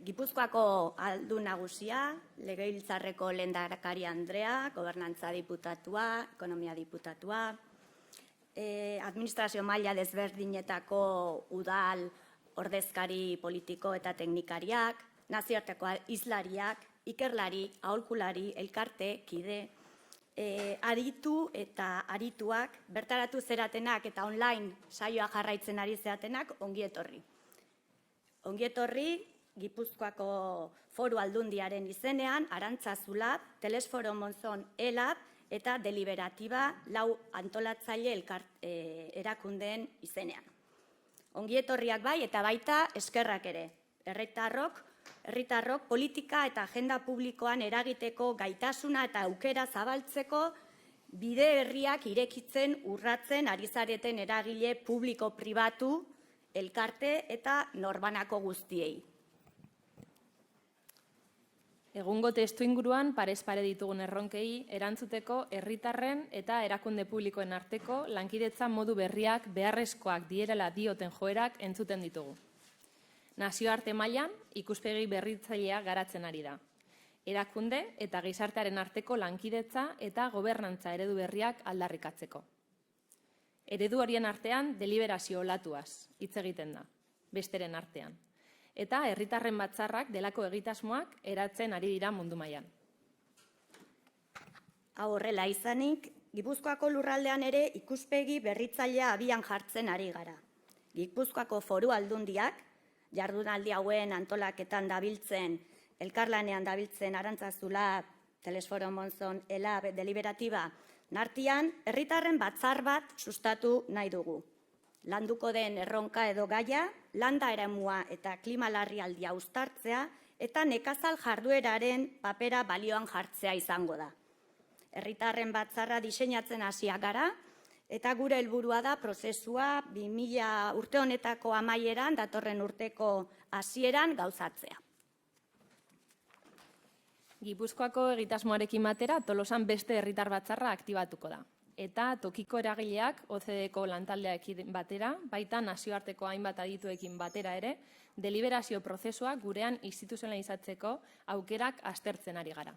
Gipuzkoako aldun nagusia, legebiltzarreko lehendakari Andrea, gobernantza diputatua, ekonomia diputatua, administrazio maila desberdinetako udal ordezkari politiko eta teknikariak, nazioarteko hizlariak, ikerlari, aholkulari, elkarte, kide, aritu eta arituak, bertaratu zeratenak eta online saioa jarraitzen ari zeratenak, ongi etorri. Ongi etorri, Gipuzkoako foru aldundiaren izenean, Arantzazula, Telesforo Monzon ELAB eta Deliberatiba lau antolatzaile erakundeen izenean. Ongi etorriak bai eta baita eskerrak ere. Herritarrok politika eta agenda publikoan eragiteko gaitasuna eta aukera zabaltzeko bide berriak irekitzen urratzen ari zareten eragile publiko-pribatu, elkarte eta norbanako guztiei. Egungo testuinguruan parez pare ditugun erronkei erantzuteko herritarren eta erakunde publikoen arteko lankidetza modu berriak beharrezkoak direla dioten joerak entzuten ditugu. Nazioarte mailan ikuspegi berritzailea garatzen ari da. Erakunde eta gizartearen arteko lankidetza eta gobernantza eredu berriak aldarrikatzeko. Eredu horien artean deliberazio-olatuaz hitz egiten da, besteren artean. Eta Herritarren Batzarrak delako egitasmoak eratzen ari dira mundu mailan. Hau horrela izanik, Gipuzkoako lurraldean ere ikuspegi berritzailea abian jartzen ari gara. Gipuzkoako foru aldundiak, jardunaldi hauen antolaketan dabiltzen, elkarlanean dabiltzen Arantzazula, Telesforo Monzon, ELAB, Deliberatiba, nartian, Herritarren Batzar bat sustatu nahi dugu. Landuko den erronka edo gaia, landa eremua eta klima larrialdia uztartzea eta nekazal jardueraren papera balioan jartzea izango da. Herritarren Batzarra diseinatzen hasiak gara eta gure helburua da prozesua 2000 urte honetako amaieran, datorren urteko hasieran gauzatzea. Gipuzkoako egitasmoarekin batera Tolosan beste herritar batzarra aktibatuko da. Eta tokiko eragileak OCDEko lantaldeekin batera, baita nazioarteko hainbat adituekin batera ere, deliberazio prozesua gurean instituzionalizatzeko aukerak aztertzen ari gara.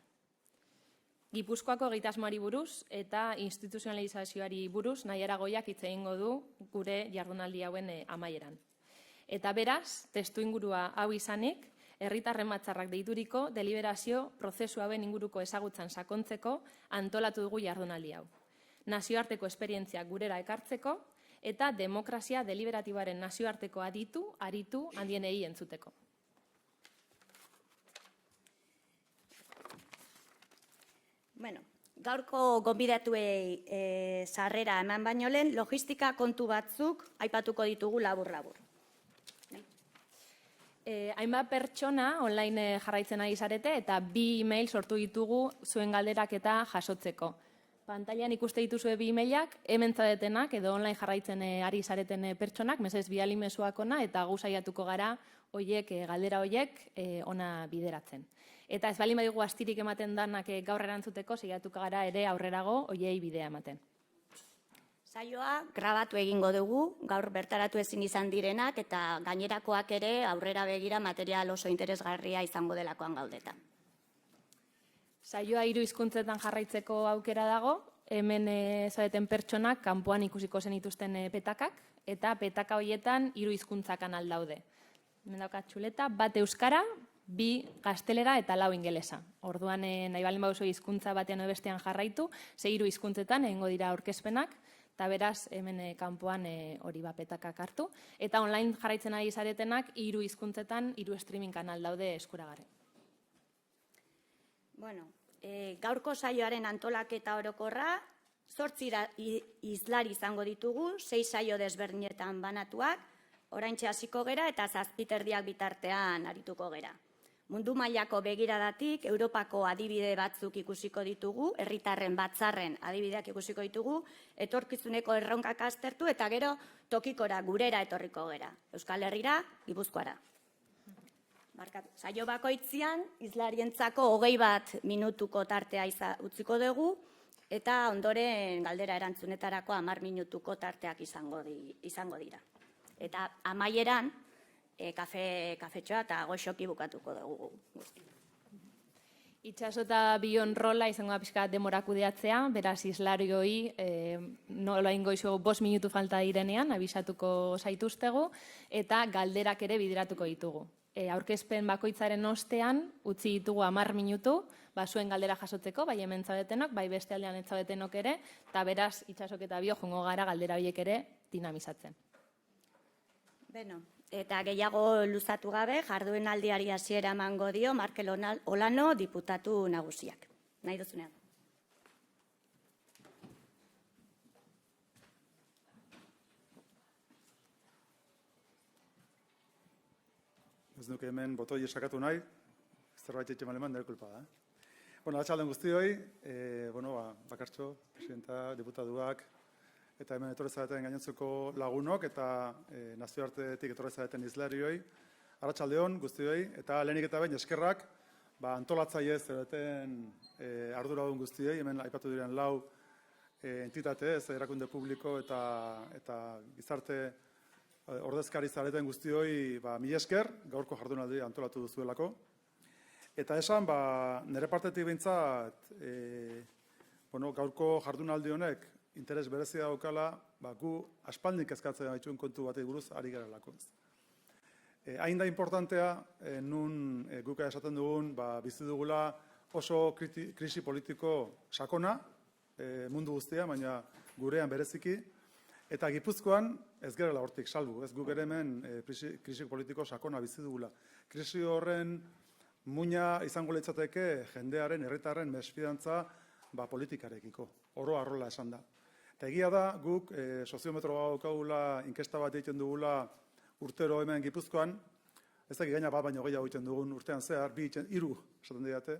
Gipuzkoako egitasmoari buruz eta instituzionalizazioari buruz nahiara goiak hitz egingo du gure jardunaldi hauen amaieran. Eta beraz, testuingurua hau izanik, Herritarren Batzarrak deituriko deliberazio prozesu hauen inguruko ezagutzan sakontzeko antolatu dugu jardunaldi hau. Nazioarteko esperientziak gurera ekartzeko eta demokrazia deliberatibaren nazioarteko aritu handienei entzuteko. Gaurko gonbidatuei sarrera eman baino lehen, logistika kontu batzuk aipatuko ditugu labur-labur. Hainbat pertsona online jarraitzen ari zarete eta 2 e-mail sortu ditugu zuen galderak eta jasotzeko. Pantailan ikuste dituzue 2 e-mailak, hemen zaudetenak edo online jarraitzen ari zareten pertsonak, mesez bidali mezuak ona eta gu saiatuko gara galdera horiek ona bideratzen. Eta ez baldin badigu astirik ematen danak gaur erantzuteko, saiatuko gara ere aurrerago horiei bidea ematen. Saioa grabatu egingo dugu, gaur bertaratu ezin izan direnak eta gainerakoak ere aurrera begira material oso interesgarria izango delakoan gaudetan. Saioa 3 hizkuntzetan jarraitzeko aukera dago, hemen zaudeten pertsonak kanpoan ikusiko zenituzten petakak, eta petaka horietan 3 hizkuntza kanal daude. Hemen daukat txuleta, 1 euskara, 2 gaztelera eta 4 ingelesa. Orduan nahi baldin baduzu hizkuntza batean edo bestean jarraitu, 3 hizkuntzetan egingo dira aurkezpenak, eta beraz hemen kanpoan hori petakak hartu. Eta online jarraitzen ari zaretenak 3 hizkuntzetan 3 streaming kanal daude eskuragarri. Gaurko saioaren antolaketa orokorra, 8 hizlari izango ditugu, 6 saio desberdinetan banatuak, oraintxe hasiko gera eta 7:30 bitartean arituko gera. Mundu mailako begiradatik, Europako adibide batzuk ikusiko ditugu, Herritarren Batzarren adibideak ikusiko ditugu, etorkizuneko erronkak aztertu eta gero tokikora gurera etorriko gera. Euskal Herrira, Gipuzkoara. Saio bakoitzean, hizlarientzako 21 minutuko tartea utziko dugu, eta ondoren galdera erantzunetarako 10 minutuko tarteak izango dira. Eta amaieran, kafetxoa eta goxoki bukatuko dugu guzti. Itxaso eta bion rola izango da pixka demora kudeatzea, beraz islarioi nola ingoizo 5 minutu falta direnean, abisatuko zaituztegu, eta galderak ere bideratuko ditugu. Aurkezpen bakoitzaren ostean, utzi ditugu 10 minutu, zuen galdera jasotzeko, bai hemen zaudetenok, bai beste aldean ez zaudetenok ere, eta beraz itxasok eta bio jongo gara galdera horiek ere dinamizatzen. Beno, eta gehiago luzatu gabe, jardunaldiari hasiera emango dio Markel Olano diputatu nagusiak. Nahi duzunean. Ez nuke hemen botoi esakatu nahi, zerbait etxe maleman nire kulpa da. Atxalden guztioi, bakartxo, presidenta, diputatuak, eta hemen etorrezareten gainontzeko lagunok, eta nazioartetik etorrezareten izlarioi. Arratsaldeon guztioi, eta lehenik eta behin eskerrak, antolatzaile zereten arduradun guztioi, hemen aipatu diren 4 entitate, erakunde publiko eta gizarte ordezkari zareten guztioi mila esker, gaurko jardunaldi antolatu duzuelako. Eta esan, nire partetik behintzat, gaurko jardunaldi honek interes berezia daukala, gu aspaldik eskatzen baituen kontu batei buruz ari garelako. Hain da importantea, nun guka esaten dugun, bizi dugula oso krisi politiko sakona, mundu guztia, baina gurean bereziki, eta Gipuzkoan ez gerela hortik salbu, ez guk ere hemen krisi politiko sakona bizi dugula. Krisi horren muina izango litzateke jendearen, herritarren mesfidantza politikarekiko, oro arrola esan da. Eta egia da, guk soziometro daukagula, inkesta bat egiten dugula urtero hemen Gipuzkoan, ez da gaina bat baino gehiago egiten dugun urtean zehar, 3 esaten didate,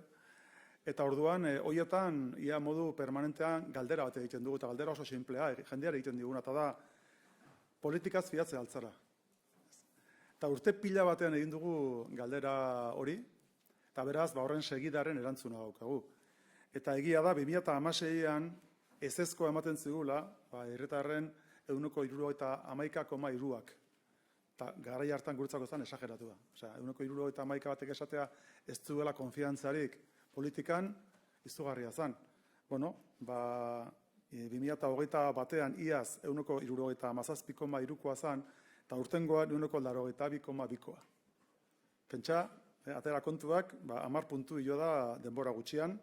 eta orduan, horietan, ia modu permanentean galdera bat egiten dugu, eta galdera oso simplea, jendeare egiten diguna, eta da, politikaz fidatzea altzara. Eta urte pila batean egin dugu galdera hori, eta beraz, horren segidaren erantzuna daukagu. Eta egia da, 2016an ezezkoa ematen zigula, herritarren 71,3%. Eta garai hartan guretzako zen esageratua. Osea, 71,3% batek esatea ez duela konfiantzarik politikan izugarria zen. 2021 batean iaz 71,7%koa zen, eta urtengoan 1,82,2%. Pentsa, atera kontuak, 10 puntu hilo da denbora gutxian,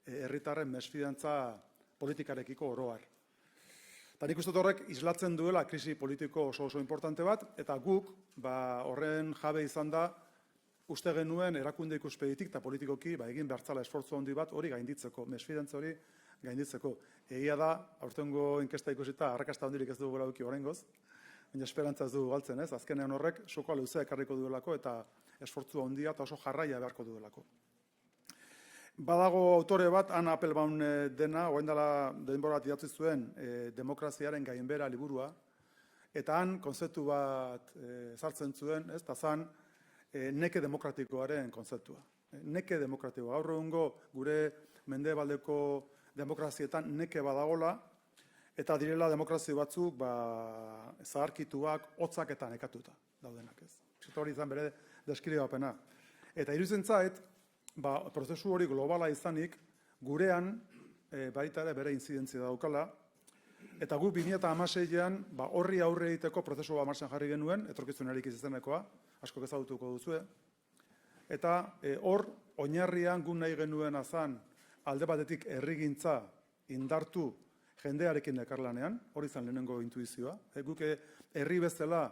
herritarren mesfidantza politikarekiko oroar. Eta nik uste horrek islatzen duela krisi politiko oso importante bat, eta guk horren jabe izan da uste genuen erakunde ikuspegitik eta politikoki egin behartzala esfortzu handi bat hori gainditzeko, mesfidantza hori gainditzeko. Egia da, aurtengo inkesta ikusita, arrakasta handirik ez dugu lauki oraingoz, baina esperantza ez dugu galtzen, ez? Azkenean horrek sokoa luzea ekarriko duelako eta esfortzu handia eta oso jarraia beharko duelako. Badago autore bat, Anna Applebaum dena, orain dela denbora bat idatzi zuen demokraziaren gainbehera liburua, eta han kontzeptu bat sartzen zuen, eta zan neke demokratikoaren kontzeptua. Neke demokratikoa. Gaur egungo gure mendebaldeko demokrazietan neke badagola, eta direla demokrazio batzuk zaharkituak, hotzak eta nekatuta daudenak ez. Hori izan bere deskribapena. Eta iruditzen zait, prozesu hori globala izanik, gurean baita ere bere inzidentzia daukala, eta gu 2016an horri aurre egiteko prozesu bat martxan jarri genuen, etorkizunarik izenekoa, asko ezagutuko duzue, eta hor oinarrian gu nahi genuen azan alde batetik herrigintza indartu jendearekin ekarlanean, hori izan lehenengo intuizioa, guk herri bezala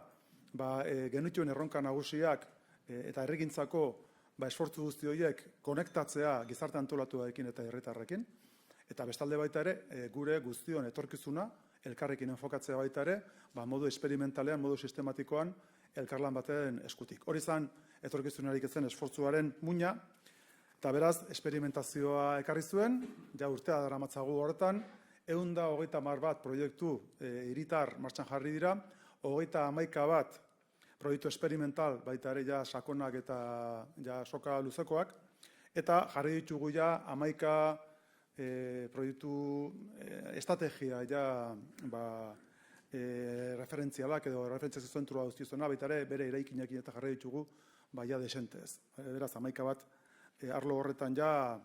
genituen erronka nagusiak eta herrigintzako esfortzu guzti horiek konektatzea gizarte antolatuarekin eta herritarrekin, eta bestalde baita ere gure guztion etorkizuna elkarrekin enfokatzea baita ere, modu esperimentalean, modu sistematikoan elkarlan baten eskutik. Hori izan etorkizunarik ezen esfortzuaren muina, eta beraz esperimentazioa ekarri zuen, ja urtea daramatzagu horretan, 130 bat proiektu hiritar martxan jarri dira, 31 bat proiektu esperimental baita ere ja sakonak eta soka luzekoak, eta jarri ditugu ja 11 proiektu estrategia ja referentzialak edo referentziazio zentrua guztizuena, baita ere bere eraikinekin eta jarri ditugu ja desentez. Beraz, 11 bat arlo horretan ja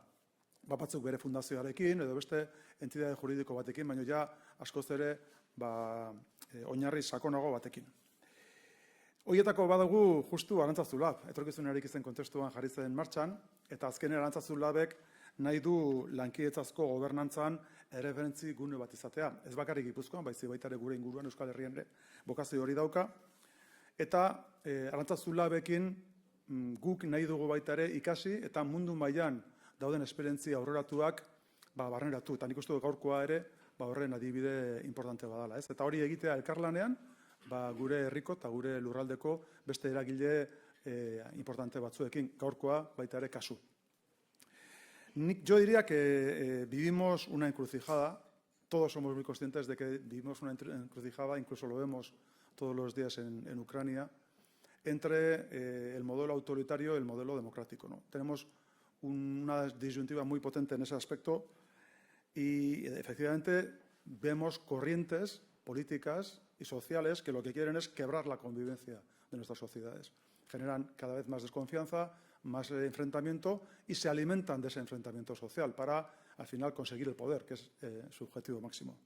batzuk bere fundazioarekin edo beste entitate juridiko batekin, baina ja askoz ere oinarri sakonago batekin. Hoietako badugu justu Arantzazu Lab, etorkizunarik izen kontestuan jarri zen martxan, eta azkenean Arantzazu Labek nahi du lankidetzazko gobernantzan erreferentzi gune bat izatea. Ez bakarrik Gipuzkoan, baita ere gure inguruan Euskal Herrian ere bokazio hori dauka. Eta Arantzazu Labekin guk nahi dugu baita ere ikasi eta mundu mailan dauden esperientzia aurreratuak barneratu. Eta nik uste dut gaurkoa ere horren adibide importante badala. Eta hori egitea elkarlanean, gure herriko eta gure lurraldeko beste eragile importante batzuekin, gaurkoa baita ere kasu. Yo diría que vivimos una encrucijada, todos somos muy conscientes de que vivimos una encrucijada, incluso lo vemos todos los días en Ucrania, entre el modelo autoritario y el modelo democrático, ¿no? Tenemos una disyuntiva muy potente en ese aspecto y efectivamente vemos corrientes políticas y sociales que lo que quieren es quebrar la convivencia de nuestras sociedades. Generan cada vez más desconfianza, más enfrentamiento y se alimentan de ese enfrentamiento social para, al final, conseguir el poder, que es su objetivo máximo.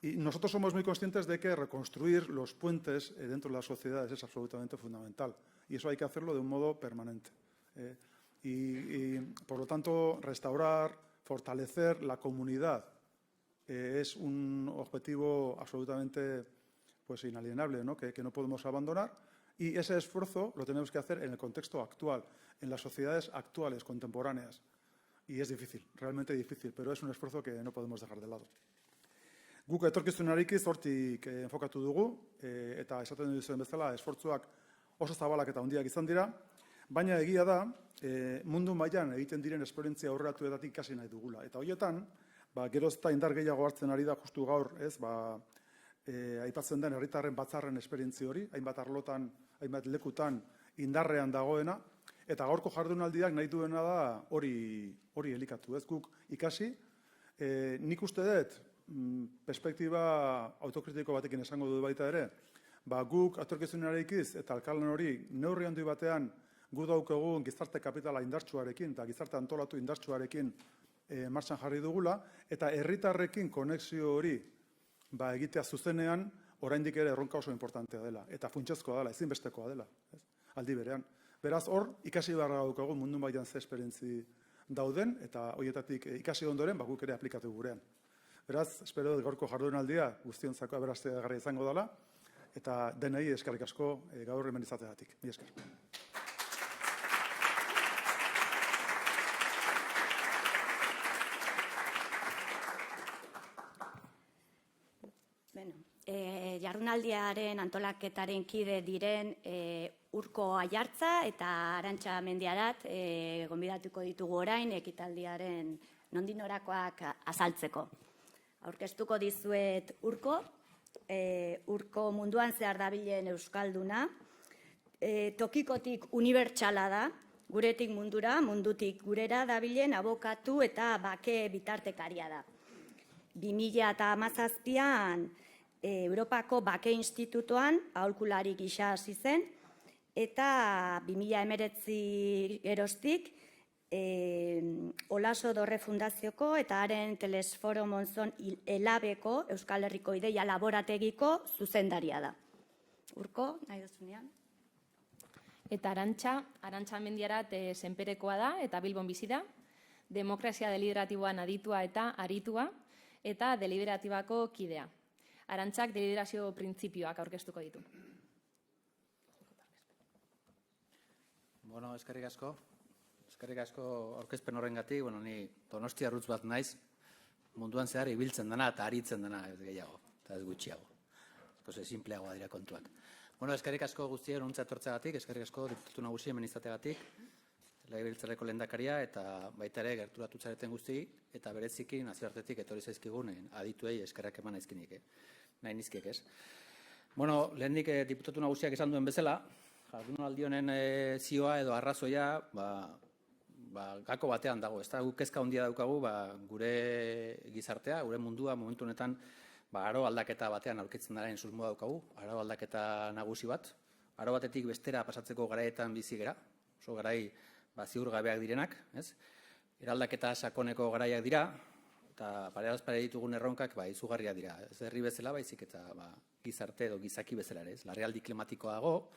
Y nosotros somos muy conscientes de que reconstruir los puentes dentro de las sociedades es absolutamente fundamental y eso hay que hacerlo de un modo permanente. Y por lo tanto, restaurar, fortalecer la comunidad es un objetivo absolutamente inalienable, ¿no? Que no podemos abandonar. Y ese esfuerzo lo tenemos que hacer en el contexto actual, en las sociedades actuales, contemporáneas. Y es difícil, realmente difícil, pero es un esfuerzo que no podemos dejar de lado. Guk etorkizunarekin hortik enfokatu dugu, eta esaten duzuen bezala, esfortzuak oso zabalak eta handiak izan dira, baina egia da, mundu mailan egiten diren esperientzia aurreratuetatik ikasi nahi dugula. Eta horietan, geroz eta indar gehiago hartzen ari da justu gaur, aipatzen den Herritarren Batzarren esperientzia hori, hainbat arlotan, hainbat lekutan indarrean dagoena, eta gaurko jardunaldiak nahi duena da hori elikatu. Ez guk ikasi, nik uste dut, perspektiba autokritiko batekin esango du baita ere, guk etorkizunarekiz eta elkarlan hori neurri handi batean gu daukagun gizarte kapitala indartsuarekin eta gizarte antolatu indartsuarekin martxan jarri dugula, eta herritarrekin konexio hori egitea zuzenean, oraindik ere erronka oso importantea dela, eta funtsezkoa dela, ezinbestekoa dela, aldi berean. Beraz, hor, ikasi beharra daukagu mundu mailan ze esperientzi dauden, eta horietatik ikasi ondoren, guk ere aplikatu gurean. Beraz, espero gaurko jardunaldia guztiontzako aberastegarria izango dela, eta denei eskerrik asko gaur hemen izateagatik. Mila esker. Jardunaldiaren antolaketaren kide diren Urko Aiartza eta Arantxa Mendiarat gonbidatuko ditugu orain ekitaldiaren nondik norakoak azaltzeko. Aurkeztuko dizuet Urko munduan zehar dabilen euskalduna, tokikotik unibertsala da, guretik mundura, mundutik gurera dabilen abokatu eta bake bitartekaria da. 2017an Europako Bake Institutoan aholkulari gisa hasi zen, eta 2019 geroztik Olaso Dorre Fundazioko eta haren Telesforo Monzon Elabeko Euskal Herriko Ideia Laborategiko zuzendaria da. Urko, nahi duzunean? Eta Arantxa Mendiarat senperekoa da eta Bilbon bizi da, demokrazia deliberatiboan aditua eta aritua, eta deliberatibako kidea. Arantxak deliberazio printzipioak aurkeztuko ditu. Bueno, eskerrik asko. Eskerrik asko aurkezpen horrengatik, ni Donostia roots bat naiz, munduan zehar ibiltzen dena eta aritzen dena ez gehiago, eta ez gutxiago. Eskose simpleagoa dira kontuak. Eskerrik asko guztien ontzat etortzeagatik, eskerrik asko diputatu nagusi hemen izateagatik, legebiltzarreko lehendakaria eta baita ere gerturatu zareten guzti, eta bereziki nazioartetik etorri zaizkigun adituei eskerrak eman nahi nizkiek ez. Lehendik diputatu nagusiak esan duen bezala, jardunaldi honen zioa edo arrazoia gako batean dago. Ez da guk kezka handia daukagu gure gizartea, gure mundua momentu honetan aro aldaketa batean aurkitzen daren susmoa daukagu, aro aldaketa nagusi bat, aro batetik bestera pasatzeko garaietan bizi gera, oso garai ziurgabeak direnak, ez? Eraldaketa sakoneko garaiak dira, eta pareaz pare ditugun erronkak izugarria dira, ez herri bezala baizik eta gizarte edo gizaki bezala ere, ez? Larrialdi klimatikoa dago,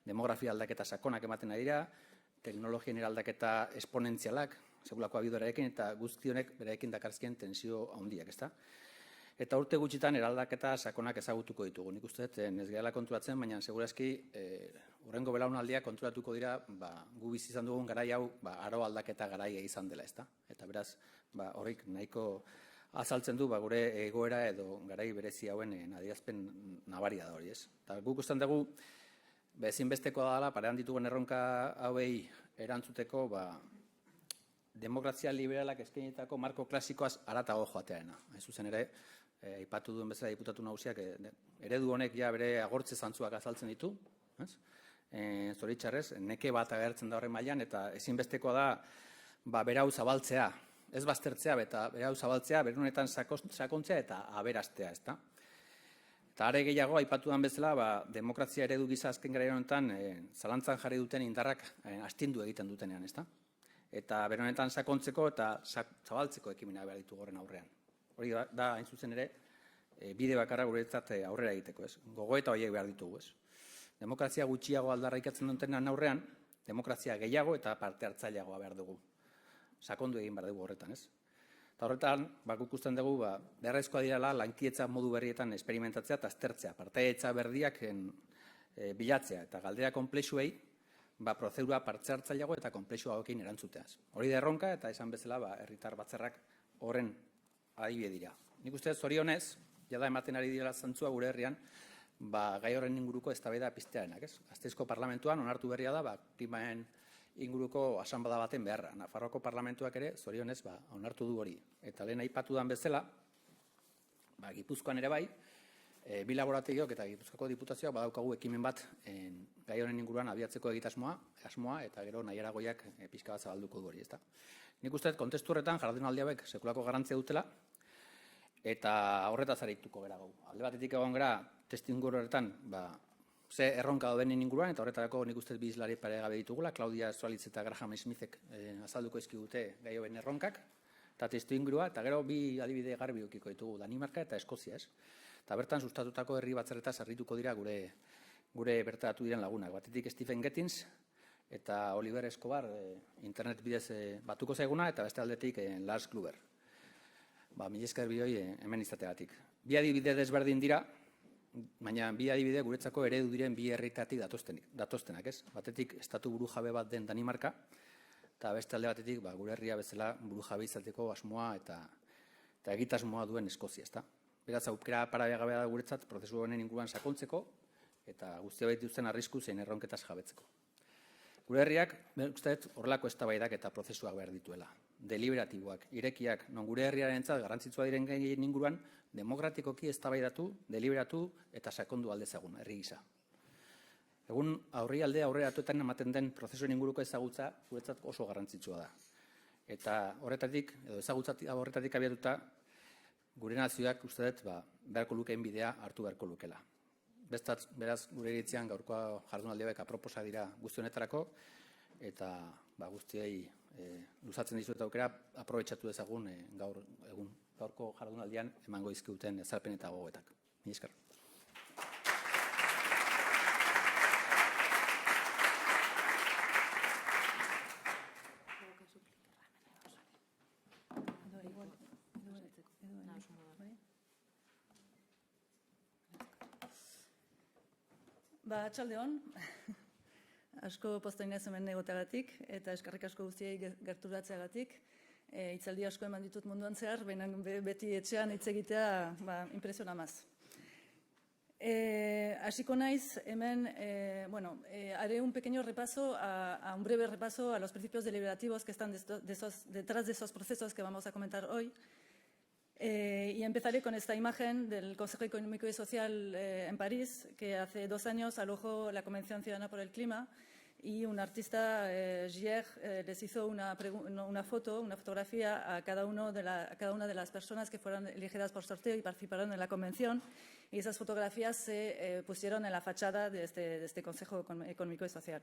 demografia aldaketa sakonak ematen ari dira, teknologien eraldaketa esponentzialak, segulako abidorarekin eta guzti honek berarekin dakarzkien tensio handiak, ezta? Eta urte gutxitan eraldaketa sakonak ezagutuko ditugu. Nik uste dut, ez gehala konturatzen, baina segurazki hurrengo belaunaldiak konturatuko dira gu bizi izan dugun garai hau aro aldaketa garaia izan dela, ezta? Eta beraz, horrik nahiko azaltzen du gure egoera edo garai berezi hauen adierazpen nabaria da hori, ez? Eta guk ustean dugu, ezinbestekoa dela, parean ditugun erronka hauei erantzuteko, demokrazia liberalak eskainitako marko klasikoaz haratago joatearena. Ez zuzen ere, aipatu duen bezala diputatu nagusiak, eredu honek ja bere agortze zantzuak azaltzen ditu, zoritxarrez, neke bat agertzen da horren mailan, eta ezinbestekoa da berau zabaltzea, ez baztertzea, eta berau zabaltzea, berunetan sakontzea eta aberastea, ezta? Eta are gehiago, aipatu den bezala, demokrazia eredu gisa azken gara honetan zalantzan jarri duten indarrak astindu egiten dutenean, ezta? Eta beronetan sakontzeko eta zabaltzeko ekimena behar ditu horren aurrean. Hori da, hain zuzen ere, bide bakarra guretzat aurrera egiteko, ez? Gogoeta horiek behar ditugu, ez? Demokrazia gutxiago aldarrikatzen dutenean aurrean, demokrazia gehiago eta parte hartzaileagoa behar dugu. Sakondu egin behar dugu horretan, ez? Eta horretan, guk usten dugu, beharrezkoa direla lankietza modu berrietan esperimentatzea eta aztertzea, partaidetza berdiak bilatzea eta galdera konplexuei, prozedura parte hartzaileago eta konplexua hauekin erantzuteaz. Hori da erronka eta esan bezala herritar batzarrak horren adibide dira. Nik uste zorionez, jada ematen ari dira zantzua gure herrian, gai horren inguruko eztabaida piztearenak, ez? Gasteizko parlamentuan onartu berria da, klimaen inguruko asanblada baten beharra. Nafarroako parlamentuak ere, zorionez, onartu du hori. Eta lehen aipatu dan bezala, Gipuzkoan ere bai, bi laborategiok eta Gipuzkoako diputazioak badaukagu ekimen bat gai honen inguruan abiatzeko egitasmoa, eta gero nahiaragoiak pixka bat zabalduko du hori, ezta? Nik uste kontestu horretan jardunaldi hauek sekulako garantzia dutela, eta horretaz arituko gara gau. Alde batetik egon gara, testuinguru horretan, ze erronka daudenen inguruan, eta horretarako nik uste bi islari paregabe ditugula, Claudia Sualitz eta Graham Smithek azalduko izkigute gai hoben erronkak, eta testuingurua, eta gero bi adibide garbi ukiko ditugu, Danimarka eta Eskozia, ez? Eta bertan sustatutako herri batzarretaz arrituko dira gure bertaratu diren lagunak. Batetik Stephen Gettins eta Oliver Escobar internet bidez batuko zaiguna, eta beste aldetik Lars Kluber. Mila esker bidoi hemen izateagatik. Bi adibide desberdin dira, baina bi adibide guretzako eredu diren bi herritatik datoztenak, ez? Batetik estatu buru jabe bat den Danimarka, eta beste alde batetik gure herria bezala buru jabe izateko asmoa eta egitasmoa duen Eskozia, ezta? Beraz, aukera parabiagabea da guretzat prozesu honen inguruan sakontzeko eta guztia baitu zen arrisku zein erronketaz jabetzeko. Gure herriak, uste dut, horrelako eztabaidak eta prozesuak behar dituela. Deliberatiboak, irekiak, non gure herriarentzat garrantzitsua diren gaien inguruan, demokratikoki eztabaidatu, deliberatu eta sakondu aldezagun, herri gisa. Egun aurrialde aurreratuetan ematen den prozesuen inguruko ezagutza guretzat oso garrantzitsua da. Eta horretatik, edo ezagutzatik horretatik abiatuta, gure nazioak uste dut beharko lukeen bidea hartu beharko lukela. Beraz, gure iritzian gaurkoa jardunaldi hauek aproposa dira guzti honetarako, eta guztiei luzatzen dizuet aukera aprobetxatu dezagun gaurko jardunaldian emango dizkiguten azalpen eta gogoetak. Mila esker. Atxalde hon, asko pozten naiz hemen egoteagatik eta eskerrik asko guztiei gerturatzeagatik. Hitzaldi asko eman ditut munduan zehar, baina beti etxean hitz egitea impresiona maz. Hasiko naiz hemen, haré un pequeño repaso, un breve repaso a los principios deliberativos que están detrás de esos procesos que vamos a comentar hoy. Y empezaré con esta imagen del Consejo Económico y Social en París, que hace 2 años alojó la Convención Ciudadana por el Clima, y un artista, Gier, les hizo una fotografía a cada una de las personas que fueron elegidas por sorteo y participaron en la convención, y esas fotografías se pusieron en la fachada de este Consejo Económico y Social.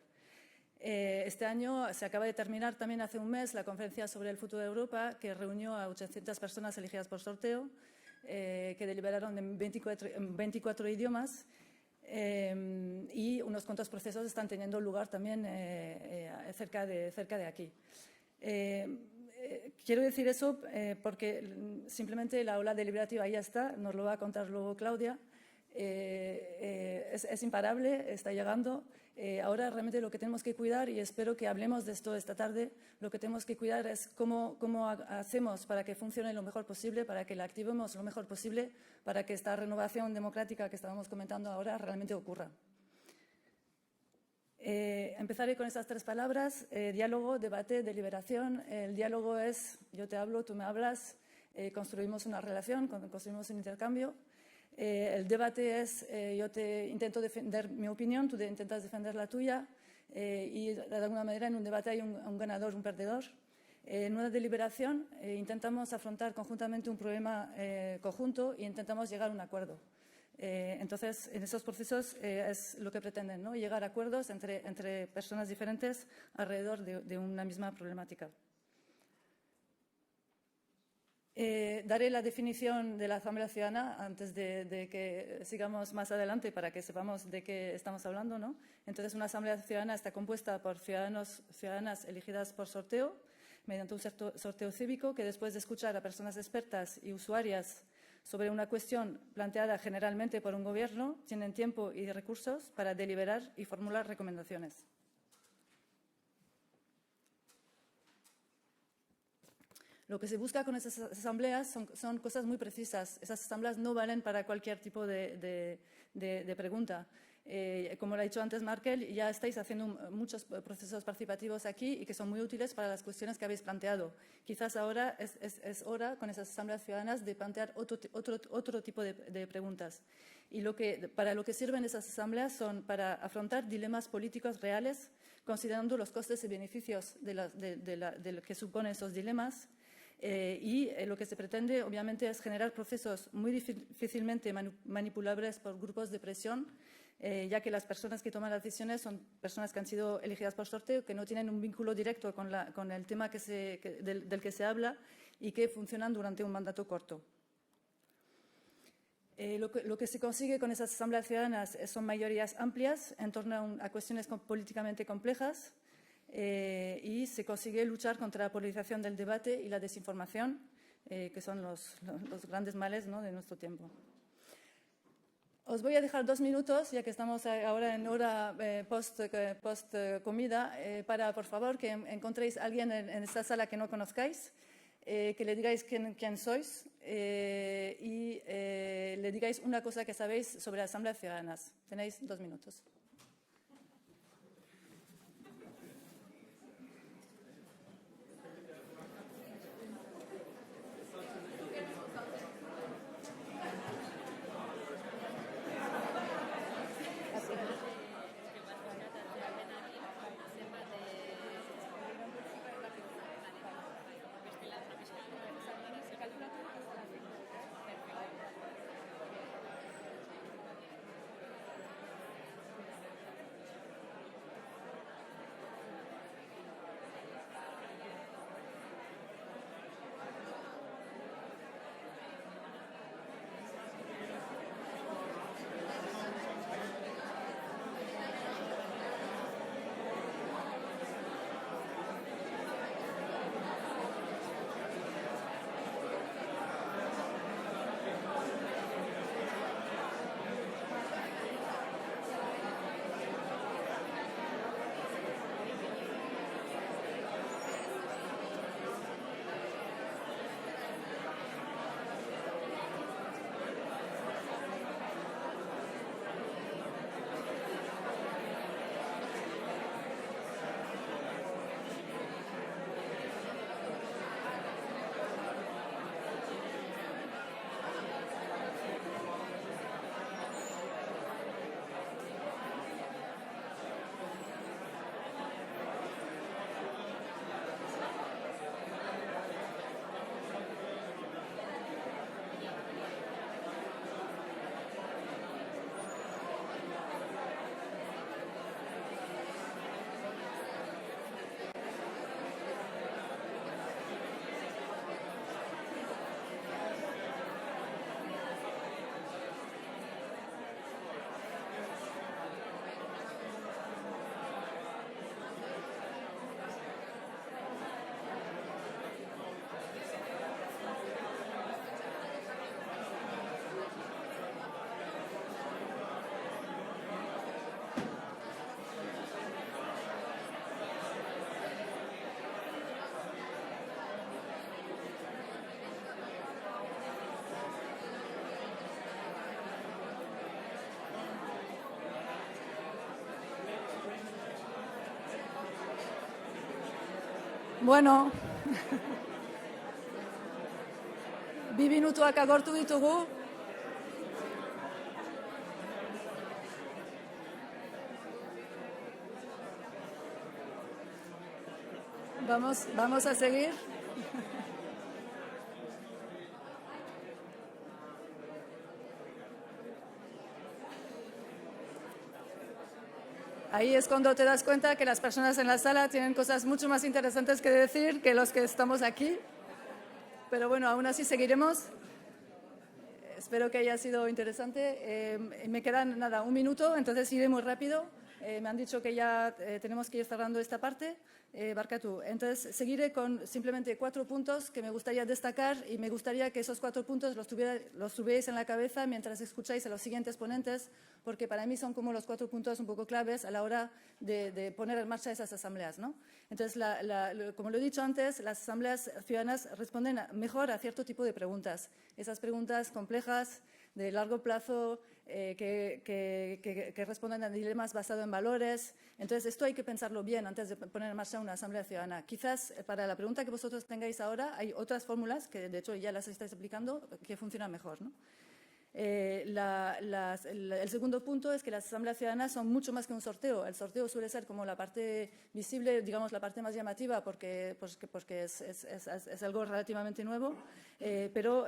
Este año se acaba de terminar también hace un mes la conferencia sobre el futuro de Europa, que reunió a 800 personas elegidas por sorteo, que deliberaron en 24 idiomas, y unos cuantos procesos están teniendo lugar también cerca de aquí. Quiero decir eso porque simplemente la ola deliberativa ya está, nos lo va a contar luego Claudia. Es imparable, está llegando. Ahora realmente lo que tenemos que cuidar, y espero que hablemos de esto esta tarde, lo que tenemos que cuidar es cómo hacemos para que funcione lo mejor posible, para que la activemos lo mejor posible, para que esta renovación democrática que estábamos comentando ahora realmente ocurra. Empezaré con estas 3 palabras: diálogo, debate, deliberación. El diálogo es yo te hablo, tú me hablas, construimos una relación, construimos un intercambio. El debate es yo te intento defender mi opinión, tú intentas defender la tuya, y de alguna manera en un debate hay un ganador, un perdedor. En una deliberación intentamos afrontar conjuntamente un problema conjunto e intentamos llegar a un acuerdo. Entonces, en esos procesos es lo que pretenden, ¿no? Llegar a acuerdos entre personas diferentes alrededor de una misma problemática. Daré la definición de la Asamblea Ciudadana antes de que sigamos más adelante para que sepamos de qué estamos hablando, ¿no? Entonces, una Asamblea Ciudadana está compuesta por ciudadanas elegidas por sorteo, mediante un sorteo cívico, que después de escuchar a personas expertas y usuarias sobre una cuestión planteada generalmente por un gobierno, tienen tiempo y recursos para deliberar y formular recomendaciones. Lo que se busca con esas asambleas son cosas muy precisas. Esas asambleas no valen para cualquier tipo de pregunta. Como lo ha dicho antes Markel, ya estáis haciendo muchos procesos participativos aquí y que son muy útiles para las cuestiones que habéis planteado. Quizás ahora es hora, con esas asambleas ciudadanas, de plantear otro tipo de preguntas. Y para lo que sirven esas asambleas son para afrontar dilemas políticos reales, considerando los costes y beneficios de lo que suponen esos dilemas. Y lo que se pretende, obviamente, es generar procesos muy difícilmente manipulables por grupos de presión, ya que las personas que toman las decisiones son personas que han sido elegidas por sorteo, que no tienen un vínculo directo con el tema del que se habla y que funcionan durante un mandato corto. Lo que se consigue con esas asambleas ciudadanas son mayorías amplias en torno a cuestiones políticamente complejas, y se consigue luchar contra la polarización del debate y la desinformación, que son los grandes males, ¿no?, de nuestro tiempo. Os voy a dejar 2 minutos, ya que estamos ahora en hora post comida, para, por favor, que encontréis a alguien en esta sala que no conozcáis, que le digáis quién sois y le digáis una cosa que sabéis sobre las asambleas ciudadanas. Tenéis 2 minutos. Bueno, 2 minutuak agortu ditugu. Vamos a seguir. Ahí es cuando te das cuenta que las personas en la sala tienen cosas mucho más interesantes que decir que los que estamos aquí. Pero bueno, aún así seguiremos. Espero que haya sido interesante. Me quedan, 1 minuto, entonces iré muy rápido. Me han dicho que ya tenemos que ir cerrando esta parte. Barkatu. Entonces, seguiré con simplemente 4 puntos que me gustaría destacar y me gustaría que esos 4 puntos los tuvierais en la cabeza mientras escucháis a los siguientes ponentes, porque para mí son como los 4 puntos un poco claves a la hora de poner en marcha esas asambleas, ¿no? Entonces, como lo he dicho antes, las asambleas ciudadanas responden mejor a cierto tipo de preguntas. Esas preguntas complejas, de largo plazo, que responden a dilemas basados en valores. Entonces, esto hay que pensarlo bien antes de poner en marcha una asamblea ciudadana. Quizás para la pregunta que vosotros tengáis ahora hay otras fórmulas que, de hecho, ya las estáis aplicando que funcionan mejor, ¿no? El segundo punto es que las asambleas ciudadanas son mucho más que un sorteo. El sorteo suele ser como la parte visible, digamos, la parte más llamativa porque es algo relativamente nuevo, pero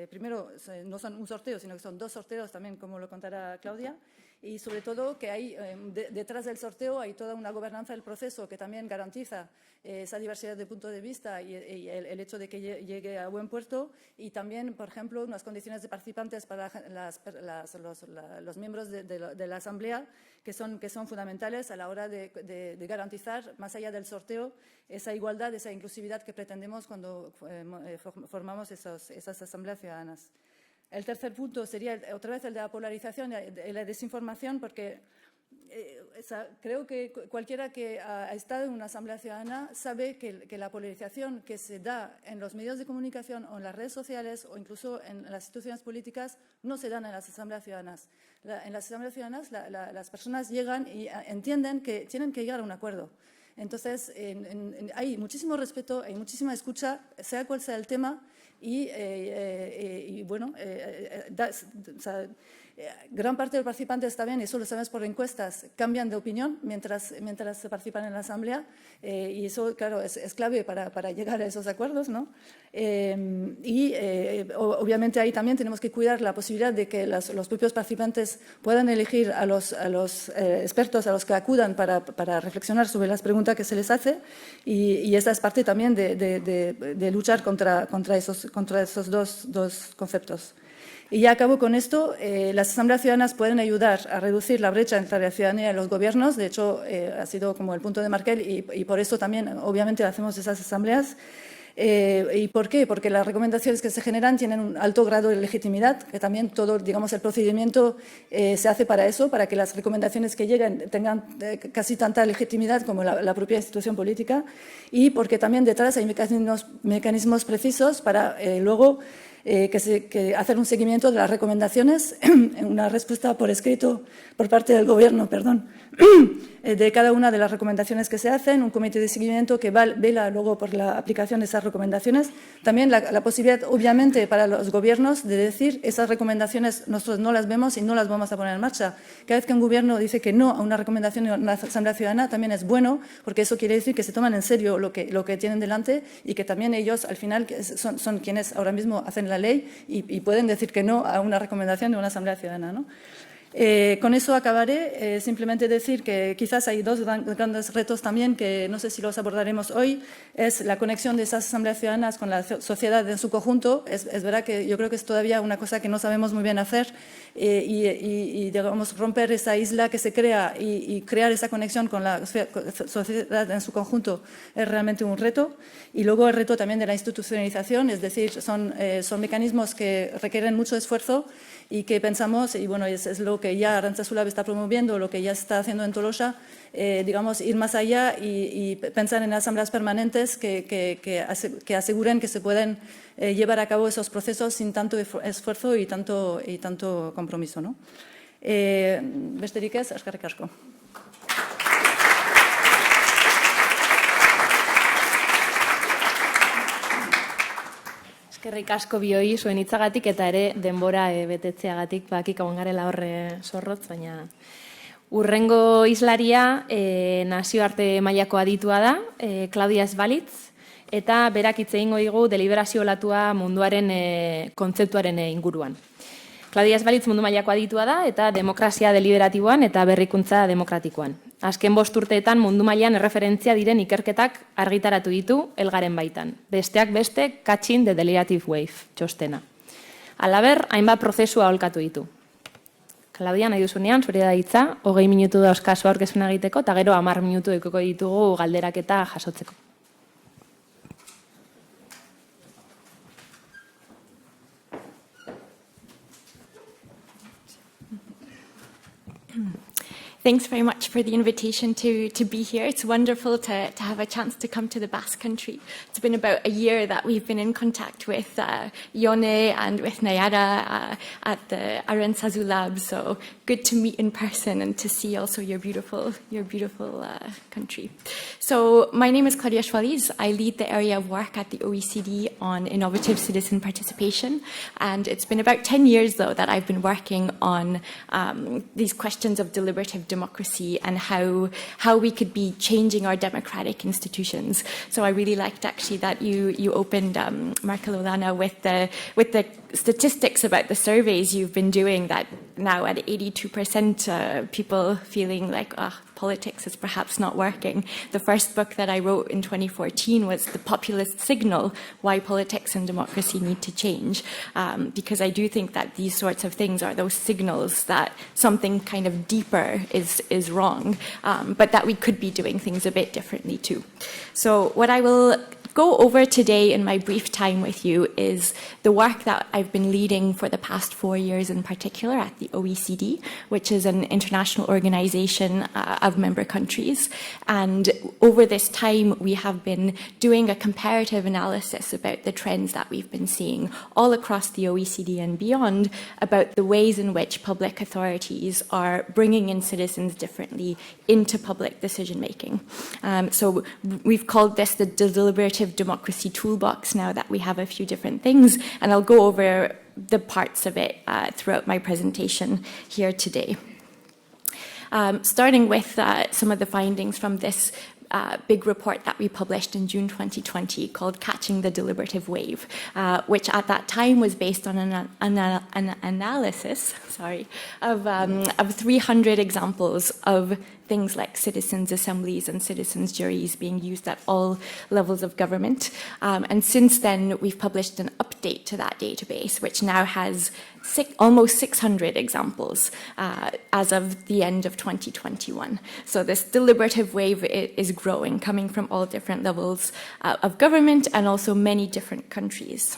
primero no son un sorteo, sino que son 2 sorteos también, como lo contará Claudia. Y sobre todo que hay detrás del sorteo hay toda una gobernanza del proceso que también garantiza esa diversidad de puntos de vista y el hecho de que llegue a buen puerto, y también, por ejemplo, unas condiciones de participantes para los miembros de la asamblea que son fundamentales a la hora de garantizar, más allá del sorteo, esa igualdad, esa inclusividad que pretendemos cuando formamos esas asambleas ciudadanas. El tercer punto sería otra vez el de la polarización y la desinformación, porque creo que cualquiera que ha estado en una asamblea ciudadana sabe que la polarización que se da en los medios de comunicación o en las redes sociales o incluso en las instituciones políticas no se dan en las asambleas ciudadanas. En las asambleas ciudadanas las personas llegan y entienden que tienen que llegar a un acuerdo. Entonces, hay muchísimo respeto, hay muchísima escucha, sea cual sea el tema, y bueno, gran parte de los participantes también, y eso lo sabemos por encuestas, cambian de opinión mientras se participan en la asamblea, y eso, claro, es clave para llegar a esos acuerdos, ¿no? Obviamente ahí también tenemos que cuidar la posibilidad de que los propios participantes puedan elegir a los expertos a los que acudan para reflexionar sobre las preguntas que se les hace, y esa es parte también de luchar contra esos dos conceptos. Y ya acabo con esto. Las asambleas ciudadanas pueden ayudar a reducir la brecha entre la ciudadanía y los gobiernos. De hecho, ha sido como el punto de Markel y por eso también, obviamente, hacemos esas asambleas. ¿Y por qué? Porque las recomendaciones que se generan tienen un alto grado de legitimidad, que también todo, digamos, el procedimiento se hace para eso, para que las recomendaciones que lleguen tengan casi tanta legitimidad como la propia institución política, y porque también detrás hay mecanismos precisos para luego hacer un seguimiento de las recomendaciones, una respuesta por escrito por parte del Gobierno, de cada una de las recomendaciones que se hacen, un comité de seguimiento que vela luego por la aplicación de esas recomendaciones. También la posibilidad, obviamente, para los gobiernos de decir esas recomendaciones nosotros no las vemos y no las vamos a poner en marcha. Cada vez que un gobierno dice que no a una recomendación de una asamblea ciudadana también es bueno, porque eso quiere decir que se toman en serio lo que tienen delante y que también ellos, al final, son quienes ahora mismo hacen la ley y pueden decir que no a una recomendación de una asamblea ciudadana, ¿no? Con eso acabaré. Simplemente decir que quizás hay 2 grandes retos también que no sé si los abordaremos hoy. Es la conexión de esas asambleas ciudadanas con la sociedad en su conjunto. Es verdad que yo creo que es todavía una cosa que no sabemos muy bien hacer, y digamos, romper esa isla que se crea y crear esa conexión con la sociedad en su conjunto es realmente un reto. Y luego el reto también de la institucionalización, es decir, son mecanismos que requieren mucho esfuerzo y que pensamos, y bueno, es lo que ya Arantza está promoviendo, lo que ya se está haciendo en Tolosa, digamos, ir más allá y pensar en asambleas permanentes que aseguren que se pueden llevar a cabo esos procesos sin tanto esfuerzo y tanto compromiso, ¿no? Besterik ez, eskerrik asko. Eskerrik asko bioi zuen hitzagatik eta ere denbora betetzeagatik, bakik hau garela horre zorrotz, baina urrengo islaria nazioarte mailako aditua da, Claudia Esbalitz, eta berak hitz egingo digu Deliberazio-Olatua Munduaren kontzeptuaren inguruan. Claudia Esbalitz mundu mailako aditua da eta demokrazia deliberatiboan eta berrikuntza demokratikoan. Azken 5 urteetan mundu mailan erreferentzia diren ikerketak argitaratu ditu Elgaren baitan. Besteak beste, Catching the Deliberative Wave, txostena. Halaber, hainbat prozesua aholkatu ditu. Claudia, nahi duzunean, zure da hitza, 20 minutu dauzkazu aurkezpena egiteko, eta gero 10 minutu edukiko ditugu galderak eta jasotzeko. Thanks very much for the invitation to be here. It's wonderful to have a chance to come to the Basque Country. It's been about a year that we've been in contact with Ione and with Nayara at the Aranzazu Lab, so good to meet in person and to see also your beautiful country. So my name is Claudia Esbalitz. I lead the area of work at the OECD on innovative citizen participation, and it's been about 10 years though that I've been working on these questions of deliberative democracy and how we could be changing our democratic institutions. So I really liked actually that you opened, Marca Lolana, with the statistics about the surveys you've been doing, that now at 82% people feeling like politics is perhaps not working. The first book that I wrote in 2014 was The Populist Signal, Why Politics and Democracy Need to Change, because I do think that these sorts of things are those signals that something kind of deeper is wrong, but that we could be doing things a bit differently too. So what I will go over today in my brief time with you is the work that I've been leading for the past 4 years in particular at the OECD, which is an international organization of member countries. And over this time, we have been doing a comparative analysis about the trends that we've been seeing all across the OECD and beyond about the ways in which public authorities are bringing in citizens differently into public decision making. So we've called this the deliberative democracy toolbox now that we have a few different things, and I'll go over the parts of it throughout my presentation here today. Starting with some of the findings from this big report that we published in June 2020 called Catching the Deliberative Wave, which at that time was based on an analysis of 300 examples of things like citizens' assemblies and citizens' juries being used at all levels of government. And since then, we've published an update to that database, which now has almost 600 examples as of the end of 2021. So this deliberative wave is growing, coming from all different levels of government and also many different countries.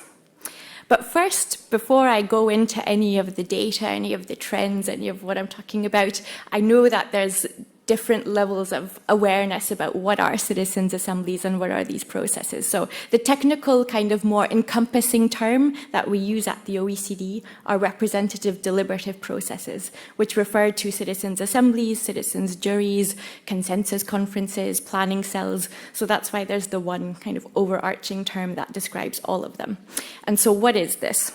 But first, before I go into any of the data, any of the trends, any of what I'm talking about, I know that there's different levels of awareness about what are citizens' assemblies and what are these processes. So the technical kind of more encompassing term that we use at the OECD are representative deliberative processes, which refer to citizens' assemblies, citizens' juries, consensus conferences, planning cells. So that's why there's the one kind of overarching term that describes all of them. And so what is this?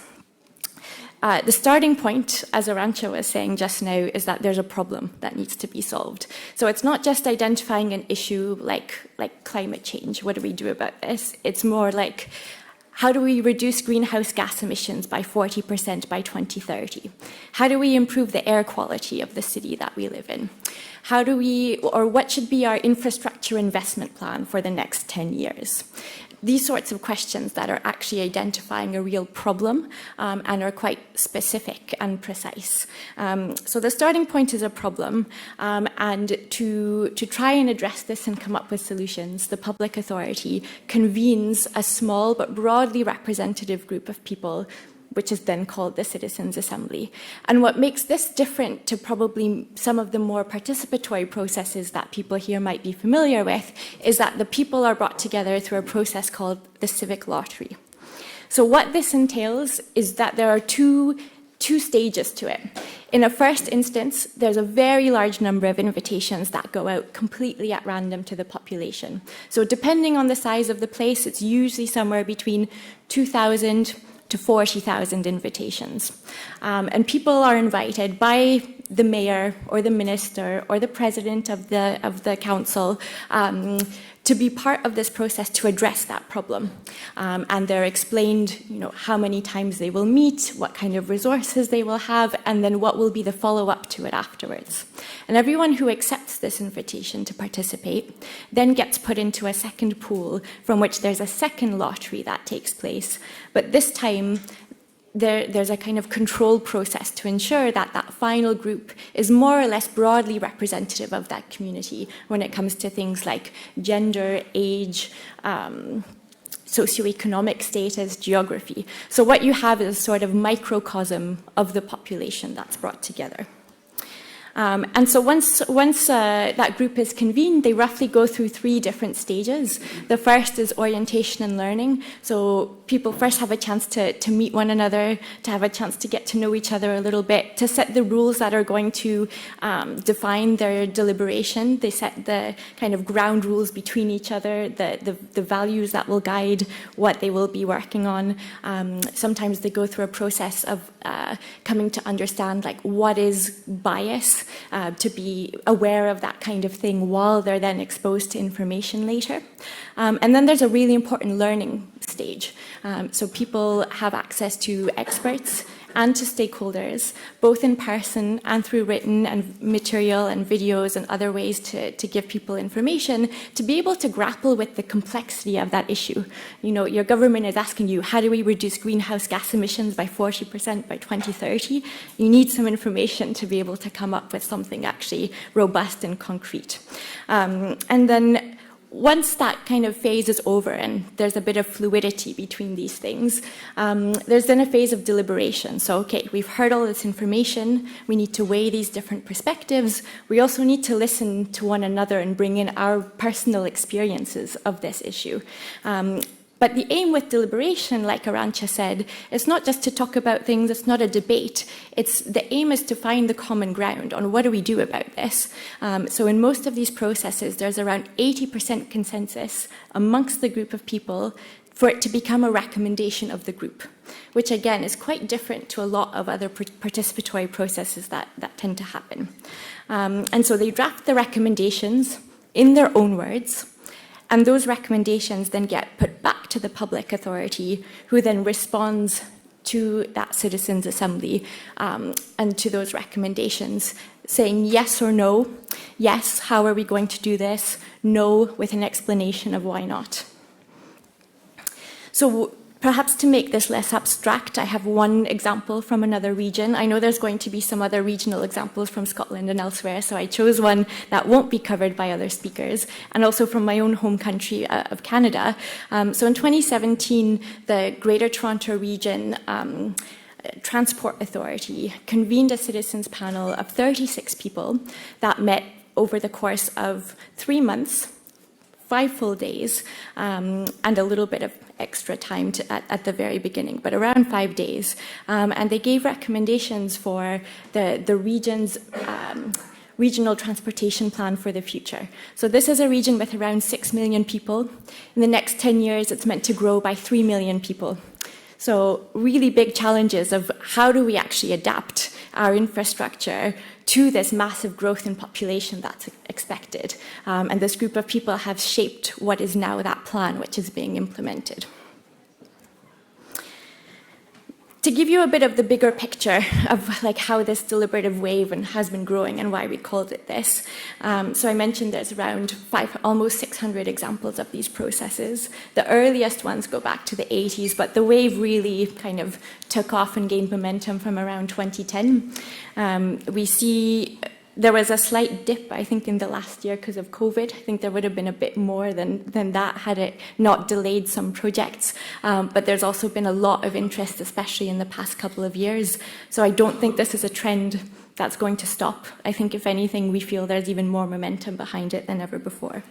The starting point, as Arantxa was saying just now, is that there's a problem that needs to be solved. So it's not just identifying an issue like climate change. What do we do about this? It's more like, how do we reduce greenhouse gas emissions by 40% by 2030? How do we improve the air quality of the city that we live in? How do we, or what should be our infrastructure investment plan for the next 10 years? These sorts of questions that are actually identifying a real problem and are quite specific and precise. So the starting point is a problem, and to try and address this and come up with solutions, the public authority convenes a small but broadly representative group of people, which is then called the Citizens' Assembly. And what makes this different to probably some of the more participatory processes that people here might be familiar with is that the people are brought together through a process called the civic lottery. So what this entails is that there are two stages to it. In a first instance, there's a very large number of invitations that go out completely at random to the population. So depending on the size of the place, it's usually somewhere between 2,000 to 40,000 invitations. And people are invited by the mayor or the minister or the president of the council to be part of this process to address that problem. And they're explained, how many times they will meet, what kind of resources they will have, and then what will be the follow-up to it afterwards. And everyone who accepts this invitation to participate then gets put into a second pool from which there's a second lottery that takes place. But this time, there's a kind of control process to ensure that that final group is more or less broadly representative of that community when it comes to things like gender, age, socioeconomic status, geography. So what you have is a sort of microcosm of the population that's brought together. And so once that group is convened, they roughly go through 3 different stages. The first is orientation and learning. So people first have a chance to meet one another, to have a chance to get to know each other a little bit, to set the rules that are going to define their deliberation. They set the kind of ground rules between each other, the values that will guide what they will be working on. Sometimes they go through a process of coming to understand what is bias, to be aware of that kind of thing while they're then exposed to information later. And then there's a really important learning stage. So people have access to experts and to stakeholders, both in person and through written and material and videos and other ways to give people information, to be able to grapple with the complexity of that issue. Your government is asking you, how do we reduce greenhouse gas emissions by 40% by 2030? You need some information to be able to come up with something actually robust and concrete. And then once that kind of phase is over and there's a bit of fluidity between these things, there's then a phase of deliberation. So, okay, we've heard all this information. We need to weigh these different perspectives. We also need to listen to one another and bring in our personal experiences of this issue. But the aim with deliberation, like Arantxa said, is not just to talk about things, it's not a debate. The aim is to find the common ground on what do we do about this. So in most of these processes, there's around 80% consensus amongst the group of people for it to become a recommendation of the group, which again is quite different to a lot of other participatory processes that tend to happen. And so they draft the recommendations in their own words, and those recommendations then get put back to the public authority, who then responds to that citizens' assembly and to those recommendations, saying yes or no. Yes, how are we going to do this? No, with an explanation of why not. So perhaps to make this less abstract, I have one example from another region. I know there's going to be some other regional examples from Scotland and elsewhere, so I chose one that won't be covered by other speakers, and also from my own home country of Canada. So in 2017, the Greater Toronto Region Transport Authority convened a citizens panel of 36 people that met over the course of 3 months, 5 full days, and a little bit of extra time at the very beginning, but around 5 days. And they gave recommendations for the region's regional transportation plan for the future. So this is a region with around 6 million people. In the next 10 years, it's meant to grow by 3 million people. So really big challenges of how do we actually adapt our infrastructure to this massive growth in population that's expected. And this group of people have shaped what is now that plan, which is being implemented. To give you a bit of the bigger picture of how this deliberative wave has been growing and why we called it this. So I mentioned there's around almost 600 examples of these processes. The earliest ones go back to the 80s, but the wave really kind of took off and gained momentum from around 2010. We see there was a slight dip, I think, in the last year because of COVID. I think there would have been a bit more than that had it not delayed some projects. But there's also been a lot of interest, especially in the past couple of years. So I don't think this is a trend that's going to stop. I think, if anything, we feel there's even more momentum behind it than ever before.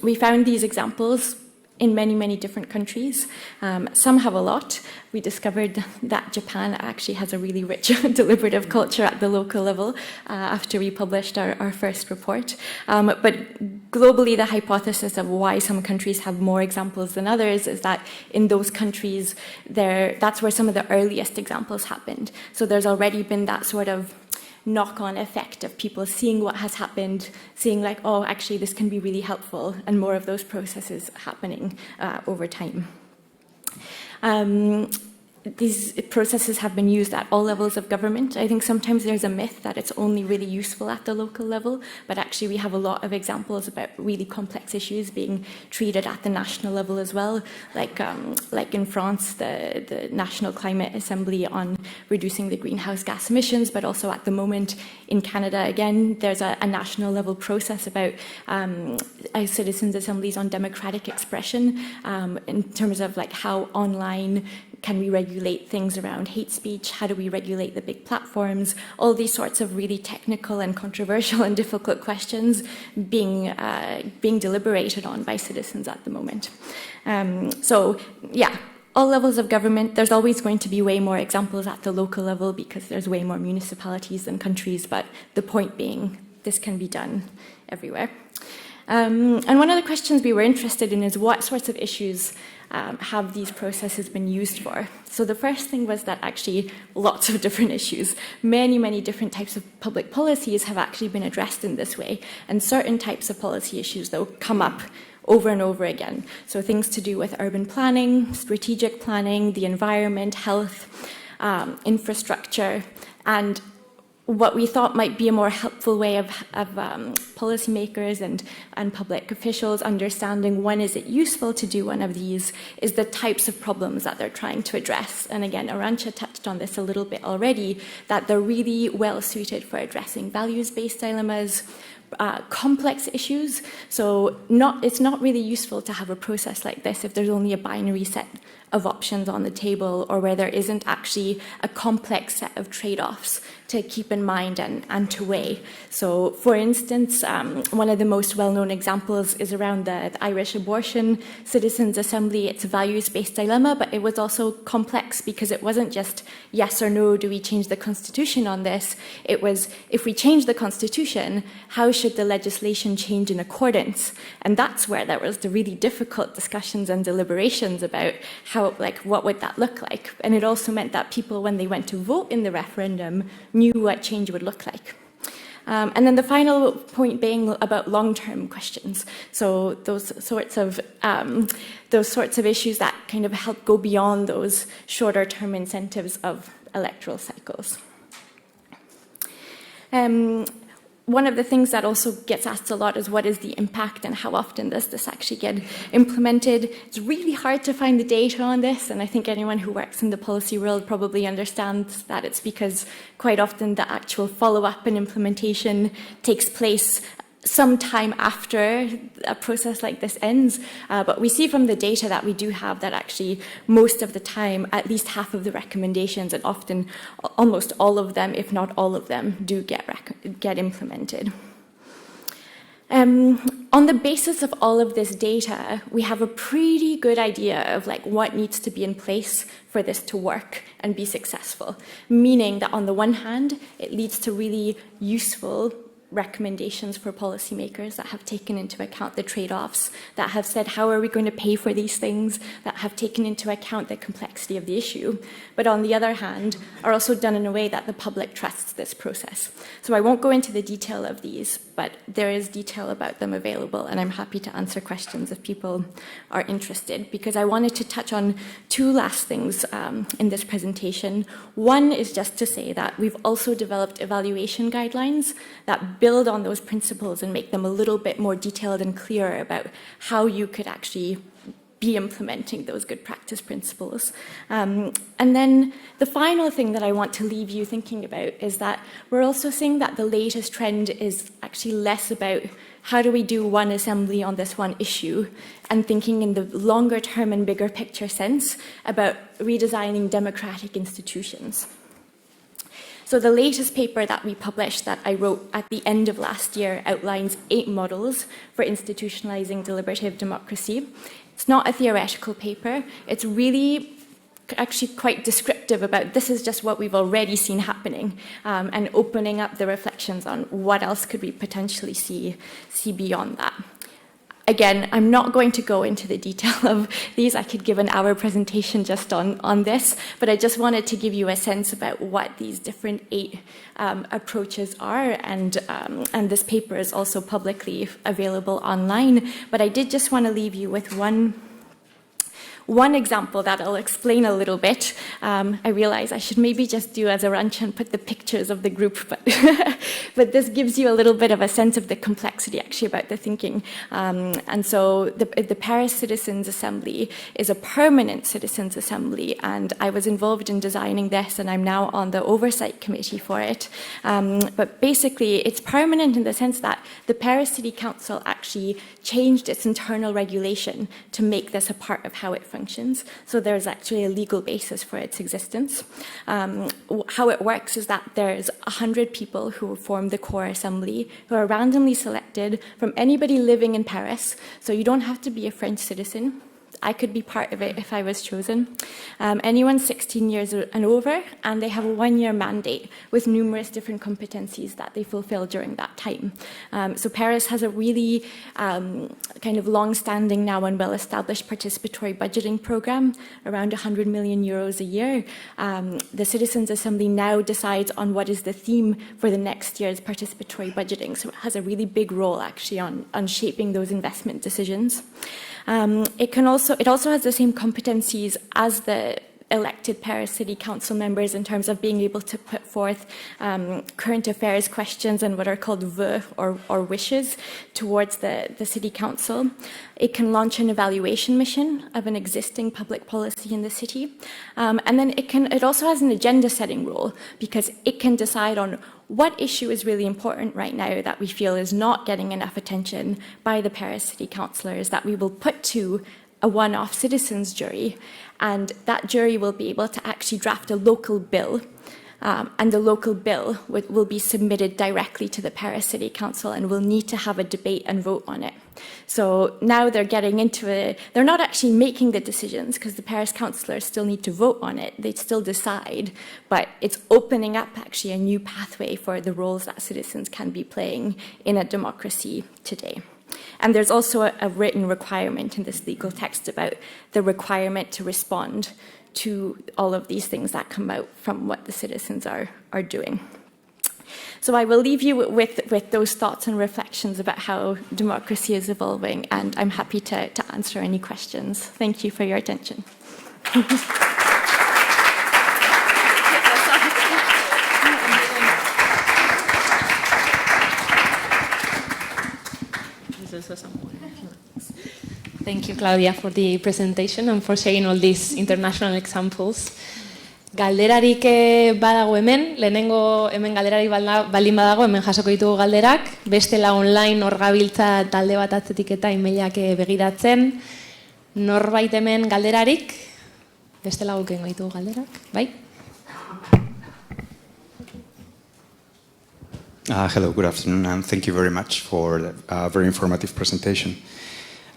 We found these examples in many, many different countries. Some have a lot. We discovered that Japan actually has a really rich deliberative culture at the local level after we published our first report. But globally, the hypothesis of why some countries have more examples than others is that in those countries, that's where some of the earliest examples happened. So there's already been that sort of knock-on effect of people seeing what has happened, seeing like, oh, actually this can be really helpful, and more of those processes happening over time. These processes have been used at all levels of government. I think sometimes there's a myth that it's only really useful at the local level, but actually we have a lot of examples about really complex issues being treated at the national level as well, like in France, the National Climate Assembly on reducing the greenhouse gas emissions, but also at the moment in Canada, again, there's a national level process about citizens' assemblies on democratic expression in terms of like how online can we regulate things around hate speech? How do we regulate the big platforms? All these sorts of really technical and controversial and difficult questions being deliberated on by citizens at the moment. So, yeah, all levels of government, there's always going to be way more examples at the local level because there's way more municipalities than countries, but the point being, this can be done everywhere. And one of the questions we were interested in is what sorts of issues have these processes been used for? So the first thing was that actually lots of different issues, many, many different types of public policies have actually been addressed in this way. And certain types of policy issues, though, come up over and over again. So things to do with urban planning, strategic planning, the environment, health, infrastructure, and what we thought might be a more helpful way of policymakers and public officials understanding when is it useful to do one of these is the types of problems that they're trying to address. And again, Arantxa touched on this a little bit already, that they're really well suited for addressing values-based dilemmas, complex issues. So it's not really useful to have a process like this if there's only a binary set of options on the table or where there isn't actually a complex set of trade-offs to keep in mind and to weigh. So, for instance, one of the most well-known examples is around the Irish abortion citizens' assembly. It's a values-based dilemma, but it was also complex because it wasn't just yes or no, do we change the constitution on this? It was, if we change the constitution, how should the legislation change in accordance? And that's where there was the really difficult discussions and deliberations about how, like, what would that look like? And it also meant that people, when they went to vote in the referendum, knew what change would look like. And then the final point being about long-term questions. So those sorts of issues that kind of help go beyond those shorter-term incentives of electoral cycles. One of the things that also gets asked a lot is what is the impact and how often does this actually get implemented? It's really hard to find the data on this, and I think anyone who works in the policy world probably understands that it's because quite often the actual follow-up and implementation takes place some time after a process like this ends. But we see from the data that we do have that actually most of the time, at least half of the recommendations, and often almost all of them, if not all of them, do get implemented. On the basis of all of this data, we have a pretty good idea of like what needs to be in place for this to work and be successful. Meaning that on the one hand, it leads to really useful recommendations for policymakers that have taken into account the trade-offs, that have said how are we going to pay for these things, that have taken into account the complexity of the issue, but on the other hand are also done in a way that the public trusts this process. So I won't go into the detail of these, but there is detail about them available, and I'm happy to answer questions if people are interested, because I wanted to touch on two last things in this presentation. One is just to say that we've also developed evaluation guidelines that build on those principles and make them a little bit more detailed and clearer about how you could actually be implementing those good practice principles. And then the final thing that I want to leave you thinking about is that we're also seeing that the latest trend is actually less about how do we do one assembly on this one issue, and thinking in the longer term and bigger picture sense about redesigning democratic institutions. So the latest paper that we published that I wrote at the end of last year outlines 8 models for institutionalizing deliberative democracy. It's not a theoretical paper. It's really actually quite descriptive about this is just what we've already seen happening, and opening up the reflections on what else could we potentially see beyond that. Again, I'm not going to go into the detail of these. I could give an hour presentation just on this, but I just wanted to give you a sense about what these different 8 approaches are, and this paper is also publicly available online. But I did just want to leave you with one example that I'll explain a little bit. I realize I should maybe just do as a ranch and put the pictures of the group, but, but this gives you a little bit of a sense of the complexity actually about the thinking. And so the Paris Citizens Assembly is a permanent citizens assembly, and I was involved in designing this, and I'm now on the oversight committee for it. But basically it's permanent in the sense that the Paris City Council actually changed its internal regulation to make this a part of how it functions. So there's actually a legal basis for its existence. How it works is that there's 100 people who form the core assembly, who are randomly selected from anybody living in Paris. So you don't have to be a French citizen. I could be part of it if I was chosen. Anyone 16 years and over, and they have a 1-year mandate with numerous different competencies that they fulfill during that time. So Paris has a really kind of long-standing now and well-established participatory budgeting program, around 100 million euros a year. The Citizens Assembly now decides on what is the theme for the next year's participatory budgeting. So it has a really big role actually on shaping those investment decisions. It also has the same competencies as the elected Paris City Council members in terms of being able to put forth current affairs questions and what are called vœux or wishes towards the City Council. It can launch an evaluation mission of an existing public policy in the city. And then it also has an agenda setting role, because it can decide on what issue is really important right now that we feel is not getting enough attention by the Paris City Councillors, that we will put to a one-off citizens jury, and that jury will be able to actually draft a local bill, and the local bill will be submitted directly to the Paris City Council and will need to have a debate and vote on it. So now they're getting into it. They're not actually making the decisions because the Paris councillors still need to vote on it. They still decide, but it's opening up actually a new pathway for the roles that citizens can be playing in a democracy today. And there's also a written requirement in this legal text about the requirement to respond to all of these things that come out from what the citizens are doing. So I will leave you with those thoughts and reflections about how democracy is evolving, and I'm happy to answer any questions. Thank you for your attention. Thank you, Claudia, for the presentation and for sharing all these international examples. Galderarik badago hemen, lehenengo hemen galderarik baldin badago, hemen jasoko ditugu galderak, bestela online hor gabiltza talde bat atzetik eta emailak begiratzen. Norbait hemen galderarik, bestela guk egingo ditugu galderak, bai? Hello, good afternoon, and thank you very much for a very informative presentation.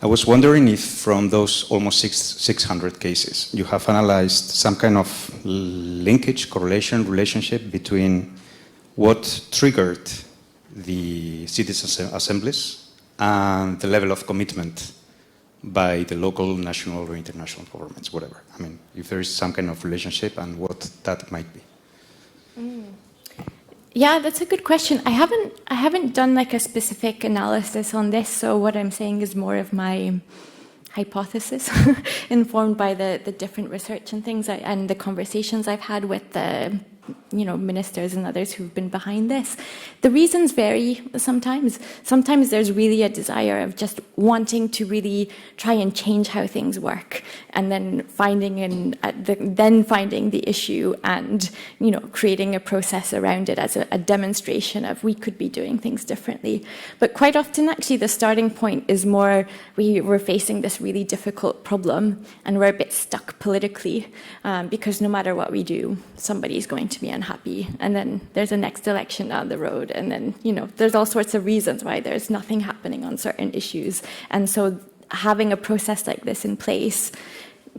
I was wondering if from those almost 600 cases, you have analyzed some kind of linkage, correlation, relationship between what triggered the citizens' assemblies and the level of commitment by the local, national, or international governments, whatever. I mean, if there is some kind of relationship and what that might be. Yeah, that's a good question. I haven't done like a specific analysis on this, so what I'm saying is more of my hypothesis, informed by the different research and things and the conversations I've had with the ministers and others who've been behind this. The reasons vary sometimes. Sometimes there's really a desire of just wanting to really try and change how things work, and then finding the issue and creating a process around it as a demonstration of we could be doing things differently. But quite often, actually, the starting point is more we're facing this really difficult problem and we're a bit stuck politically because no matter what we do, somebody's going to be unhappy, and then there's a next election down the road, and then there's all sorts of reasons why there's nothing happening on certain issues. And so having a process like this in place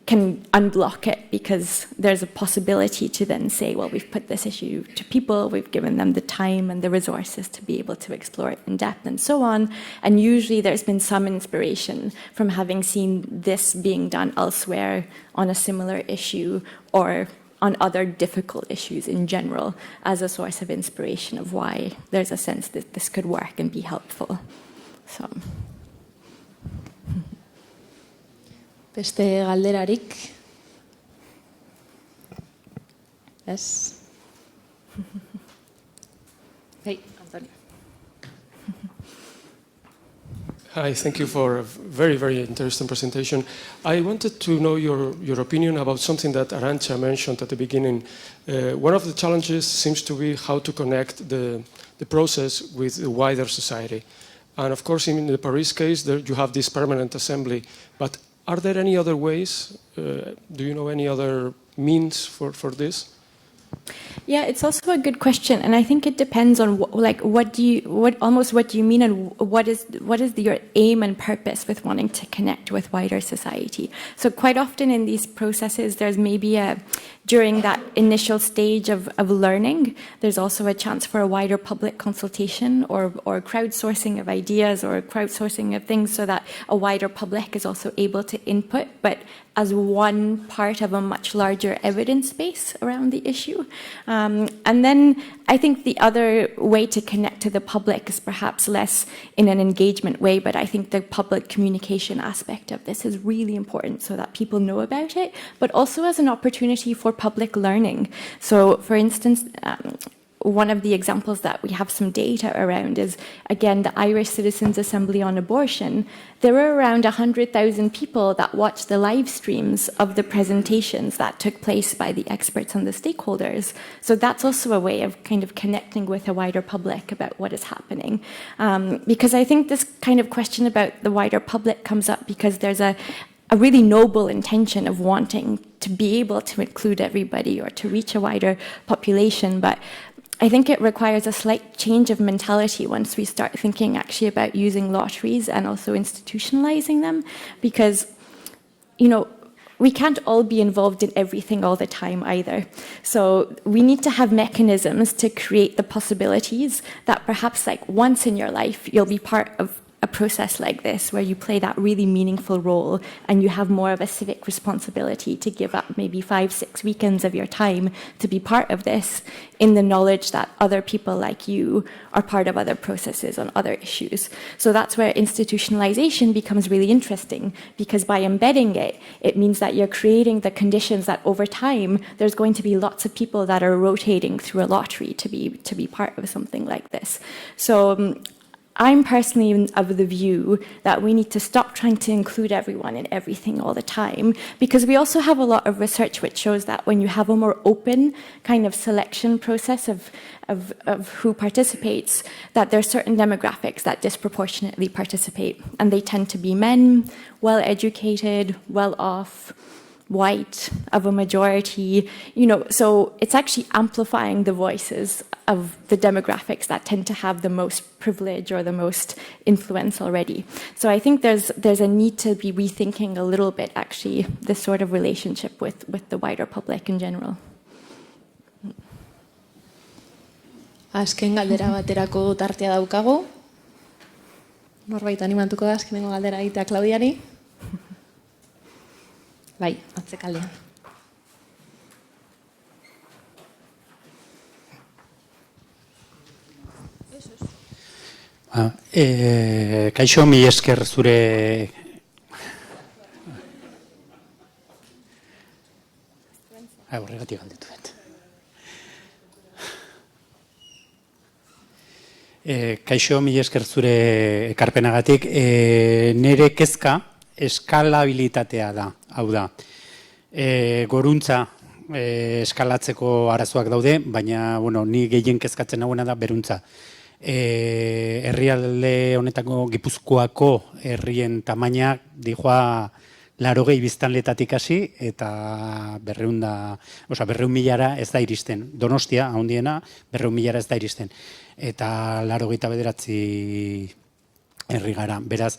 can unblock it, because there's a possibility to then say, well, we've put this issue to people, we've given them the time and the resources to be able to explore it in depth and so on. And usually there's been some inspiration from having seen this being done elsewhere on a similar issue or on other difficult issues in general as a source of inspiration of why there's a sense that this could work and be helpful. So. Beste galderarik? Ez? Hey, Antonio. Hi, thank you for a very, very interesting presentation. I wanted to know your opinion about something that Arantxa mentioned at the beginning. One of the challenges seems to be how to connect the process with the wider society. And of course, in the Paris case, you have this permanent assembly, but are there any other ways? Do you know any other means for this? Yeah, it's also a good question, and I think it depends on what do you mean, and what is your aim and purpose with wanting to connect with wider society. So quite often in these processes, there's maybe during that initial stage of learning, there's also a chance for a wider public consultation or crowdsourcing of ideas or crowdsourcing of things, so that a wider public is also able to input, but as one part of a much larger evidence base around the issue. And then I think the other way to connect to the public is perhaps less in an engagement way, but I think the public communication aspect of this is really important, so that people know about it, but also as an opportunity for public learning. So, for instance, one of the examples that we have some data around is, again, the Irish Citizens' Assembly on Abortion. There were around 100,000 people that watched the live streams of the presentations that took place by the experts and the stakeholders. So that's also a way of kind of connecting with a wider public about what is happening. Because I think this kind of question about the wider public comes up because there's a really noble intention of wanting to be able to include everybody or to reach a wider population, but I think it requires a slight change of mentality once we start thinking actually about using lotteries and also institutionalizing them, because, you know, we can't all be involved in everything all the time either. So we need to have mechanisms to create the possibilities that perhaps like once in your life you'll be part of a process like this where you play that really meaningful role and you have more of a civic responsibility to give up maybe 5-6 weekends of your time to be part of this, in the knowledge that other people like you are part of other processes on other issues. So that's where institutionalization becomes really interesting, because by embedding it, it means that you're creating the conditions that over time there's going to be lots of people that are rotating through a lottery to be part of something like this. So I'm personally of the view that we need to stop trying to include everyone in everything all the time, because we also have a lot of research which shows that when you have a more open kind of selection process of who participates, that there are certain demographics that disproportionately participate, and they tend to be men, well-educated, well-off, white, of a majority, you know, so it's actually amplifying the voices of the demographics that tend to have the most privilege or the most influence already. So I think there's a need to be rethinking a little bit actually this sort of relationship with the wider public in general. Azken galdera baterako tartea daukago. Norbait animatuko da azkenengo galdera egitea Klaudiari? Bai, atzekaldean. Kaixo, mi esker zure... Horregatik galdetu dut. Kaixo, mi esker zure ekarpenagatik. Nere kezka eskalabilitatea da, hau da. Goruntza eskalatzeko arazoak daude, baina ni gehien kezkatzen nagoena da beruntza. Herrialde honetako Gipuzkoako herrien tamaina dijoa 80 biztanletatik hasi eta 200.000 ez da iristen. Donostia, handiena, 200.000 ez da iristen. Eta 89 herri gara. Beraz,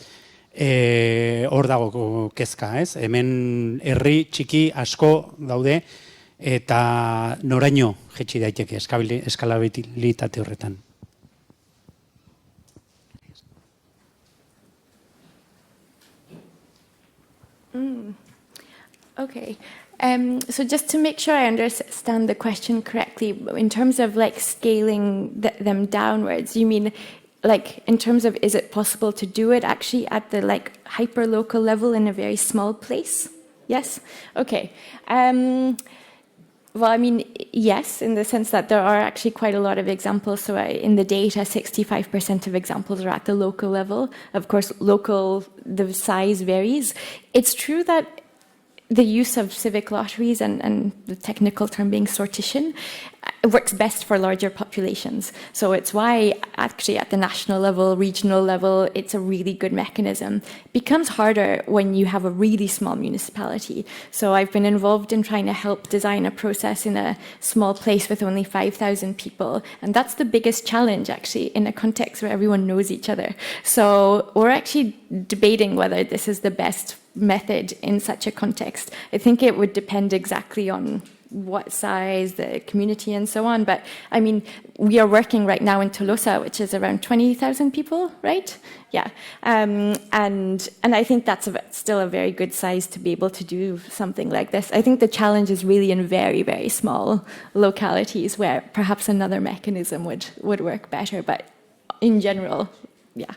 hor dago kezka, ez? Hemen herri txiki asko daude, eta noraino jetxi daiteke eskalabilitate horretan. Okay. So just to make sure I understand the question correctly, in terms of like scaling them downwards, you mean like in terms of is it possible to do it actually at the like hyper-local level in a very small place? Yes? Okay. Well, I mean, yes, in the sense that there are actually quite a lot of examples. So in the data, 65% of examples are at the local level. Of course, local, the size varies. It's true that the use of civic lotteries and the technical term being sortition works best for larger populations. So it's why actually at the national level, regional level, it's a really good mechanism. It becomes harder when you have a really small municipality. So I've been involved in trying to help design a process in a small place with only 5,000 people. And that's the biggest challenge actually in a context where everyone knows each other. So we're actually debating whether this is the best method in such a context. I think it would depend exactly on what size, the community and so on. But I mean, we are working right now in Tolosa, which is around 20,000 people, right? Yeah. And I think that's still a very good size to be able to do something like this. I think the challenge is really in very, very small localities where perhaps another mechanism would work better. But in general, yeah.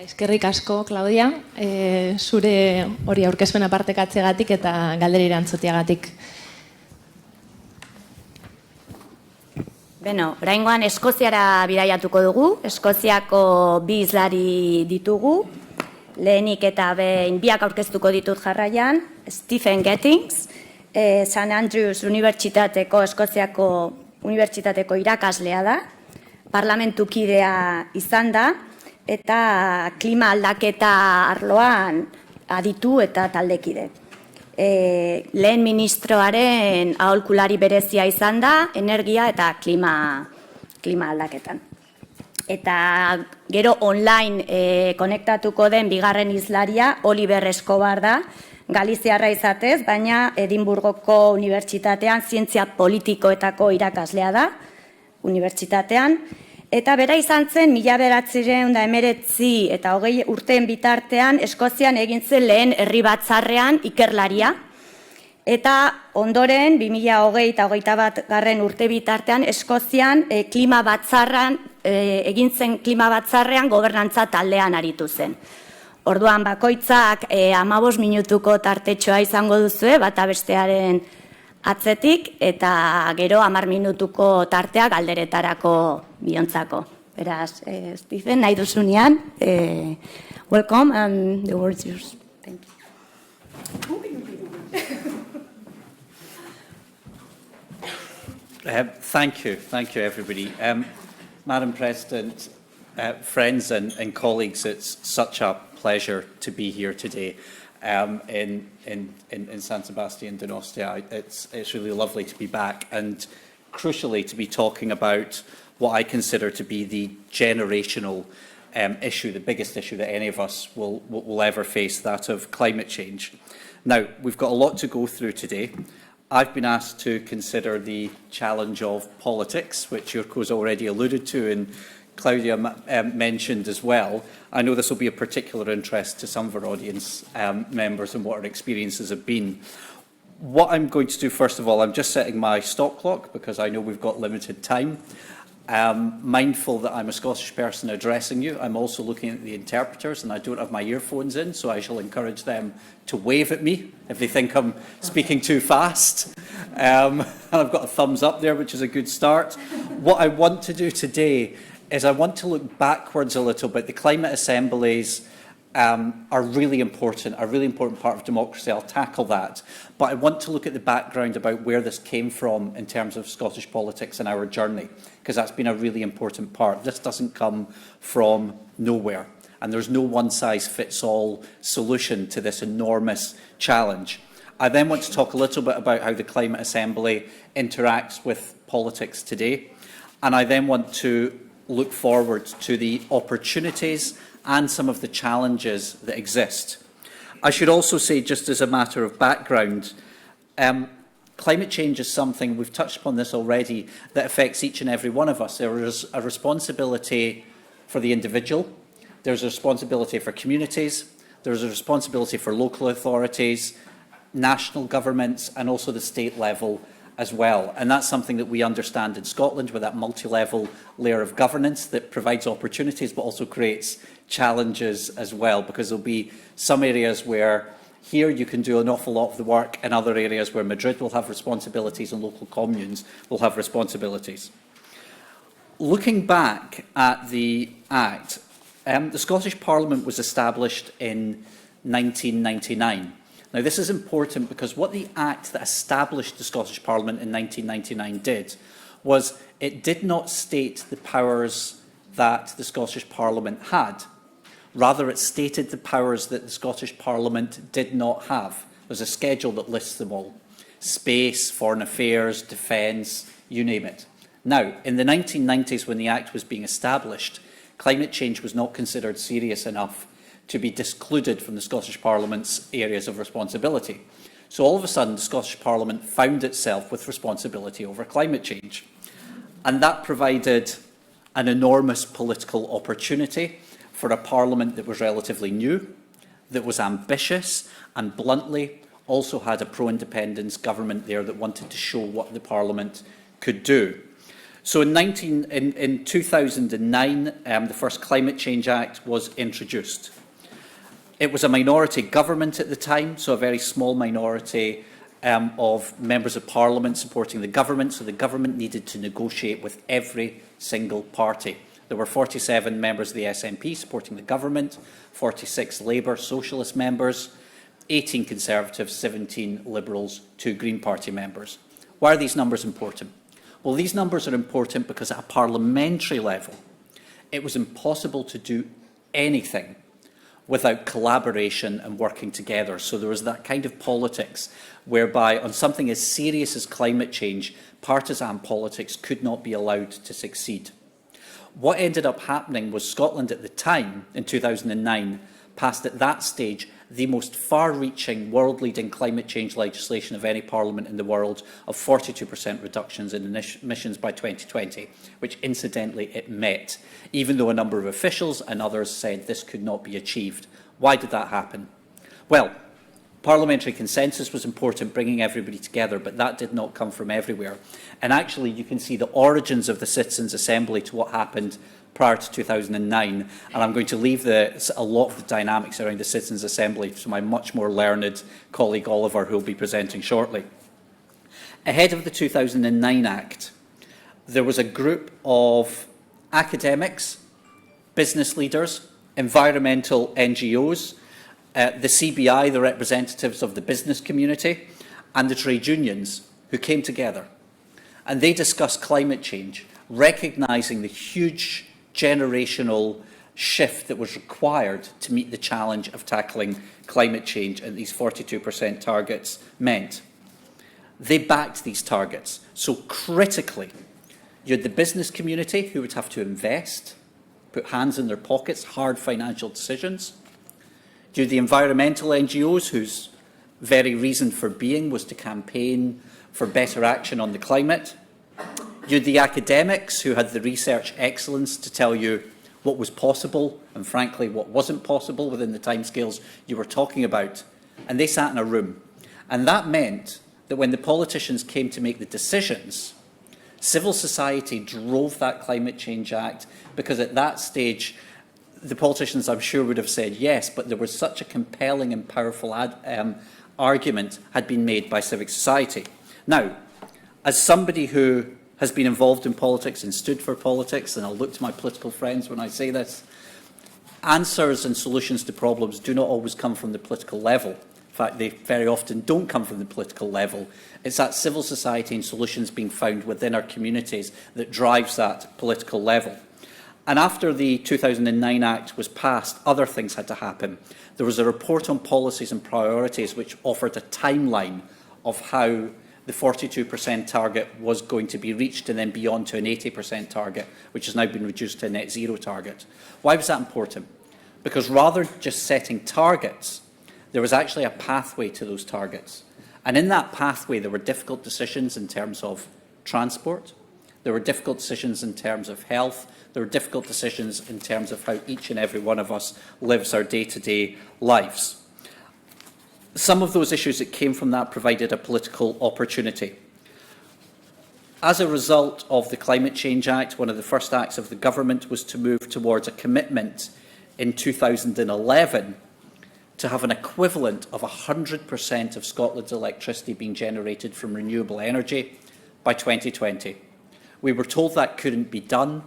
Eskerrik asko, Claudia, zure hori aurkezpena partekatzegatik eta galdera erantzuteagatik. Beno, oraingoan Eskoziara bidaiatuko dugu. Eskoziako bi hizlari ditugu. Lehenik eta behin biak aurkeztuko ditut jarraian. Stephen Gettings, St. Andrews Unibertsitateko, Eskoziako Unibertsitateko irakaslea da. Parlamentukidea izan da. Eta klima aldaketa arloan aditu eta taldekide. Lehen ministroaren aholkulari berezia izan da, energia eta klima aldaketan. Eta gero online konektatuko den bigarren hizlaria Oliver Escobar da, Galiziarra izatez, baina Edinburgoko Unibertsitatean zientzia politikoetako irakaslea da, unibertsitatean. Eta bera izan zen, 1919 eta 20 urteen bitartean, Eskozian egin zen lehen herri batzarrean ikerlaria. Eta ondoren, 2020 eta 21 urte bitartean, Eskozian klima batzarran, egin zen klima batzarrean gobernantza taldean aritu zen. Orduan bakoitzak 15 minutuko tartetxoa izango duzue, bata bestearen atzetik, eta gero 10 minutuko tartea galderetarako biontzako. Beraz, Stephen, nahi duzunean, welcome, and the word is yours. Thank you. Thank you, everybody. Madam President, friends and colleagues, it's such a pleasure to be here today. In San Sebastian, Donostia. It's really lovely to be back and crucially to be talking about what I consider to be the generational issue, the biggest issue that any of us will ever face, that of climate change. Now, we've got a lot to go through today. I've been asked to consider the challenge of politics, which Jurko's already alluded to and Claudia mentioned as well. I know this will be of particular interest to some of our audience members and what our experiences have been. What I'm going to do, first of all, I'm just setting my stop clock because I know we've got limited time. Mindful that I'm a Scottish person addressing you, I'm also looking at the interpreters and I don't have my earphones in, so I shall encourage them to wave at me if they think I'm speaking too fast. And I've got a thumbs up there, which is a good start. What I want to do today is I want to look backwards a little bit. The climate assemblies are a really important part of democracy. I'll tackle that. But I want to look at the background about where this came from in terms of Scottish politics and our journey, because that's been a really important part. This doesn't come from nowhere, and there's no one-size-fits-all solution to this enormous challenge. I then want to talk a little bit about how the Climate Assembly interacts with politics today, and I then want to look forward to the opportunities and some of the challenges that exist. I should also say, just as a matter of background, climate change is something, we've touched upon this already, that affects each and every one of us. There is a responsibility for the individual, there's a responsibility for communities, there's a responsibility for local authorities, national governments, and also the state level as well. And that's something that we understand in Scotland, with that multi-level layer of governance that provides opportunities but also creates challenges as well, because there'll be some areas where here you can do an awful lot of the work, and other areas where Madrid will have responsibilities and local communes will have responsibilities. Looking back at the Act, the Scottish Parliament was established in 1999. Now, this is important because what the Act that established the Scottish Parliament in 1999 did was it did not state the powers that the Scottish Parliament had. Rather, it stated the powers that the Scottish Parliament did not have. There's a schedule that lists them all. Space, foreign affairs, defence, you name it. Now, in the 1990s, when the Act was being established, climate change was not considered serious enough to be discluded from the Scottish Parliament's areas of responsibility. So all of a sudden, the Scottish Parliament found itself with responsibility over climate change. And that provided an enormous political opportunity for a Parliament that was relatively new, that was ambitious, and bluntly also had a pro-independence government there that wanted to show what the Parliament could do. So in 2009, the first Climate Change Act was introduced. It was a minority government at the time, so a very small minority of members of Parliament supporting the government, so the government needed to negotiate with every single party. There were 47 members of the SNP supporting the government, 46 Labour Socialist members, 18 Conservatives, 17 Liberals, 2 Green Party members. Why are these numbers important? Well, these numbers are important because at a parliamentary level, it was impossible to do anything without collaboration and working together. So there was that kind of politics whereby on something as serious as climate change, partisan politics could not be allowed to succeed. What ended up happening was Scotland at the time, in 2009, passed at that stage the most far-reaching, world-leading climate change legislation of any parliament in the world of 42% reductions in emissions by 2020, which incidentally it met, even though a number of officials and others said this could not be achieved. Why did that happen? Well, parliamentary consensus was important, bringing everybody together, but that did not come from everywhere. And actually, you can see the origins of the Citizens' Assembly to what happened prior to 2009, and I'm going to leave a lot of the dynamics around the Citizens' Assembly to my much more learned colleague Oliver, who will be presenting shortly. Ahead of the 2009 Act, there was a group of academics, business leaders, environmental NGOs, the CBI, the representatives of the business community, and the trade unions who came together. And they discussed climate change, recognising the huge generational shift that was required to meet the challenge of tackling climate change, and these 42% targets meant. They backed these targets. So critically, you had the business community who would have to invest, put hands in their pockets, hard financial decisions. You had the environmental NGOs whose very reason for being was to campaign for better action on the climate. You had the academics who had the research excellence to tell you what was possible and, frankly, what wasn't possible within the timescales you were talking about. And they sat in a room. And that meant that when the politicians came to make the decisions, civil society drove that Climate Change Act, because at that stage, the politicians, I'm sure, would have said yes, but there was such a compelling and powerful argument had been made by civic society. Now, as somebody who has been involved in politics and stood for politics, and I'll look to my political friends when I say this, answers and solutions to problems do not always come from the political level. In fact, they very often don't come from the political level. It's that civil society and solutions being found within our communities that drives that political level. And after the 2009 Act was passed, other things had to happen. There was a report on policies and priorities which offered a timeline of how the 42% target was going to be reached and then beyond to an 80% target, which has now been reduced to a net zero target. Why was that important? Because rather than just setting targets, there was actually a pathway to those targets. And in that pathway, there were difficult decisions in terms of transport, there were difficult decisions in terms of health, there were difficult decisions in terms of how each and every one of us lives our day-to-day lives. Some of those issues that came from that provided a political opportunity. As a result of the Climate Change Act, one of the first acts of the government was to move towards a commitment in 2011 to have an equivalent of 100% of Scotland's electricity being generated from renewable energy by 2020. We were told that couldn't be done.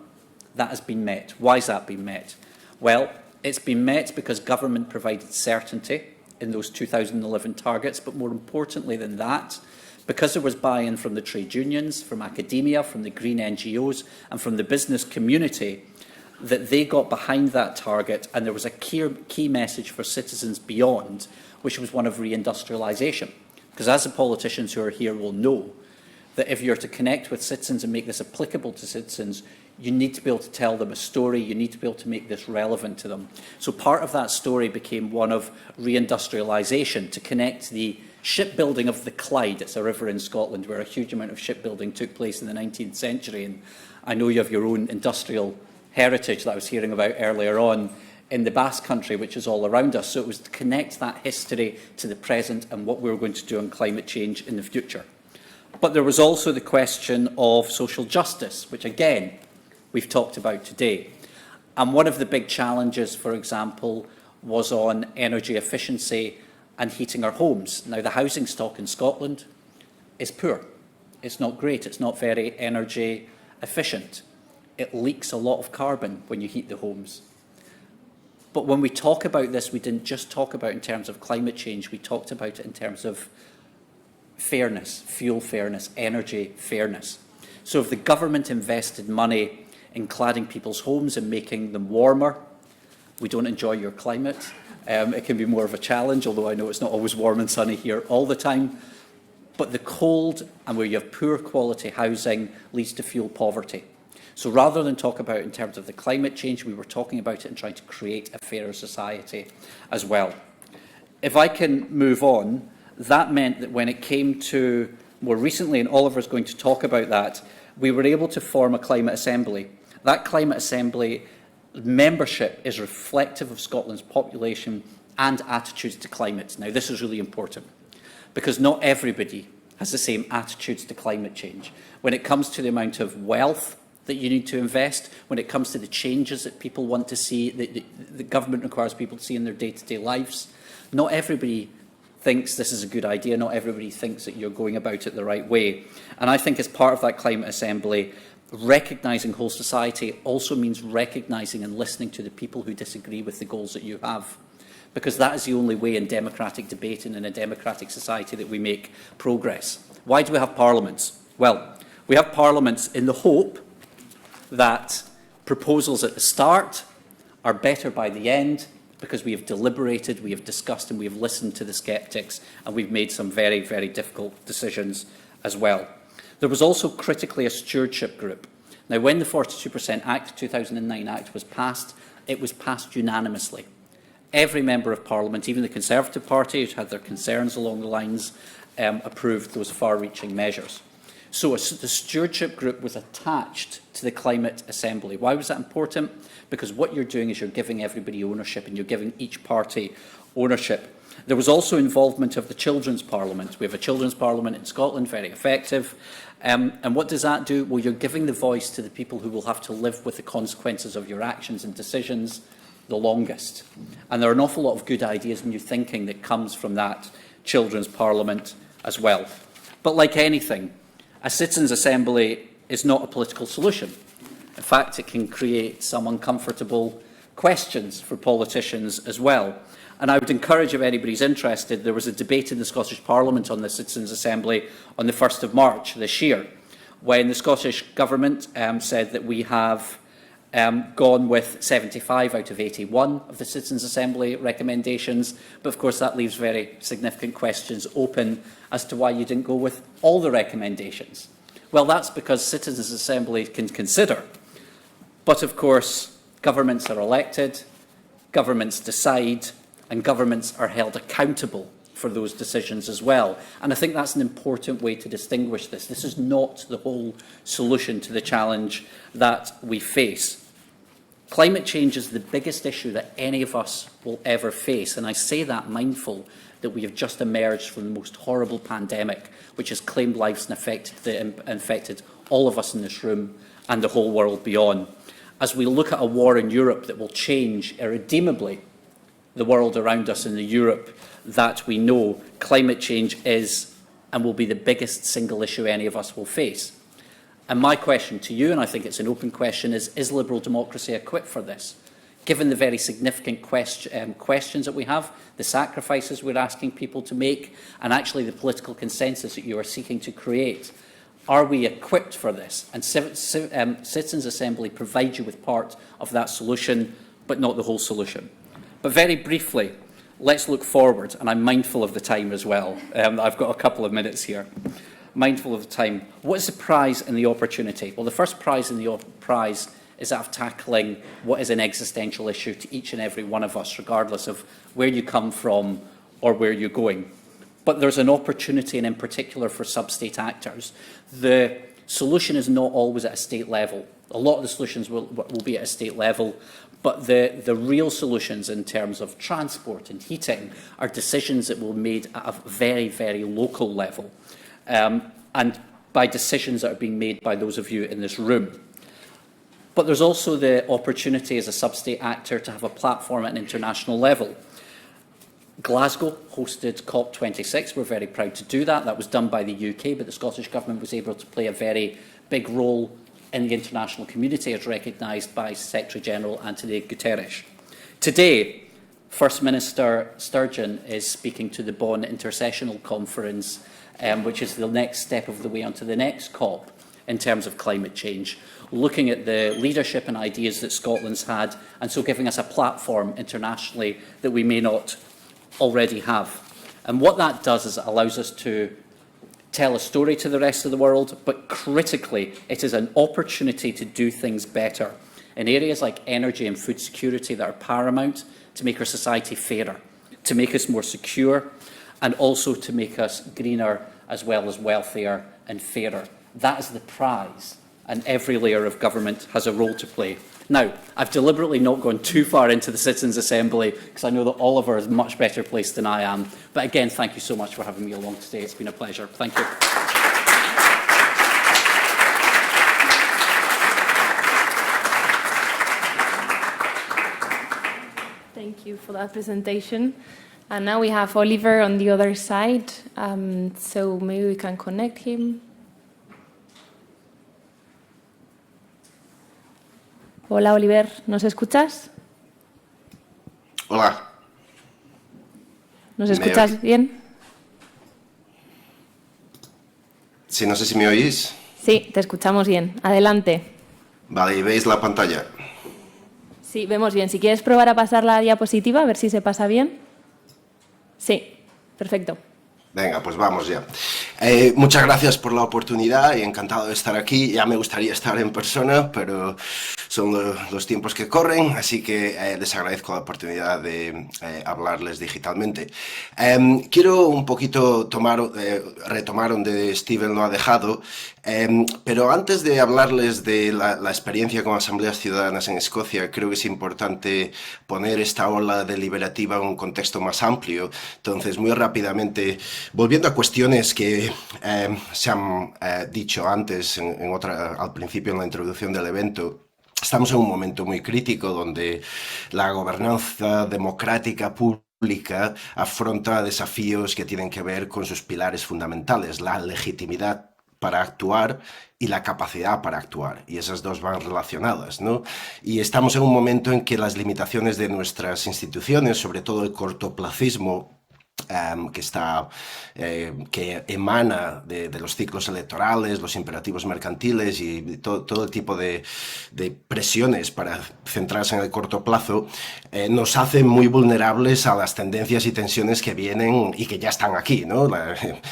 That has been met. Why has that been met? Well, it's been met because government provided certainty in those 2011 targets, but more importantly than that, because there was buy-in from the trade unions, from academia, from the green NGOs and from the business community, that they got behind that target, and there was a key message for citizens beyond, which was one of reindustrialisation. Because as the politicians who are here will know, that if you're to connect with citizens and make this applicable to citizens, you need to be able to tell them a story, you need to be able to make this relevant to them. So part of that story became one of reindustrialisation, to connect the shipbuilding of the Clyde, it's a river in Scotland where a huge amount of shipbuilding took place in the 19th century, and I know you have your own industrial heritage that I was hearing about earlier on in the Basque Country, which is all around us. So it was to connect that history to the present and what we were going to do on climate change in the future. But there was also the question of social justice, which again, we've talked about today. And one of the big challenges, for example, was on energy efficiency and heating our homes. Now, the housing stock in Scotland is poor. It's not great. It's not very energy efficient. It leaks a lot of carbon when you heat the homes. But when we talk about this, we didn't just talk about it in terms of climate change, we talked about it in terms of fairness, fuel fairness, energy fairness. So if the government invested money in cladding people's homes and making them warmer, we don't enjoy your climate. It can be more of a challenge, although I know it's not always warm and sunny here all the time. But the cold and where you have poor quality housing leads to fuel poverty. So rather than talk about it in terms of the climate change, we were talking about it and trying to create a fairer society as well. If I can move on, that meant that when it came to more recently, and Oliver's going to talk about that, we were able to form a climate assembly. That climate assembly membership is reflective of Scotland's population and attitudes to climate. Now, this is really important because not everybody has the same attitudes to climate change. When it comes to the amount of wealth that you need to invest, when it comes to the changes that people want to see, that the government requires people to see in their day-to-day lives, not everybody thinks this is a good idea, not everybody thinks that you're going about it the right way. And I think as part of that climate assembly, recognising whole society also means recognising and listening to the people who disagree with the goals that you have. Because that is the only way in democratic debate and in a democratic society that we make progress. Why do we have parliaments? Well, we have parliaments in the hope that proposals at the start are better by the end, because we have deliberated, we have discussed and we have listened to the sceptics, and we've made some very, very difficult decisions as well. There was also critically a stewardship group. Now, when the 42% Act, 2009 Act was passed, it was passed unanimously. Every member of Parliament, even the Conservative Party, which had their concerns along the lines, approved those far-reaching measures. So the stewardship group was attached to the Climate Assembly. Why was that important? Because what you're doing is you're giving everybody ownership and you're giving each party ownership. There was also involvement of the Children's Parliament. We have a Children's Parliament in Scotland, very effective. And what does that do? Well, you're giving the voice to the people who will have to live with the consequences of your actions and decisions the longest. And there are an awful lot of good ideas and new thinking that comes from that Children's Parliament as well. But like anything, a citizens' assembly is not a political solution. In fact, it can create some uncomfortable questions for politicians as well. And I would encourage, if anybody's interested, there was a debate in the Scottish Parliament on the Citizens' Assembly on the 1st of March this year, when the Scottish Government said that we have gone with 75 out of 81 of the Citizens' Assembly recommendations, but of course that leaves very significant questions open as to why you didn't go with all the recommendations. Well, that's because Citizens' Assembly can consider, but of course governments are elected, governments decide, and governments are held accountable for those decisions as well. And I think that's an important way to distinguish this. This is not the whole solution to the challenge that we face. Climate change is the biggest issue that any of us will ever face, and I say that mindful that we have just emerged from the most horrible pandemic, which has claimed lives and infected all of us in this room and the whole world beyond. As we look at a war in Europe that will change irredeemably the world around us in the Europe that we know, climate change is and will be the biggest single issue any of us will face. And my question to you, and I think it's an open question, is liberal democracy equipped for this? Given the very significant questions that we have, the sacrifices we're asking people to make, and actually the political consensus that you are seeking to create, are we equipped for this? And Citizens' Assembly provides you with part of that solution, but not the whole solution. But very briefly, let's look forward, and I'm mindful of the time as well. I've got a couple of minutes here. Mindful of the time. What is the prize and the opportunity? Well, the first prize and the prize is that of tackling what is an existential issue to each and every one of us, regardless of where you come from or where you're going. But there's an opportunity, and in particular for sub-state actors. The solution is not always at a state level. A lot of the solutions will be at a state level, but the real solutions in terms of transport and heating are decisions that will be made at a very, very local level. And by decisions that are being made by those of you in this room. But there's also the opportunity as a sub-state actor to have a platform at an international level. Glasgow hosted COP26. We're very proud to do that. That was done by the UK, but the Scottish Government was able to play a very big role in the international community, as recognised by Secretary-General Antonio Guterres. Today, First Minister Sturgeon is speaking to the Bonn Intercessional Conference, which is the next step of the way onto the next COP in terms of climate change, looking at the leadership and ideas that Scotland's had, and so giving us a platform internationally that we may not already have. And what that does is it allows us to tell a story to the rest of the world, but critically, it is an opportunity to do things better in areas like energy and food security that are paramount to make our society fairer, to make us more secure, and also to make us greener as well as wealthier and fairer. That is the prize, and every layer of government has a role to play. Now, I've deliberately not gone too far into the Citizens' Assembly because I know that Oliver is much better placed than I am. But again, thank you so much for having me along today. It's been a pleasure. Thank you. Thank you for that presentation. And now we have Oliver on the other side, so maybe we can connect him. Hola, Oliver, ¿nos escuchas? Hola. ¿Nos escuchas bien? Sí, no sé si me oís. Sí, te escuchamos bien. Adelante. Vale, ¿y veis la pantalla? Sí, vemos bien. Si quieres probar a pasar la diapositiva, a ver si se pasa bien. Sí, perfecto. Venga, pues vamos ya. Muchas gracias por la oportunidad y encantado de estar aquí. Ya me gustaría estar en persona, pero son los tiempos que corren, así que les agradezco la oportunidad de hablarles digitalmente. Quiero un poquito retomar donde Steven lo ha dejado, pero antes de hablarles de la experiencia con asambleas ciudadanas en Escocia, creo que es importante poner esta ola deliberativa en un contexto más amplio. Entonces, muy rápidamente, volviendo a cuestiones que se han dicho antes, al principio en la introducción del evento, estamos en un momento muy crítico donde la gobernanza democrática pública afronta desafíos que tienen que ver con sus pilares fundamentales, la legitimidad para actuar y la capacidad para actuar, y esas dos van relacionadas, ¿no? Y estamos en un momento en que las limitaciones de nuestras instituciones, sobre todo el cortoplacismo, que emana de los ciclos electorales, los imperativos mercantiles y todo el tipo de presiones para centrarse en el corto plazo, nos hace muy vulnerables a las tendencias y tensiones que vienen y que ya están aquí, ¿no?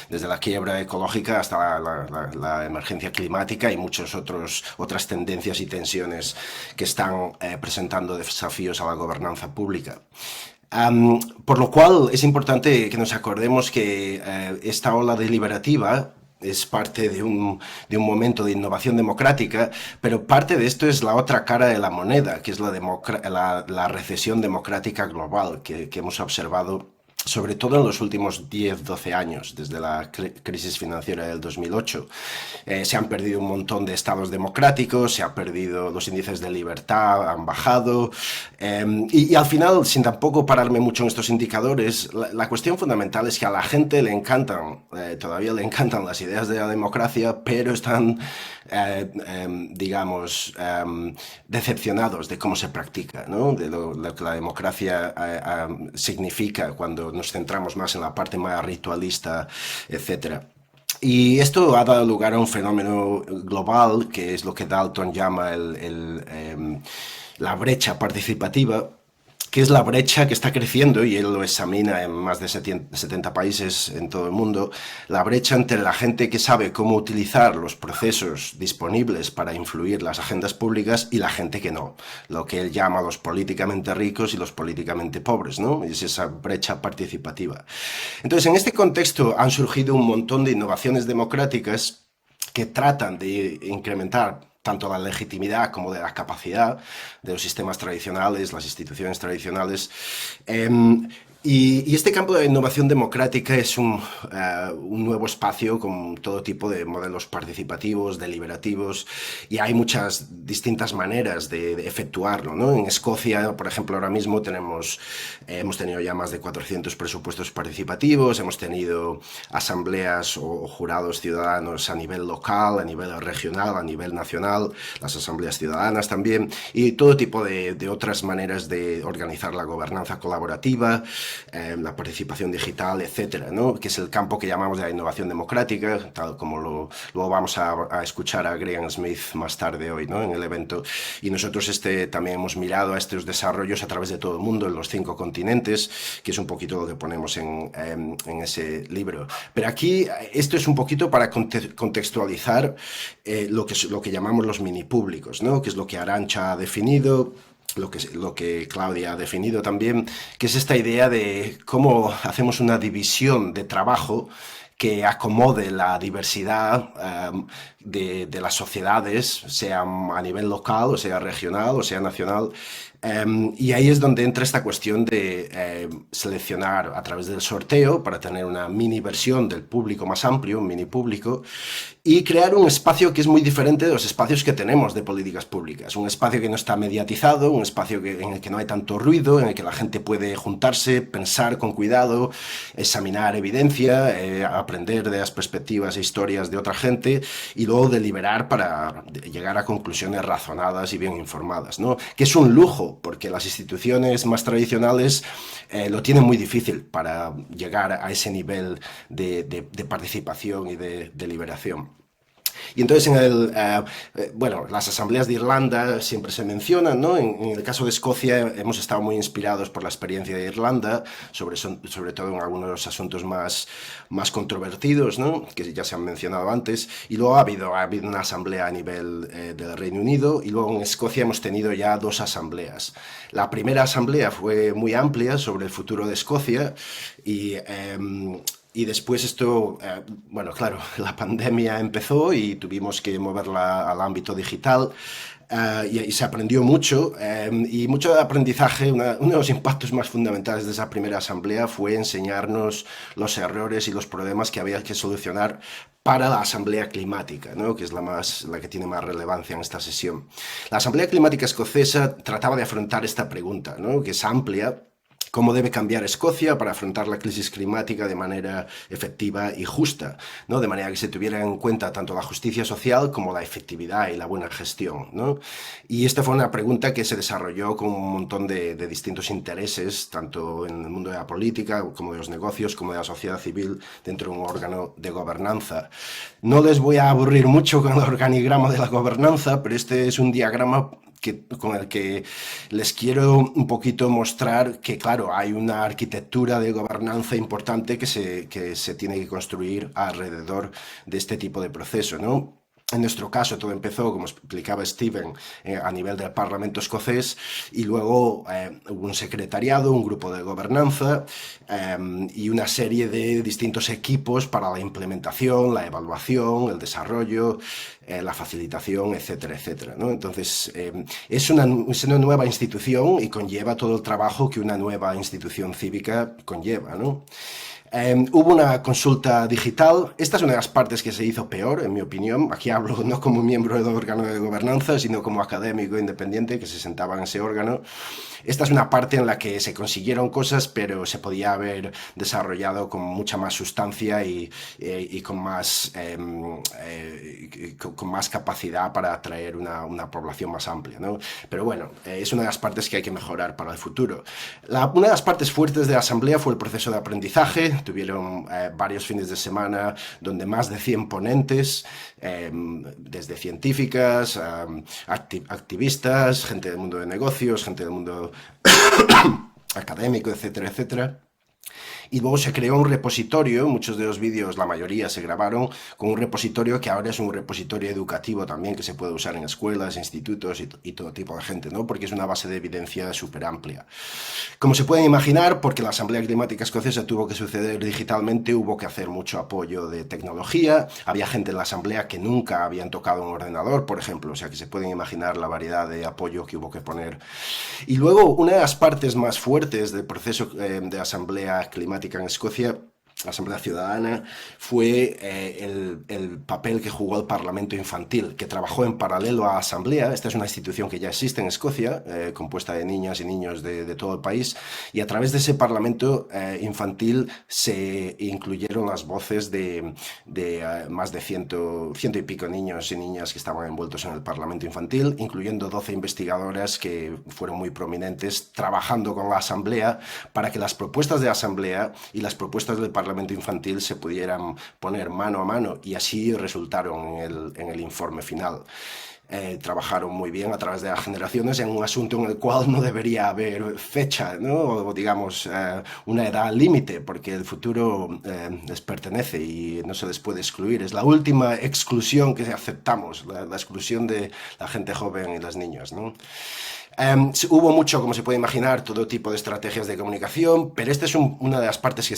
Desde la quiebra ecológica hasta la emergencia climática y muchas otras tendencias y tensiones que están presentando desafíos a la gobernanza pública. Por lo cual es importante que nos acordemos que esta ola deliberativa es parte de un momento de innovación democrática, pero parte de esto es la otra cara de la moneda, que es la recesión democrática global que hemos observado sobre todo en los últimos 10-12 años, desde la crisis financiera del 2008. Se han perdido un montón de estados democráticos, se han perdido los índices de libertad, han bajado, y al final, sin tampoco pararme mucho en estos indicadores, la cuestión fundamental es que a la gente le encantan, todavía le encantan las ideas de la democracia, pero están, digamos, decepcionados de cómo se practica, ¿no? De lo que la democracia significa cuando nos centramos más en la parte más ritualista, etcétera. Y esto ha dado lugar a un fenómeno global, que es lo que Dalton llama la brecha participativa, que es la brecha que está creciendo, y él lo examina en más de 70 países en todo el mundo, la brecha entre la gente que sabe cómo utilizar los procesos disponibles para influir las agendas públicas y la gente que no, lo que él llama los políticamente ricos y los políticamente pobres, ¿no? Es esa brecha participativa. Entonces, en este contexto han surgido un montón de innovaciones democráticas que tratan de incrementar tanto la legitimidad como de la capacidad de los sistemas tradicionales, las instituciones tradicionales. Y este campo de innovación democrática es un nuevo espacio con todo tipo de modelos participativos, deliberativos, y hay muchas distintas maneras de efectuarlo, ¿no? En Escocia, por ejemplo, ahora mismo hemos tenido ya más de 400 presupuestos participativos, hemos tenido asambleas o jurados ciudadanos a nivel local, a nivel regional, a nivel nacional, las asambleas ciudadanas también, y todo tipo de otras maneras de organizar la gobernanza colaborativa, la participación digital, etcétera, ¿no? Que es el campo que llamamos de la innovación democrática, tal como luego vamos a escuchar a Graham Smith más tarde hoy, ¿no? En el evento. Y nosotros también hemos mirado a estos desarrollos a través de todo el mundo, en los 5 continentes, que es un poquito lo que ponemos en ese libro. Pero aquí esto es un poquito para contextualizar lo que llamamos los mini públicos, ¿no? Que es lo que Arantxa ha definido, lo que Claudia ha definido también, que es esta idea de cómo hacemos una división de trabajo que acomode la diversidad de las sociedades, sea a nivel local, o sea regional, o sea nacional. Y ahí es donde entra esta cuestión de seleccionar a través del sorteo para tener una mini versión del público más amplio, un mini público, y crear un espacio que es muy diferente de los espacios que tenemos de políticas públicas. Un espacio que no está mediatizado, un espacio en el que no hay tanto ruido, en el que la gente puede juntarse, pensar con cuidado, examinar evidencia, aprender de las perspectivas e historias de otra gente y luego deliberar para llegar a conclusiones razonadas y bien informadas, ¿no? Que es un lujo, porque las instituciones más tradicionales lo tienen muy difícil para llegar a ese nivel de participación y de deliberación. Y entonces, las asambleas de Irlanda siempre se mencionan, ¿no? En el caso de Escocia hemos estado muy inspirados por la experiencia de Irlanda, sobre todo en algunos de los asuntos más controvertidos, ¿no? Que ya se han mencionado antes. Y luego ha habido una asamblea a nivel del Reino Unido, y luego en Escocia hemos tenido ya 2 asambleas. La primera asamblea fue muy amplia sobre el futuro de Escocia y después esto, claro, la pandemia empezó y tuvimos que moverla al ámbito digital y se aprendió mucho y mucho aprendizaje. Uno de los impactos más fundamentales de esa primera asamblea fue enseñarnos los errores y los problemas que había que solucionar para la asamblea climática, ¿no? Que es la que tiene más relevancia en esta sesión. La asamblea climática escocesa trataba de afrontar esta pregunta, ¿no? Que es amplia, cómo debe cambiar Escocia para afrontar la crisis climática de manera efectiva y justa, ¿no? De manera que se tuviera en cuenta tanto la justicia social como la efectividad y la buena gestión, ¿no? Y esta fue una pregunta que se desarrolló con un montón de distintos intereses, tanto en el mundo de la política, como de los negocios, como de la sociedad civil, dentro de un órgano de gobernanza. No les voy a aburrir mucho con el organigrama de la gobernanza, pero este es un diagrama con el que les quiero un poquito mostrar que, claro, hay una arquitectura de gobernanza importante que se tiene que construir alrededor de este tipo de proceso, ¿no? En nuestro caso todo empezó, como explicaba Steven, a nivel del Parlamento escocés, y luego hubo un secretariado, un grupo de gobernanza y una serie de distintos equipos para la implementación, la evaluación, el desarrollo, la facilitación, etcétera, etcétera, ¿no? Entonces, es una nueva institución y conlleva todo el trabajo que una nueva institución cívica conlleva, ¿no? Hubo una consulta digital. Esta es una de las partes que se hizo peor, en mi opinión. Aquí hablo no como miembro del órgano de gobernanza, sino como académico independiente que se sentaba en ese órgano. Esta es una parte en la que se consiguieron cosas, pero se podía haber desarrollado con mucha más sustancia y con más capacidad para atraer una población más amplia, ¿no? Pero bueno, es una de las partes que hay que mejorar para el futuro. Una de las partes fuertes de la asamblea fue el proceso de aprendizaje. Tuvieron varios fines de semana donde más de 100 ponentes, desde científicas, activistas, gente del mundo de negocios, gente del mundo académico, etcétera, etcétera. Y luego se creó un repositorio, muchos de los vídeos, la mayoría se grabaron con un repositorio que ahora es un repositorio educativo también, que se puede usar en escuelas, institutos y todo tipo de gente, ¿no? Porque es una base de evidencia súper amplia. Como se pueden imaginar, porque la Asamblea Climática Escocesa tuvo que suceder digitalmente, hubo que hacer mucho apoyo de tecnología, había gente en la Asamblea que nunca habían tocado un ordenador, por ejemplo, o sea que se pueden imaginar la variedad de apoyo que hubo que poner. Y luego, una de las partes más fuertes del proceso de Asamblea Climática en Escocia, la Asamblea Ciudadana, fue el papel que jugó el Parlamento Infantil, que trabajó en paralelo a la Asamblea. Esta es una institución que ya existe en Escocia, compuesta de niñas y niños de todo el país, y a través de ese Parlamento Infantil se incluyeron las voces de más de ciento y pico niños y niñas que estaban envueltos en el Parlamento Infantil, incluyendo 12 investigadoras que fueron muy prominentes, trabajando con la Asamblea para que las propuestas de la Asamblea y las propuestas del Parlamento Infantil se pudieran poner mano a mano, y así resultaron en el informe final. Trabajaron muy bien a través de las generaciones en un asunto en el cual no debería haber fecha, ¿no? O digamos, una edad límite, porque el futuro les pertenece y no se les puede excluir. Es la última exclusión que aceptamos, la exclusión de la gente joven y las niñas, ¿no? Hubo mucho, como se puede imaginar, todo tipo de estrategias de comunicación, pero esta es una de las partes que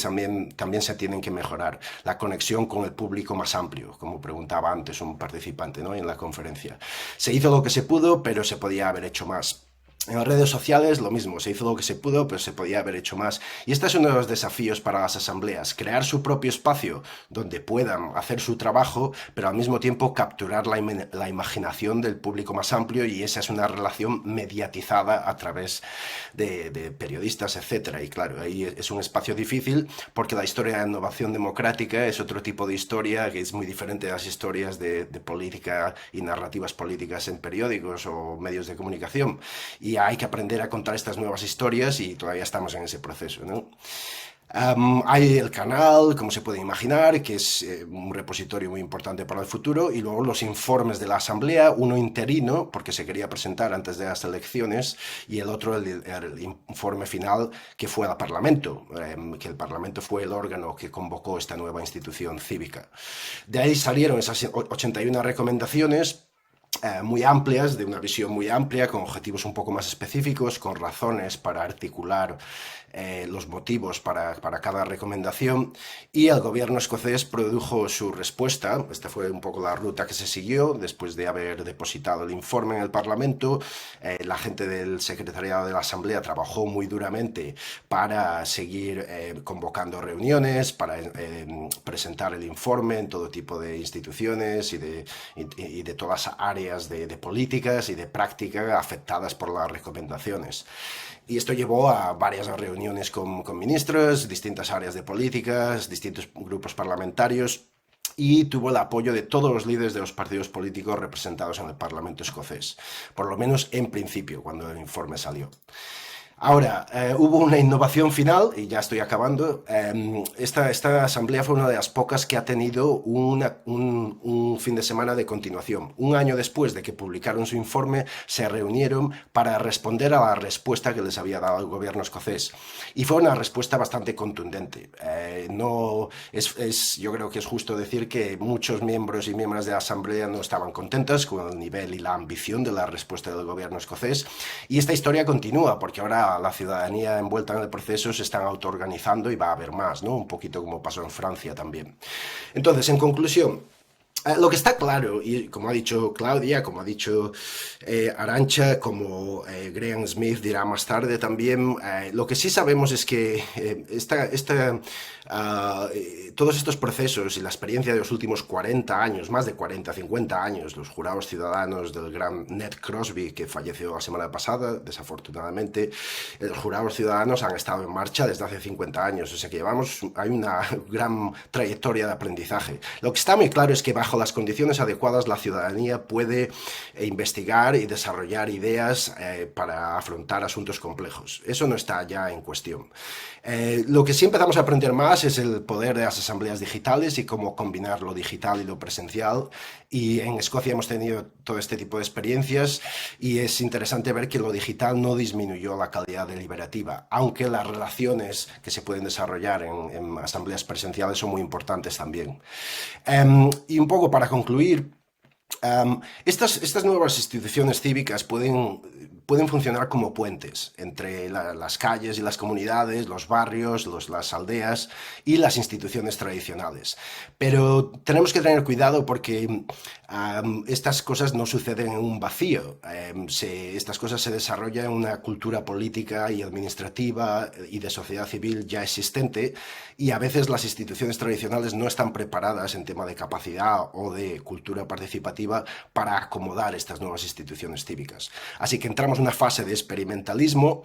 también se tienen que mejorar, la conexión con el público más amplio, como preguntaba antes un participante, ¿no? En la conferencia. Se hizo lo que se pudo, pero se podía haber hecho más. En las redes sociales lo mismo, se hizo lo que se pudo, pero se podía haber hecho más. Y este es uno de los desafíos para las asambleas, crear su propio espacio donde puedan hacer su trabajo, pero al mismo tiempo capturar la imaginación del público más amplio, y esa es una relación mediatizada a través de periodistas, etc. Y claro, ahí es un espacio difícil porque la historia de innovación democrática es otro tipo de historia que es muy diferente de las historias de política y narrativas políticas en periódicos o medios de comunicación. Y hay que aprender a contar estas nuevas historias y todavía estamos en ese proceso, ¿no? Hay el canal, como se puede imaginar, que es un repositorio muy importante para el futuro, y luego los informes de la Asamblea, uno interino, porque se quería presentar antes de las elecciones, y el otro el informe final, que fue al Parlamento, que el Parlamento fue el órgano que convocó esta nueva institución cívica. De ahí salieron esas 81 recomendaciones, muy amplias, de una visión muy amplia, con objetivos un poco más específicos, con razones para articular los motivos para cada recomendación, y el gobierno escocés produjo su respuesta. Esta fue un poco la ruta que se siguió después de haber depositado el informe en el Parlamento. La gente del secretariado de la Asamblea trabajó muy duramente para seguir convocando reuniones, para presentar el informe en todo tipo de instituciones y de todas las áreas de políticas y de práctica afectadas por las recomendaciones. Y esto llevó a varias reuniones reuniones con ministros, distintas áreas de políticas, distintos grupos parlamentarios, y tuvo el apoyo de todos los líderes de los partidos políticos representados en el Parlamento escocés, por lo menos en principio, cuando el informe salió. Ahora, hubo una innovación final, y ya estoy acabando. Esta asamblea fue una de las pocas que ha tenido un fin de semana de continuación. Un año después de que publicaron su informe, se reunieron para responder a la respuesta que les había dado el gobierno escocés. Y fue una respuesta bastante contundente. Yo creo que es justo decir que muchos miembros y miembros de la asamblea no estaban contentos con el nivel y la ambición de la respuesta del gobierno escocés. Y esta historia continúa, porque ahora la ciudadanía envuelta en el proceso se están autoorganizando y va a haber más, ¿no? Un poquito como pasó en Francia también. Entonces, en conclusión, lo que está claro, y como ha dicho Claudia, como ha dicho Arantxa, como Graham Smith dirá más tarde también, lo que sí sabemos es que todos estos procesos y la experiencia de los últimos 40 años, más de 40, 50 años, los jurados ciudadanos del gran Ned Crosby, que falleció la semana pasada, desafortunadamente, los jurados ciudadanos han estado en marcha desde hace 50 años, o sea que hay una gran trayectoria de aprendizaje. Lo que está muy claro es que bajo las condiciones adecuadas la ciudadanía puede investigar y desarrollar ideas para afrontar asuntos complejos. Eso no está ya en cuestión. Lo que sí empezamos a aprender más es el poder de las asambleas digitales y cómo combinar lo digital y lo presencial. Y en Escocia hemos tenido todo este tipo de experiencias y es interesante ver que lo digital no disminuyó la calidad deliberativa, aunque las relaciones que se pueden desarrollar en asambleas presenciales son muy importantes también. Y un poco para concluir, estas nuevas instituciones cívicas pueden funcionar como puentes entre las calles y las comunidades, los barrios, las aldeas y las instituciones tradicionales. Pero tenemos que tener cuidado porque estas cosas no suceden en un vacío. Estas cosas se desarrollan en una cultura política y administrativa y de sociedad civil ya existente, y a veces las instituciones tradicionales no están preparadas en tema de capacidad o de cultura participativa para acomodar estas nuevas instituciones cívicas. Así que entramos en una fase de experimentalismo,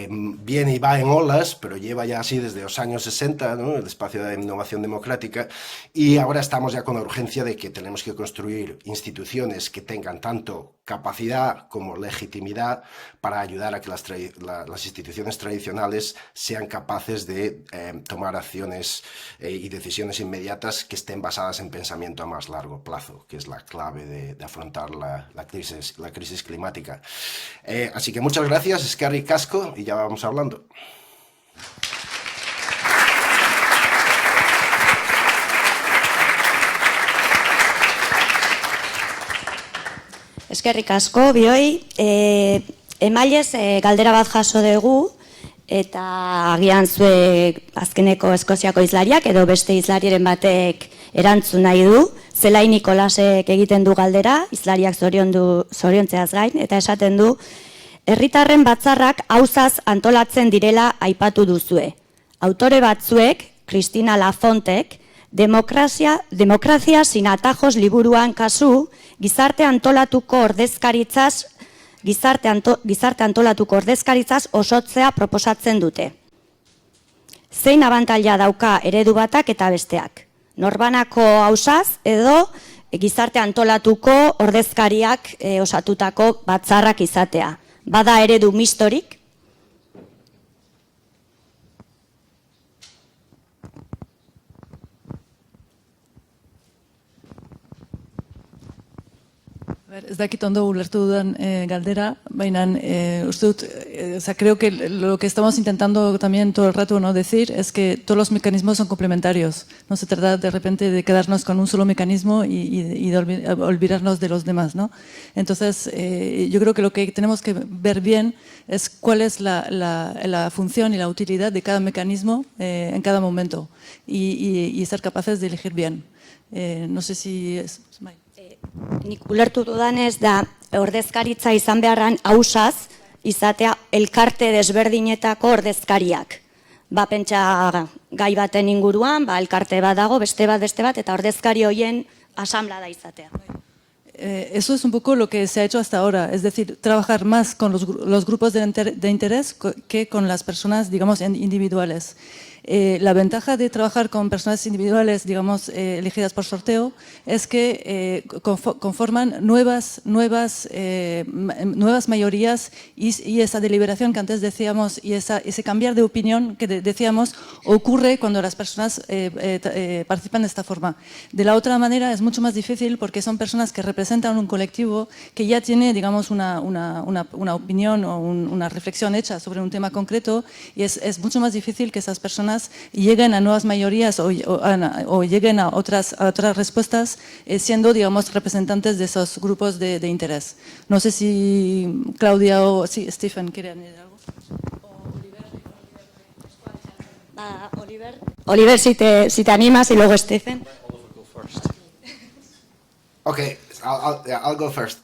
viene y va en olas, pero lleva ya así desde los años 60, ¿no? El espacio de innovación democrática, y ahora estamos ya con la urgencia de que tenemos que construir instituciones que tengan tanto capacidad como legitimidad para ayudar a que las instituciones tradicionales sean capaces de tomar acciones y decisiones inmediatas que estén basadas en pensamiento a más largo plazo, que es la clave de afrontar la crisis climática. Así que muchas gracias, eskerrik asko, y ya vamos hablando. Eskerrik asko, bioi. Emailez, galdera bat jaso dugu, eta agian zuek azkeneko Eskoziako hizlariak edo beste hizlariren batek erantzun nahi du. Zelai Nikolasek egiten du galdera, hizlariak zoriontzeaz gain, eta esaten du, Herritarren Batzarrak auzaz antolatzen direla aipatu duzue. Autore batzuek, Cristina Lafontek, Democracia sin atajos liburuan kasu, gizarte antolatuko ordezkaritzaz osotzea proposatzen dute. Zein abantaila dauka eredu batak eta besteak? Norbanako auzaz edo gizarte antolatuko ordezkariak osatutako batzarrak izatea. Bada eredu mistorik? Ez dakit ondo ulertu dudan galdera, baina creo que lo que estamos intentando también todo el rato no decir es que todos los mecanismos son complementarios. No se trata de repente de quedarnos con un solo mecanismo y de olvidarnos de los demás, ¿no? Entonces, yo creo que lo que tenemos que ver bien es cuál es la función y la utilidad de cada mecanismo en cada momento y ser capaces de elegir bien. No sé si es... Nik ulertu dudanez da ordezkaritza izan beharran auzaz izatea elkarte desberdinetako ordezkariak. Pentsa gai baten inguruan, elkarte bat dago, beste bat, eta ordezkari horien asamblea da izatea. eso es un poco lo que se ha hecho hasta ahora, es decir, trabajar más con los grupos de interés que con las personas, digamos, individuales. La ventaja de trabajar con personas individuales, digamos, elegidas por sorteo, es que conforman nuevas mayorías y esa deliberación que antes decíamos y ese cambiar de opinión que decíamos ocurre cuando las personas participan de esta forma. De la otra manera es mucho más difícil porque son personas que representan un colectivo que ya tiene, digamos, una opinión o una reflexión hecha sobre un tema concreto y es mucho más difícil que esas personas lleguen a nuevas mayorías o lleguen a otras respuestas siendo, digamos, representantes de esos grupos de interés. No sé si Claudia o si Stephen quiere añadir algo. Oliver, si te animas y luego Stephen. Okay, I'll go first.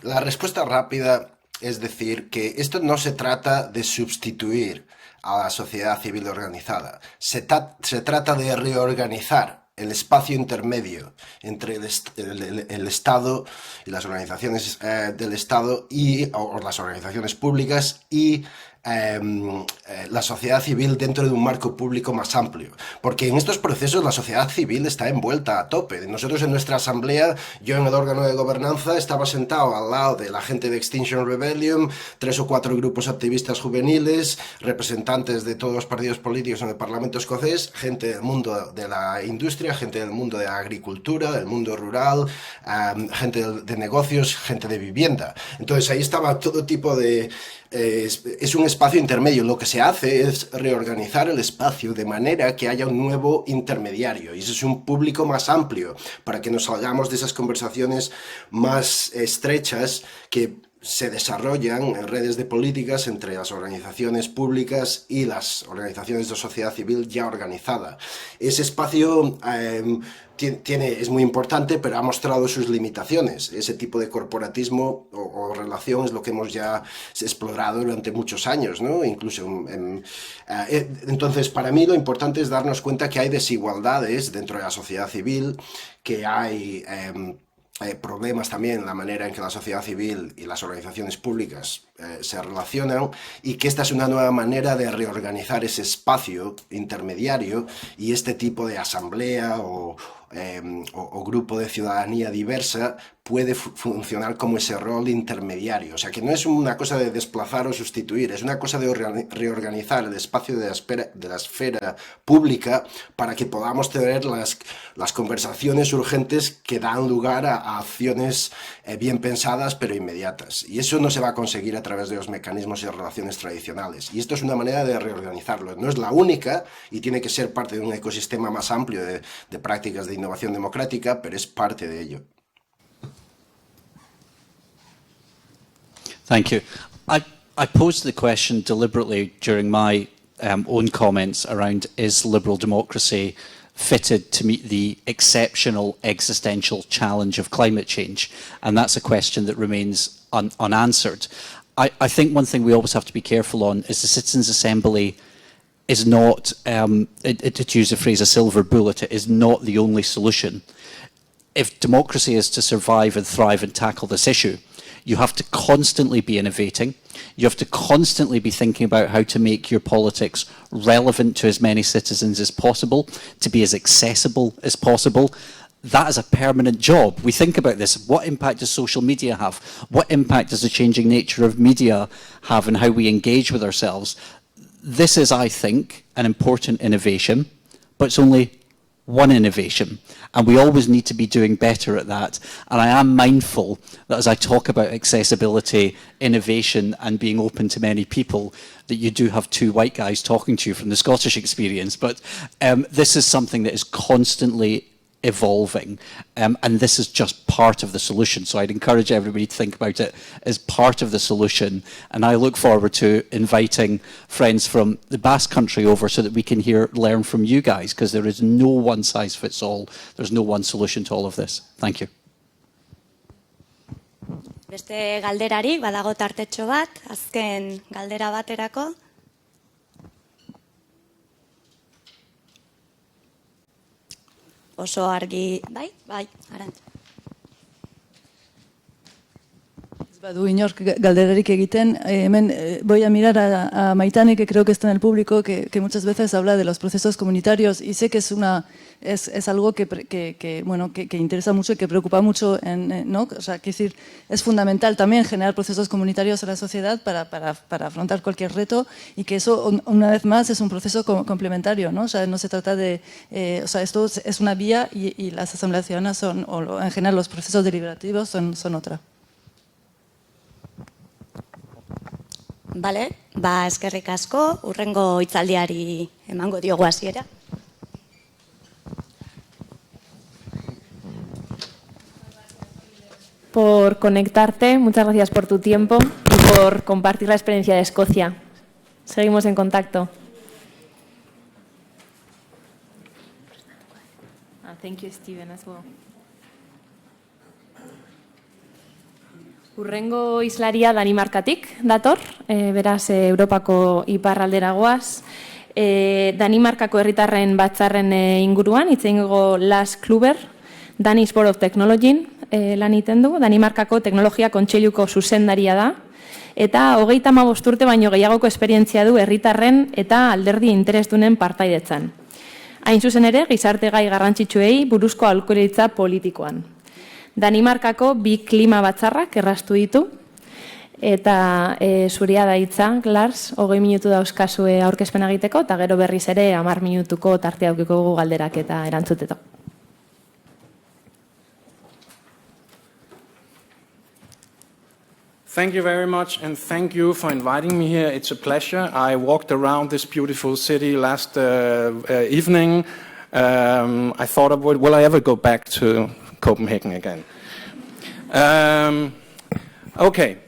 La respuesta rápida es decir que esto no se trata de sustituir a la sociedad civil organizada, se trata de reorganizar el espacio intermedio entre el Estado y las organizaciones del Estado o las organizaciones públicas y la sociedad civil dentro de un marco público más amplio, porque en estos procesos la sociedad civil está envuelta a tope. Nosotros en nuestra asamblea, yo en el órgano de gobernanza estaba sentado al lado de la gente de Extinction Rebellion, 3 o 4 grupos activistas juveniles, representantes de todos los partidos políticos en el Parlamento escocés, gente del mundo de la industria, gente del mundo de la agricultura, del mundo rural, gente de negocios, gente de vivienda. Entonces ahí estaba todo tipo de... Es un espacio intermedio. Lo que se hace es reorganizar el espacio de manera que haya un nuevo intermediario y ese es un público más amplio para que nos salgamos de esas conversaciones más estrechas que se desarrollan en redes de políticas entre las organizaciones públicas y las organizaciones de sociedad civil ya organizada. Ese espacio es muy importante, pero ha mostrado sus limitaciones. Ese tipo de corporatismo o relación es lo que hemos ya explorado durante muchos años, ¿no? Incluso entonces, para mí lo importante es darnos cuenta que hay desigualdades dentro de la sociedad civil, que hay problemas también en la manera en que la sociedad civil y las organizaciones públicas se relacionan y que esta es una nueva manera de reorganizar ese espacio intermediario y este tipo de asamblea o grupo de ciudadanía diversa puede funcionar como ese rol intermediario. O sea, que no es una cosa de desplazar o sustituir, es una cosa de reorganizar el espacio de la esfera pública para que podamos tener las conversaciones urgentes que dan lugar a acciones bien pensadas pero inmediatas. Y eso no se va a conseguir a través de los mecanismos y relaciones tradicionales. Y esto es una manera de reorganizarlo. No es la única y tiene que ser parte de un ecosistema más amplio de prácticas de innovación democrática, pero es parte de ello. Thank you. I posed the question deliberately during my own comments around is liberal democracy fitted to meet the exceptional existential challenge of climate change? And that's a question that remains unanswered. I think one thing we always have to be careful on is the Citizens' Assembly is not, to use the phrase a silver bullet, it is not the only solution. If democracy is to survive and thrive and tackle this issue, you have to constantly be innovating. You have to constantly be thinking about how to make your politics relevant to as many citizens as possible, to be as accessible as possible. That is a permanent job. We think about this. What impact does social media have? What impact does the changing nature of media have in how we engage with ourselves? This is, I think, an important innovation, but it's only one innovation. And we always need to be doing better at that. And I am mindful that as I talk about accessibility, innovation, and being open to many people, that you do have two white guys talking to you from the Scottish experience. But this is something that is constantly evolving, and this is just part of the solution. So I'd encourage everybody to think about it as part of the solution, and I look forward to inviting friends from the Basque Country over so that we can learn from you guys, because there is no one size fits all. There's no one solution to all of this. Thank you. Beste galderari, badago tartetxo bat, azken galdera baterako. oso argi, bai, Arantxa. Badu inork galderarik egiten, hemen voy a mirar a Maitane, que creo que está en el público, que muchas veces habla de los procesos comunitarios y sé que es algo que interesa mucho y que preocupa mucho, ¿no? O sea, quiero decir, es fundamental también generar procesos comunitarios en la sociedad para afrontar cualquier reto y que eso, una vez más, es un proceso complementario, ¿no? O sea, no se trata de, o sea, esto es una vía y las asambleas ciudadanas son, o en general los procesos deliberativos son otra. Bale, eskerrik asko, hurrengo hitzaldiari emango diogu hasiera. Por conectarte, muchas gracias por tu tiempo y por compartir la experiencia de Escocia. Seguimos en contacto. Thank you, Steven, as well. Hurrengo islaria Danimarkatik dator, beraz Europako iparraldera goaz. Danimarkako herritarren batzarren inguruan, hitz egingo Lars Kluber, Danish Board of Technology lan egiten du, Danimarkako teknologia kontseiluko zuzendaria da, eta 35 urte baino gehiagoko esperientzia du herritarren eta alderdi interesdunen partaidetzan. Hain zuzen ere, gizarte gai garrantzitsuei buruzko aholkuritza politikoan. Danimarkako 2 klima batzarrak erraztu ditu, eta zuria da hitza, Lars, 20 minutu dauzkazue aurkezpena egiteko, eta gero berriz ere 10 minutuko tartea aukiko dugu galderak eta erantzuteto. Thank you very much, and thank you for inviting me here. It's a pleasure. I walked around this beautiful city last evening. I thought, will I ever go back to Copenhagen again? Okay,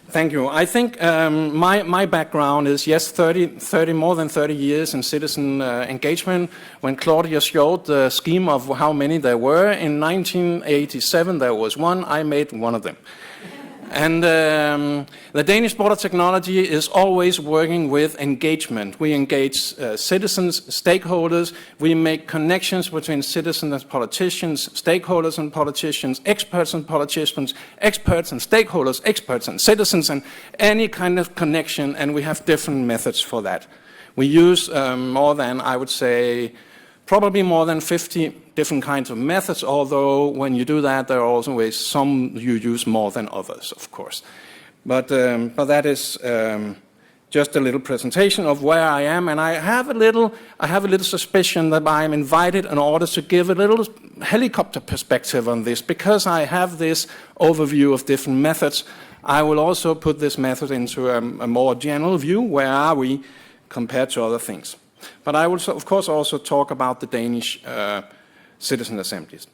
thank you. I think my background is, yes, more than 30 years in citizen engagement. When Claudia showed the scheme of how many there were, in 1987 there was one, I made one of them. And the Danish Board of Technology is always working with engagement. We engage citizens, stakeholders. We make connections between citizens and politicians, stakeholders and politicians, experts and politicians, experts and stakeholders, experts and citizens, and any kind of connection. And we have different methods for that. We use more than, I would say, probably more than 50 different kinds of methods, although when you do that, there are always some you use more than others, of course. But that is just a little presentation of where I am, and I have a little suspicion that I am invited in order to give a little helicopter perspective on this, because I have this overview of different methods. I will also put this method into a more general view. Where are we compared to other things? But I will, of course, also talk about the Danish citizen assemblies.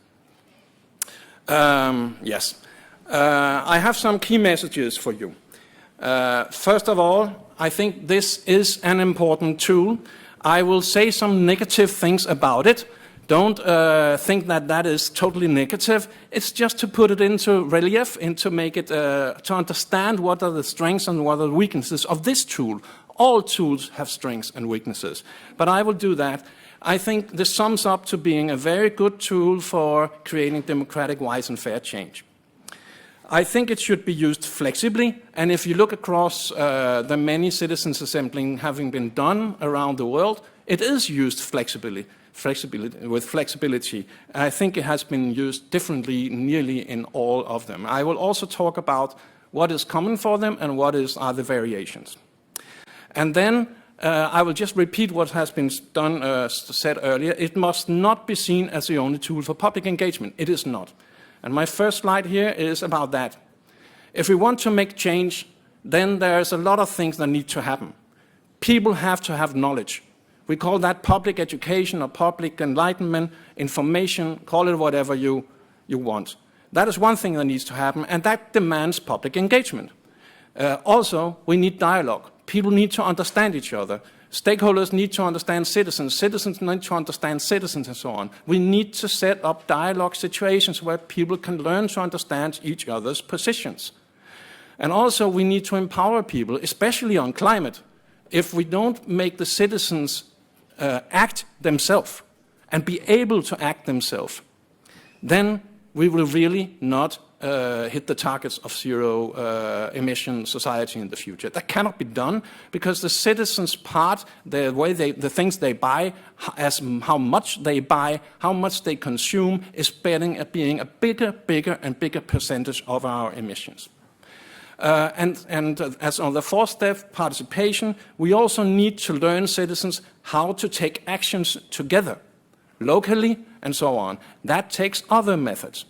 Yes. I have some key messages for you. First of all, I think this is an important tool. I will say some negative things about it. Don't think that that is totally negative. It's just to put it into relief and to make it, to understand what are the strengths and what are the weaknesses of this tool. All tools have strengths and weaknesses, but I will do that. I think this sums up to being a very good tool for creating democratic, wise, and fair change. I think it should be used flexibly, and if you look across the many citizens' assembling having been done around the world, it is used with flexibility. I think it has been used differently nearly in all of them. I will also talk about what is common for them and what are the variations. And then I will just repeat what has been said earlier. It must not be seen as the only tool for public engagement. It is not. And my first slide here is about that. If we want to make change, then there's a lot of things that need to happen. People have to have knowledge. We call that public education or public enlightenment, information, call it whatever you want. That is one thing that needs to happen, and that demands public engagement. Also, we need dialogue. People need to understand each other. Stakeholders need to understand citizens. Citizens need to understand citizens, and so on. We need to set up dialogue situations where people can learn to understand each other's positions. And also, we need to empower people, especially on climate. If we don't make the citizens act themselves, and be able to act themselves, then we will really not hit the targets of zero emission society in the future. That cannot be done because the citizens' part, the things they buy, how much they buy, how much they consume, is being a bigger and bigger percentage of our emissions. And as on the fourth step, participation, we also need to learn citizens how to take actions together, locally and so on. That takes other methods.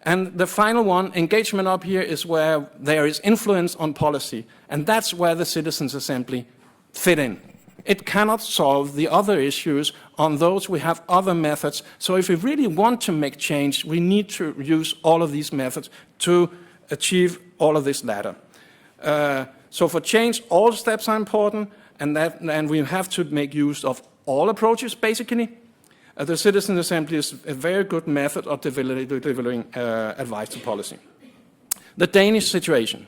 And the final one, engagement up here, is where there is influence on policy, and that's where the Citizens' Assembly fit in. It cannot solve the other issues. On those we have other methods. So if we really want to make change, we need to use all of these methods to achieve all of this latter. So for change, all steps are important, and we have to make use of all approaches, basically. The Citizens' Assembly is a very good method of delivering advice to policy. The Danish situation.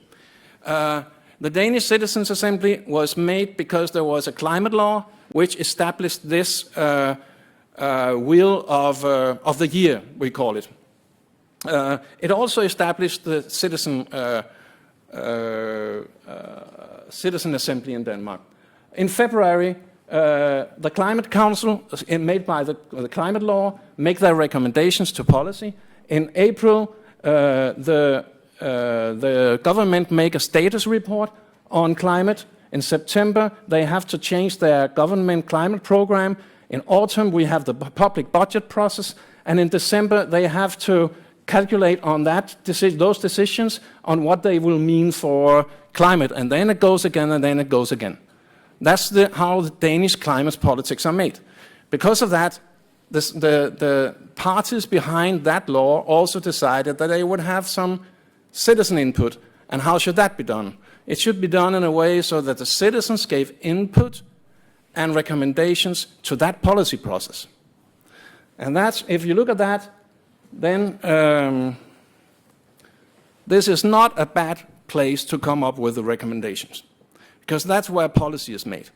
The Danish Citizens' Assembly was made because there was a climate law which established this wheel of the year, we call it. It also established the Citizen Assembly in Denmark. In February, the Climate Council, made by the climate law, make their recommendations to policy. In April, the government make a status report on climate. In September, they have to change their government climate program. In autumn, we have the public budget process. And in December, they have to calculate on those decisions on what they will mean for climate. And then it goes again, and then it goes again. That's how the Danish climate politics are made. Because of that, the parties behind that law also decided that they would have some citizen input. And how should that be done? It should be done in a way so that the citizens gave input and recommendations to that policy process. And that's, if you look at that, then this is not a bad place to come up with the recommendations, because that's where policy is made.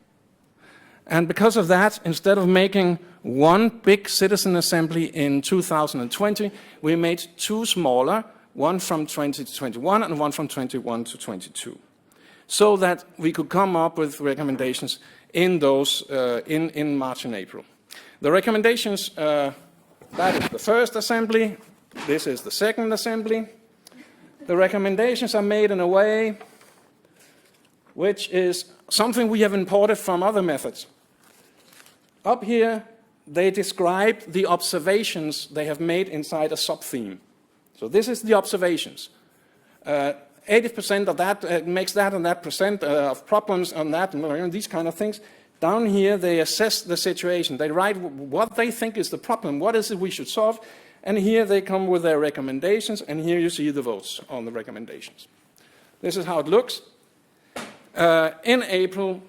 And because of that, instead of making one big citizen assembly in 2020, we made two smaller, one from 20 to 21 and one from 21 to 22, so that we could come up with recommendations in those in March and April. The recommendations, that is the first assembly, this is the second assembly. The recommendations are made in a way which is something we have imported from other methods. Up here, they describe the observations they have made inside a sub-theme. So this is the observations. 80% of that makes that and that percent of problems on that, and these kind of things. Down here, they assess the situation. They write what they think is the problem, what is it we should solve, and here they come with their recommendations, and here you see the votes on the recommendations. This is how it looks. In April,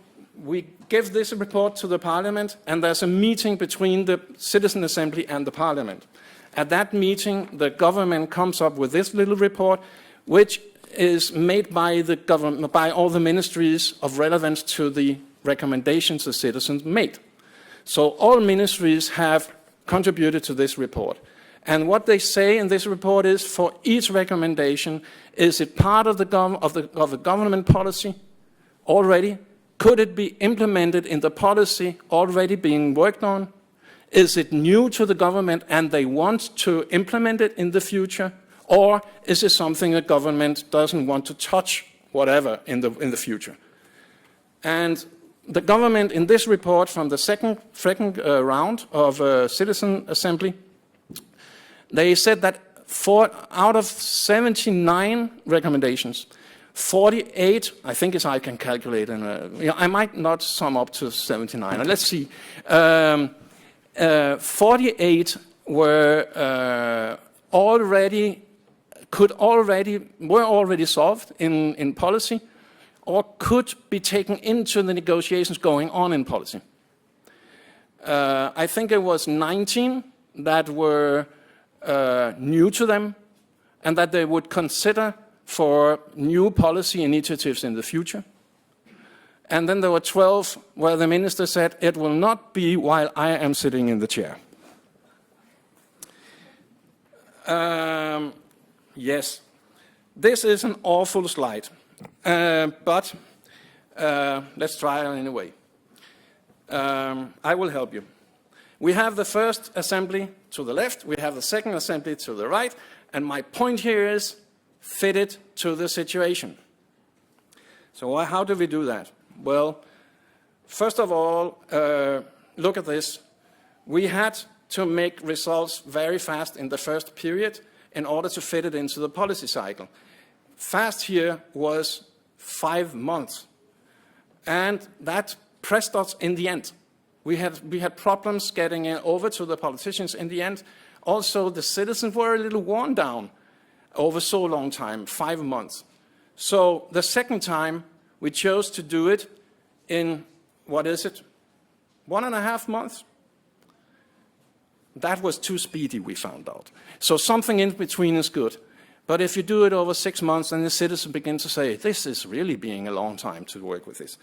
we give this report to the Parliament, and there's a meeting between the Citizen Assembly and the Parliament. At that meeting, the government comes up with this little report, which is made by the government, by all the ministries of relevance to the recommendations the citizens made. So all ministries have contributed to this report. And what they say in this report is, for each recommendation, is it part of the government policy already? Could it be implemented in the policy already being worked on? Is it new to the government and they want to implement it in the future? Or is it something the government doesn't want to touch, whatever, in the future? And the government in this report from the second round of Citizen Assembly, they said that out of 79 recommendations, 48, I think as I can calculate, I might not sum up to 79. Let's see. 48 were already solved in policy, or could be taken into the negotiations going on in policy. I think it was 19 that were new to them, and that they would consider for new policy initiatives in the future. And then there were 12 where the minister said, it will not be while I am sitting in the chair. Yes, this is an awful slide, but let's try it anyway. I will help you. We have the first assembly to the left, we have the second assembly to the right, and my point here is fit it to the situation. So how do we do that? Well, first of all, look at this. We had to make results very fast in the first period in order to fit it into the policy cycle. Fast here was 5 months, and that pressed us in the end. We had problems getting it over to the politicians in the end. Also, the citizens were a little worn down over so long time, 5 months. So the second time, we chose to do it in, 1.5 months? That was too speedy, we found out. So something in between is good. But if you do it over 6 months, then the citizens begin to say, this is really being a long time to work with this.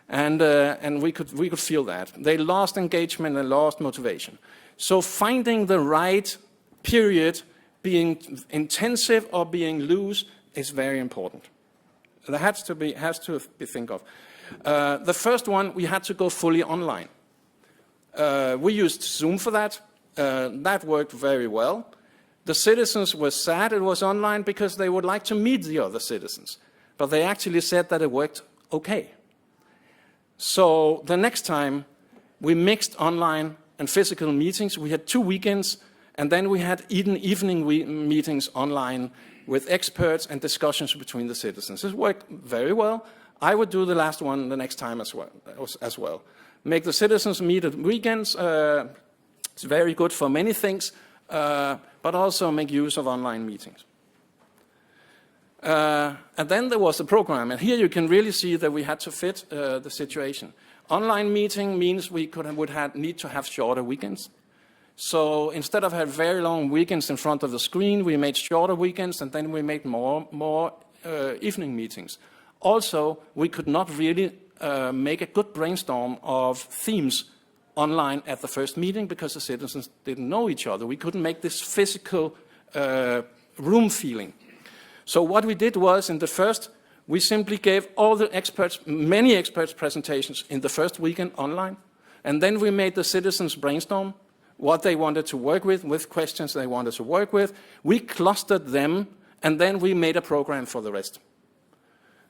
And we could feel that. They lost engagement and lost motivation. So finding the right period, being intensive or being loose, is very important. That has to be think of. The first one, we had to go fully online. We used Zoom for that. That worked very well. The citizens were sad it was online because they would like to meet the other citizens. But they actually said that it worked okay. So the next time, we mixed online and physical meetings. We had 2 weekends, and then we had evening meetings online with experts and discussions between the citizens. It worked very well. I would do the last one the next time as well. Make the citizens meet at weekends. It's very good for many things, but also make use of online meetings. And then there was the program, and here you can really see that we had to fit the situation. Online meeting means we need to have shorter weekends. So instead of having very long weekends in front of the screen, we made shorter weekends, and then we made more evening meetings. Also, we could not really make a good brainstorm of themes online at the first meeting because the citizens didn't know each other. We couldn't make this physical room feeling. So what we did was, in the first, we simply gave all the experts, many experts presentations in the first weekend online. And then we made the citizens brainstorm what they wanted to work with questions they wanted to work with. We clustered them, and then we made a program for the rest.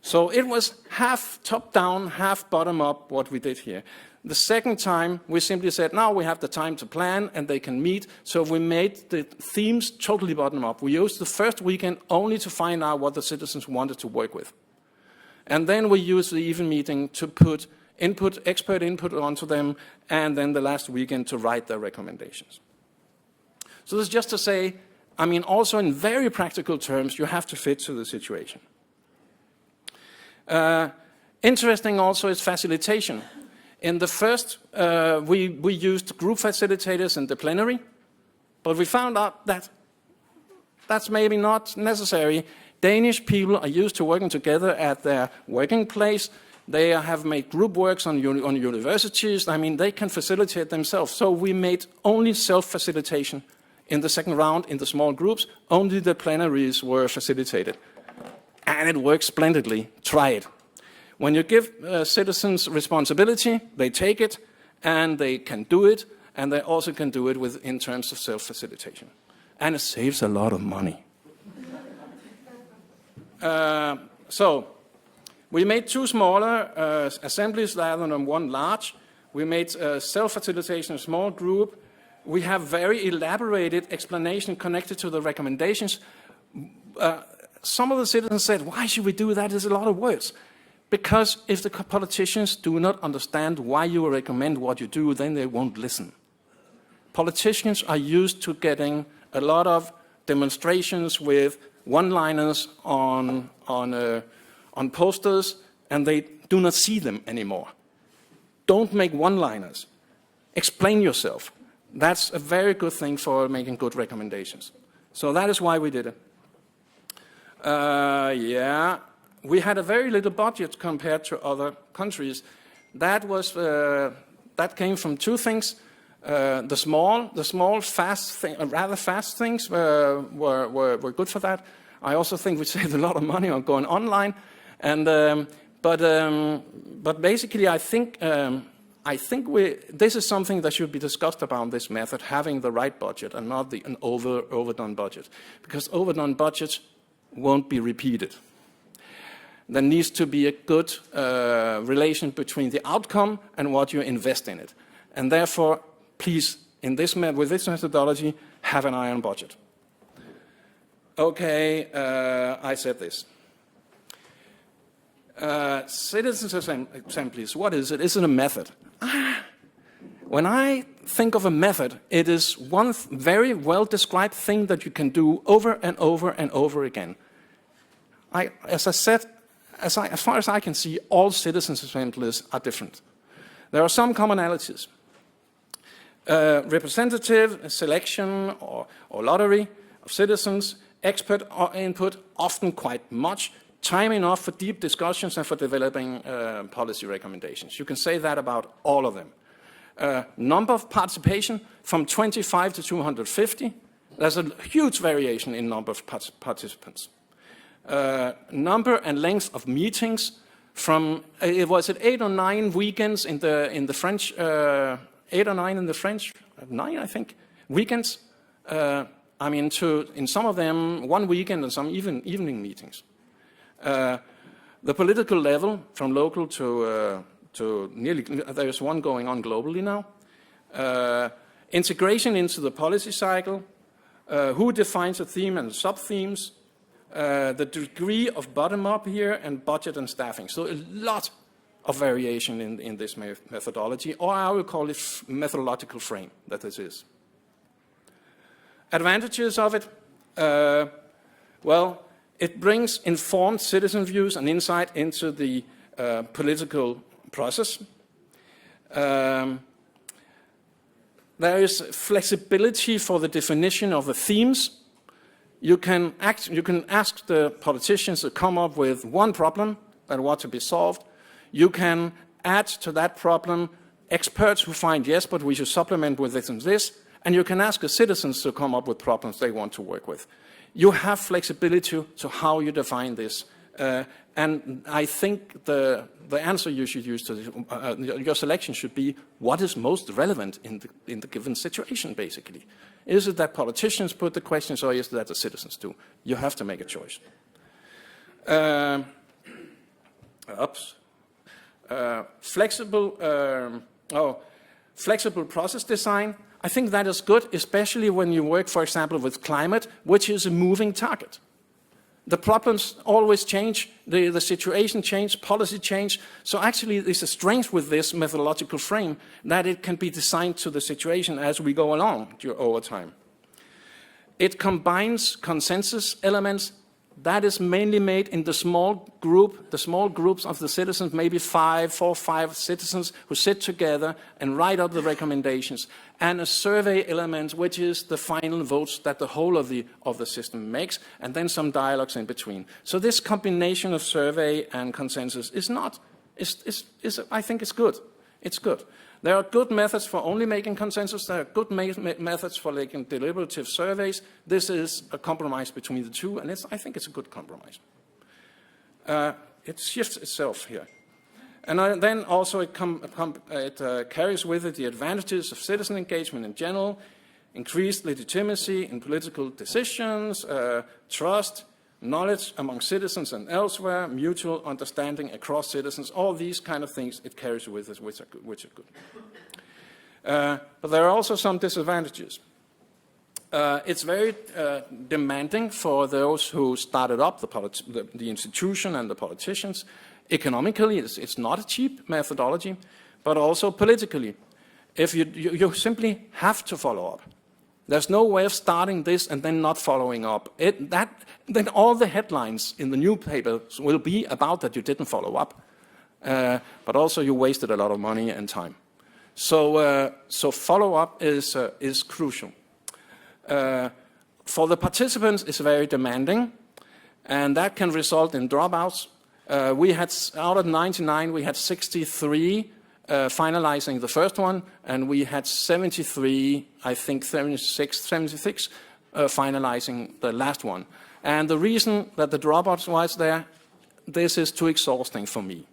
So it was half top-down, half bottom-up what we did here. The second time, we simply said, now we have the time to plan and they can meet. So we made the themes totally bottom-up. We used the first weekend only to find out what the citizens wanted to work with. And then we used the even meeting to put expert input onto them, and then the last weekend to write their recommendations. So this is just to say, I mean, also in very practical terms, you have to fit to the situation. Interesting also is facilitation. In the first, we used group facilitators in the plenary, but we found out that that's maybe not necessary. Danish people are used to working together at their working place. They have made group works on universities. I mean, they can facilitate themselves. So we made only self-facilitation in the second round in the small groups. Only the plenaries were facilitated. And it works splendidly. Try it. When you give citizens responsibility, they take it, and they can do it, and they also can do it in terms of self-facilitation. And it saves a lot of money. So we made 2 smaller assemblies rather than 1 large. We made self-facilitation a small group. We have very elaborated explanation connected to the recommendations. Some of the citizens said, why should we do that? There's a lot of words. Because if the politicians do not understand why you recommend what you do, then they won't listen. Politicians are used to getting a lot of demonstrations with one-liners on posters, and they do not see them anymore. Don't make one-liners. Explain yourself. That's a very good thing for making good recommendations. So that is why we did it. We had a very little budget compared to other countries. That came from 2 things. The small, fast, rather fast things were good for that. I also think we saved a lot of money on going online, and but basically, I think this is something that should be discussed about this method, having the right budget and not an overdone budget, because overdone budgets won't be repeated. There needs to be a good relation between the outcome and what you invest in it, and therefore, please, with this methodology, have an eye on budget. Okay, I said this. Citizens' assemblies, what is it? Is it a method? When I think of a method, it is one very well-described thing that you can do over and over and over again. As I said, as far as I can see, all citizens' assemblies are different. There are some commonalities. Representative selection or lottery of citizens, expert input, often quite much, time enough for deep discussions and for developing policy recommendations. You can say that about all of them. Number of participation from 25 to 250. There's a huge variation in number of participants. Number and length of meetings from, was it 8 or 9 weekends in the French, 8 or 9 in the French, 9 I think, weekends. I mean, in some of them, 1 weekend and some evening meetings. The political level, from local to nearly, there's one going on globally now. Integration into the policy cycle, who defines a theme and sub-themes, the degree of bottom-up here, and budget and staffing. So a lot of variation in this methodology, or I will call it methodological frame that this is. Advantages of it, well, it brings informed citizen views and insight into the political process. There is flexibility for the definition of the themes. You can ask the politicians to come up with one problem that wants to be solved. You can add to that problem experts who find, yes, but we should supplement with this and this. And you can ask the citizens to come up with problems they want to work with. You have flexibility to how you define this. And I think the answer you should use to your selection should be what is most relevant in the given situation, basically. Is it that politicians put the questions, or is it that the citizens do? You have to make a choice. Flexible process design. I think that is good, especially when you work, for example, with climate, which is a moving target. The problems always change, the situation change, policy change. So actually there's a strength with this methodological frame that it can be designed to the situation as we go along over time. It combines consensus elements. That is mainly made in the small groups of the citizens, maybe 4 or 5 citizens who sit together and write up the recommendations, and a survey element, which is the final votes that the whole of the system makes, and then some dialogues in between. So this combination of survey and consensus I think it's good. It's good. There are good methods for only making consensus. There are good methods for making deliberative surveys. This is a compromise between the two, and I think it's a good compromise. It shifts itself here. And then also it carries with it the advantages of citizen engagement in general, increased legitimacy in political decisions, trust, knowledge among citizens and elsewhere, mutual understanding across citizens, all these kind of things it carries with it, which are good. But there are also some disadvantages. It's very demanding for those who started up the institution and the politicians. Economically, it's not a cheap methodology, but also politically. If you simply have to follow up. There's no way of starting this and then not following up. Then all the headlines in the newspapers will be about that you didn't follow up, but also you wasted a lot of money and time. So follow-up is crucial. For the participants, it's very demanding, and that can result in dropouts. We had, out of 99, we had 63 finalizing the first one, and we had 73, I think 76 finalizing the last one. And the reason that the dropouts was there, this is too exhausting for me.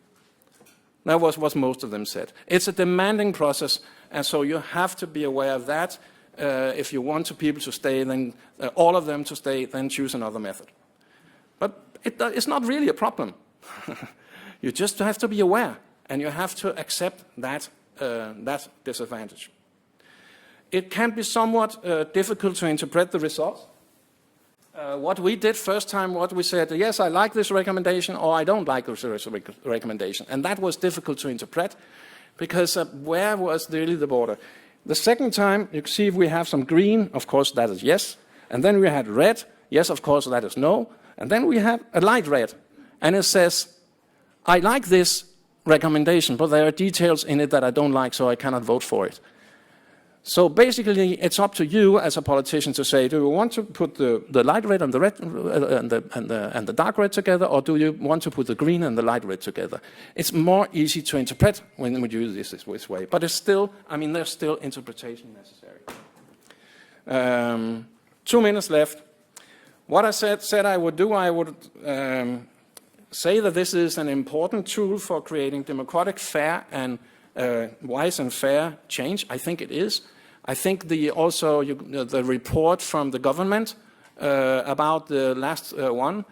That was what most of them said. It's a demanding process, and so you have to be aware of that. If you want people to stay, then all of them to stay, then choose another method. But it's not really a problem. You just have to be aware, and you have to accept that, that disadvantage. It can be somewhat difficult to interpret the results. What we did first time, what we said, yes, I like this recommendation, or I don't like this recommendation. And that was difficult to interpret, because where was really the border? The second time, you can see if we have some green, of course, that is yes. And then we had red, yes, of course, that is no. And then we have a light red, and it says, I like this recommendation, but there are details in it that I don't like, so I cannot vote for it. So basically, it's up to you as a politician to say, do you want to put the light red and the red and the dark red together, or do you want to put the green and the light red together? It's more easy to interpret when we do this way, but it's still, I mean, there's still interpretation necessary. 2 minutes left. What I said I would do, I would say that this is an important tool for creating democratic, fair, and wise and fair change. I think it is. I think the report from the government about the last one,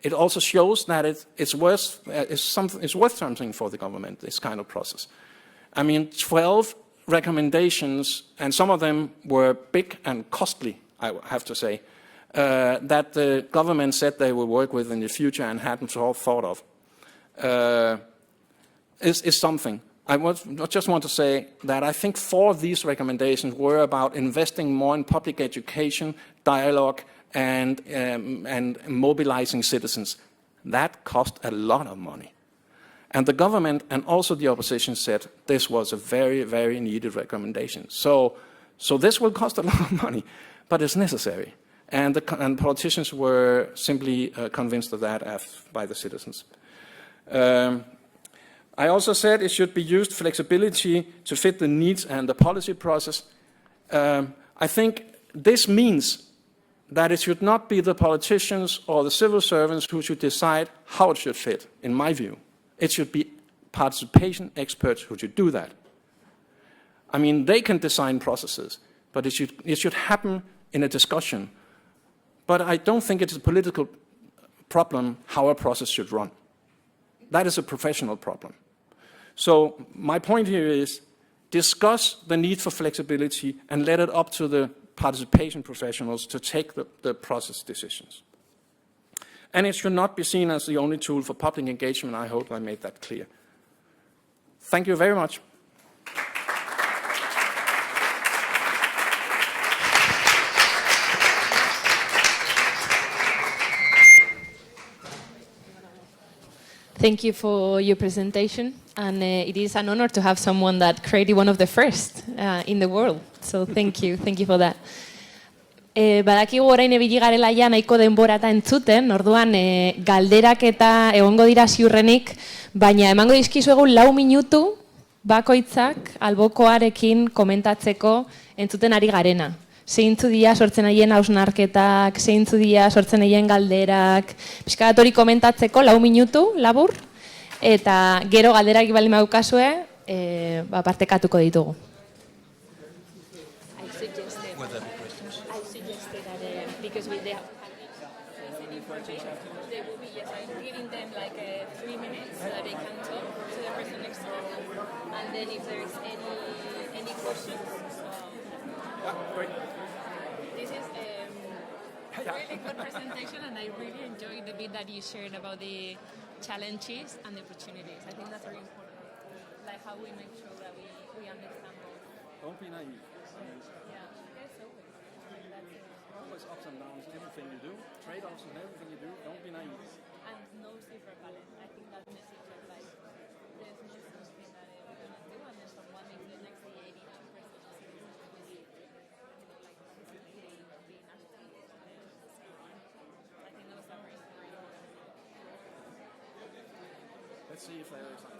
it also shows that it's worth something for the government, this kind of process. I mean, 12 recommendations, and some of them were big and costly, I have to say, that the government said they would work with in the future and hadn't thought of, is something. I just want to say that I think 4 of these recommendations were about investing more in public education, dialogue, and mobilizing citizens. That cost a lot of money. And the government and also the opposition said this was a very, very needed recommendation. So this will cost a lot of money, but it's necessary. And politicians were simply convinced of that by the citizens. I also said it should be used flexibility to fit the needs and the policy process. I think this means that it should not be the politicians or the civil servants who should decide how it should fit, in my view. It should be participation experts who should do that. I mean, they can design processes, but it should happen in a discussion. But I don't think it's a political problem how a process should run. That is a professional problem. So my point here is discuss the need for flexibility and let it up to the participation professionals to take the process decisions. And it should not be seen as the only tool for public engagement. I hope I made that clear. Thank you very much. Thank you for your presentation, and it is an honor to have someone that created one of the first in the world. So thank you for that. Badakigu orain ibili garela ja nahiko denbora eta entzuten, orduan galderak eta egongo dira ziurrenik, baina emango dizkizuegu 4 minutu bakoitzak albokoarekin komentatzeko entzuten ari garena. Zeintzu dira sortzen aien hausnarketak, zeintzu dira sortzen aien galderak, pixkat hori komentatzeko 4 minutu, labur, eta gero galderak baldin badukazue, partekatuko ditugu. I suggested that because with the information, they will be giving them like 3 minutes so that they can talk to the person next to them, and then if there is any questions. Great. This is a really good presentation, and I really enjoyed the bit that you shared about the challenges and the opportunities. I think that's very important, like how we make sure that we understand both. Don't be naive. Yeah, yes, always. Always ups and downs, everything you do, trade-offs in everything you do, don't be naive. And no silver bullet. I think that message of like, there's no something that we're going to do, and then someone makes the next day 82% of citizens will be, like participating, being active. I think those are very important. Let's see if there is something.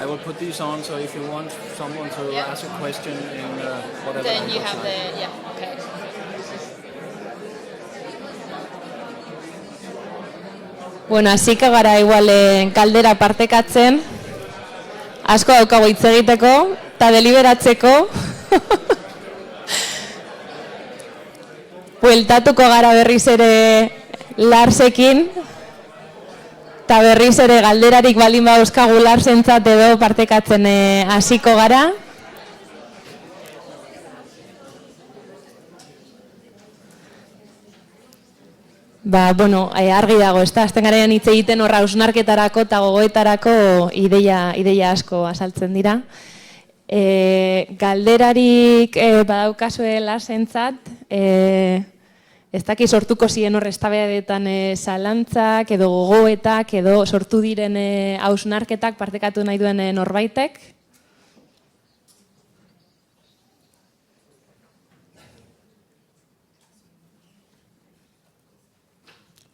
I will put these on, so if you want someone to ask a question in whatever Then you language have like. the, yeah, okay. Bueno, hasiko gara igual galdera partekatzen. Asko daukago hitz egiteko eta deliberatzeko. Bueltatuko gara berriz ere Larsekin. Eta berriz ere galderarik baldin badauzkagu Larsentzat edo partekatzen hasiko gara. Bueno, argi dago, azten garean hitz egiten horra hausnarketarako eta gogoetarako ideia asko azaltzen dira. Galderarik badaukazue Larsentzat, ez daki sortuko ziren hor eztabaidetan zalantzak edo gogoetak edo sortu diren hausnarketak partekatu nahi duen norbaitek.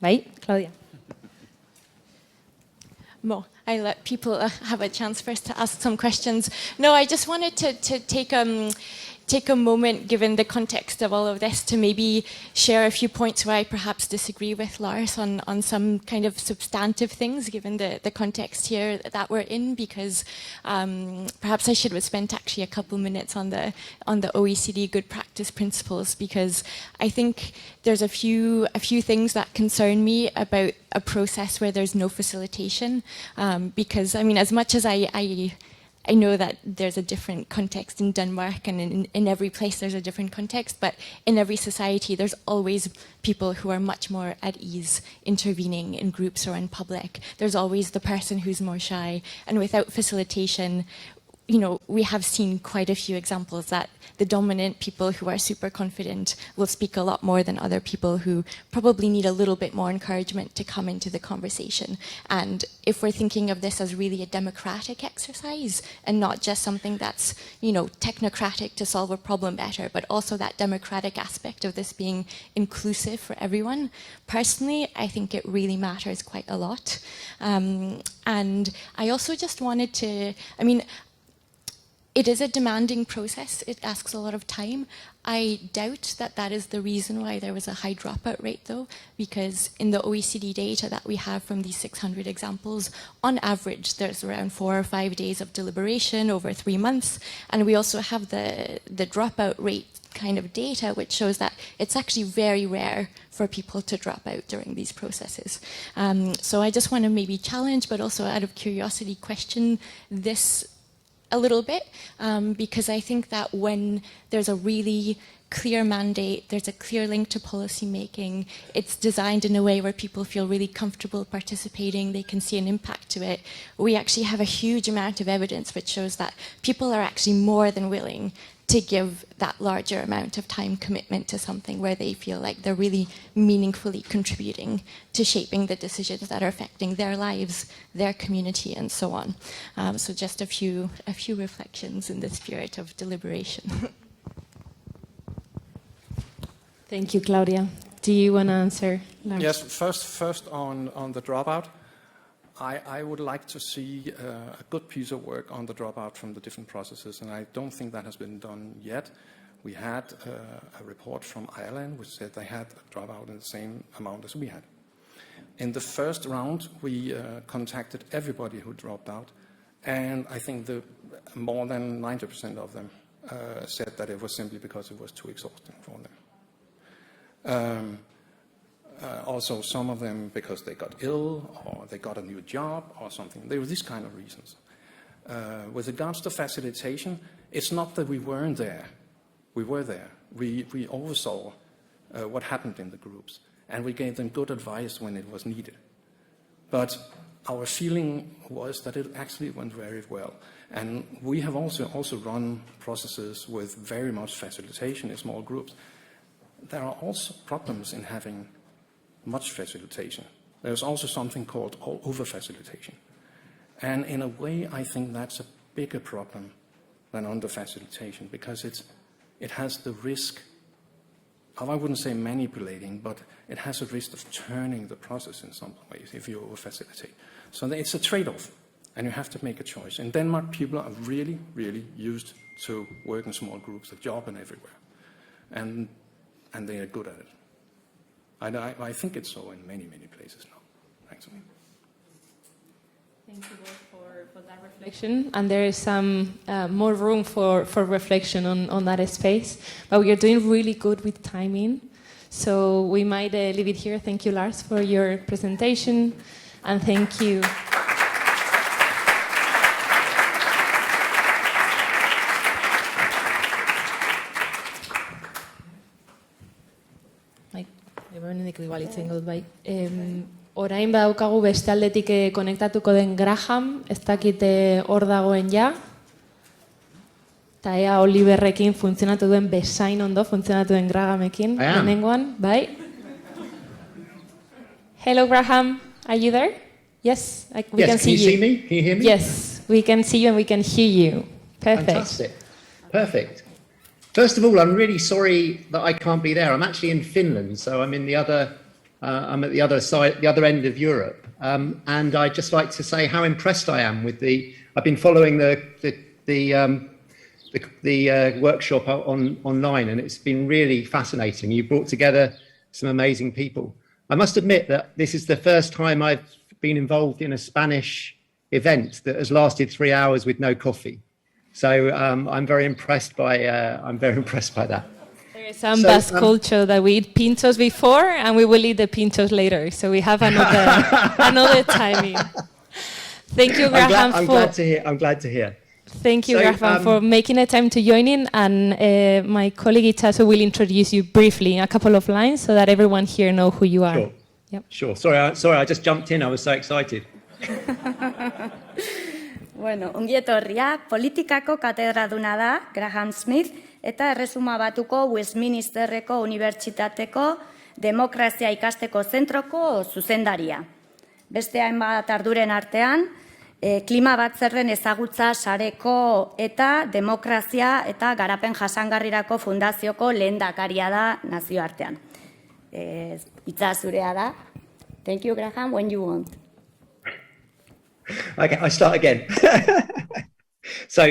Bai, Claudia. Well, I let people have a chance first to ask some questions. No, I just wanted to take a moment, given the context of all of this, to maybe share a few points where I perhaps disagree with Lars on some kind of substantive things, given the context here that we're in, because perhaps I should have spent actually a couple minutes on the OECD good practice principles, because I think there's a few things that concern me about a process where there's no facilitation, because, I mean, as much as I know that there's a different context in Denmark, and in every place there's a different context, but in every society there's always people who are much more at ease intervening in groups or in public. There's always the person who's more shy, and without facilitation, you know, we have seen quite a few examples that the dominant people who are super confident will speak a lot more than other people who probably need a little bit more encouragement to come into the conversation. And if we're thinking of this as really a democratic exercise and not just something that's, you know, technocratic to solve a problem better, but also that democratic aspect of this being inclusive for everyone, personally, I think it really matters quite a lot. And I also just wanted to, I mean, it is a demanding process. It asks a lot of time. I doubt that that is the reason why there was a high dropout rate, though, because in the OECD data that we have from these 600 examples, on average, there's around 4 or 5 days of deliberation over 3 months. And we also have the dropout rate kind of data, which shows that it's actually very rare for people to drop out during these processes. So I just want to maybe challenge, but also out of curiosity, question this a little bit, because I think that when there's a really clear mandate, there's a clear link to policy making, it's designed in a way where people feel really comfortable participating, they can see an impact to it. We actually have a huge amount of evidence which shows that people are actually more than willing to give that larger amount of time commitment to something where they feel like they're really meaningfully contributing to shaping the decisions that are affecting their lives, their community, and so on. So just a few reflections in the spirit of deliberation. Thank you, Claudia. Do you want to answer, Lars? Yes, first on the dropout. I would like to see a good piece of work on the dropout from the different processes, and I don't think that has been done yet. We had a report from Ireland which said they had a dropout in the same amount as we had. In the first round, we contacted everybody who dropped out, and I think more than 90% of them said that it was simply because it was too exhausting for them. Also, some of them because they got ill or they got a new job or something. There were these kind of reasons. With regards to facilitation, it's not that we weren't there. We were there. We oversaw what happened in the groups, and we gave them good advice when it was needed. But our feeling was that it actually went very well. And we have also run processes with very much facilitation in small groups. There are also problems in having much facilitation. There's also something called over-facilitation. And in a way, I think that's a bigger problem than under-facilitation, because it has the risk of, I wouldn't say manipulating, but it has a risk of turning the process in some ways if you over-facilitate. So it's a trade-off. and you have to make a choice. In Denmark, people are really, really used to work in small groups, at job and everywhere, and they are good at it. I think it's so in many, many places now, actually. Thank you both for that reflection. And there is some more room for reflection on that space. But we are doing really good with timing. So we might leave it here. Thank you, Lars, for your presentation. And thank you. Orain badaukagu beste aldetik konektatuko den Graham, ez dakite hor dagoen ja. Eta ea Oliverrekin funtzionatu duen bezain ondo, funtzionatu den Grahamekin. Lehenengoan, bai. Hello Graham, are you there? Yes, we can see you. Can you see me? Can you hear me? Yes, we can see you and we can hear you. Perfect. Fantastic. Perfect. First of all, I'm really sorry that I can't be there. I'm actually in Finland, so I'm in the other. I'm at the other side, the other end of Europe, and I'd just like to say how impressed I am with the. I've been following the workshop online, and it's been really fascinating. You brought together some amazing people. I must admit that this is the first time I've been involved in a Spanish event that has lasted 3 hours with no coffee. So I'm very impressed by that. There is some Basque culture that we eat pinchos before and we will eat the pinchos later. So we have another timing. Thank you, Graham. I'm glad to hear. Thank you, Graham, for making the time to join in. And my colleague Ichazo will introduce you briefly in a couple of lines so that everyone here know who you are. Sure. Yep. Sure. Sorry, I just jumped in. I was so excited. Bueno, ongi etorria, politikako katedraduna da, Graham Smith, eta Erresuma Batuko Westminsterreko Unibertsitateko Demokrazia ikasteko zentroko zuzendaria. Beste hainbat arduren artean, klima batzarren ezagutza sareko eta demokrazia eta garapen jasangarrirako fundazioko lehendakaria da nazioartean. Hitza zurea da. Thank you, Graham, when you want. Okay, I start again. So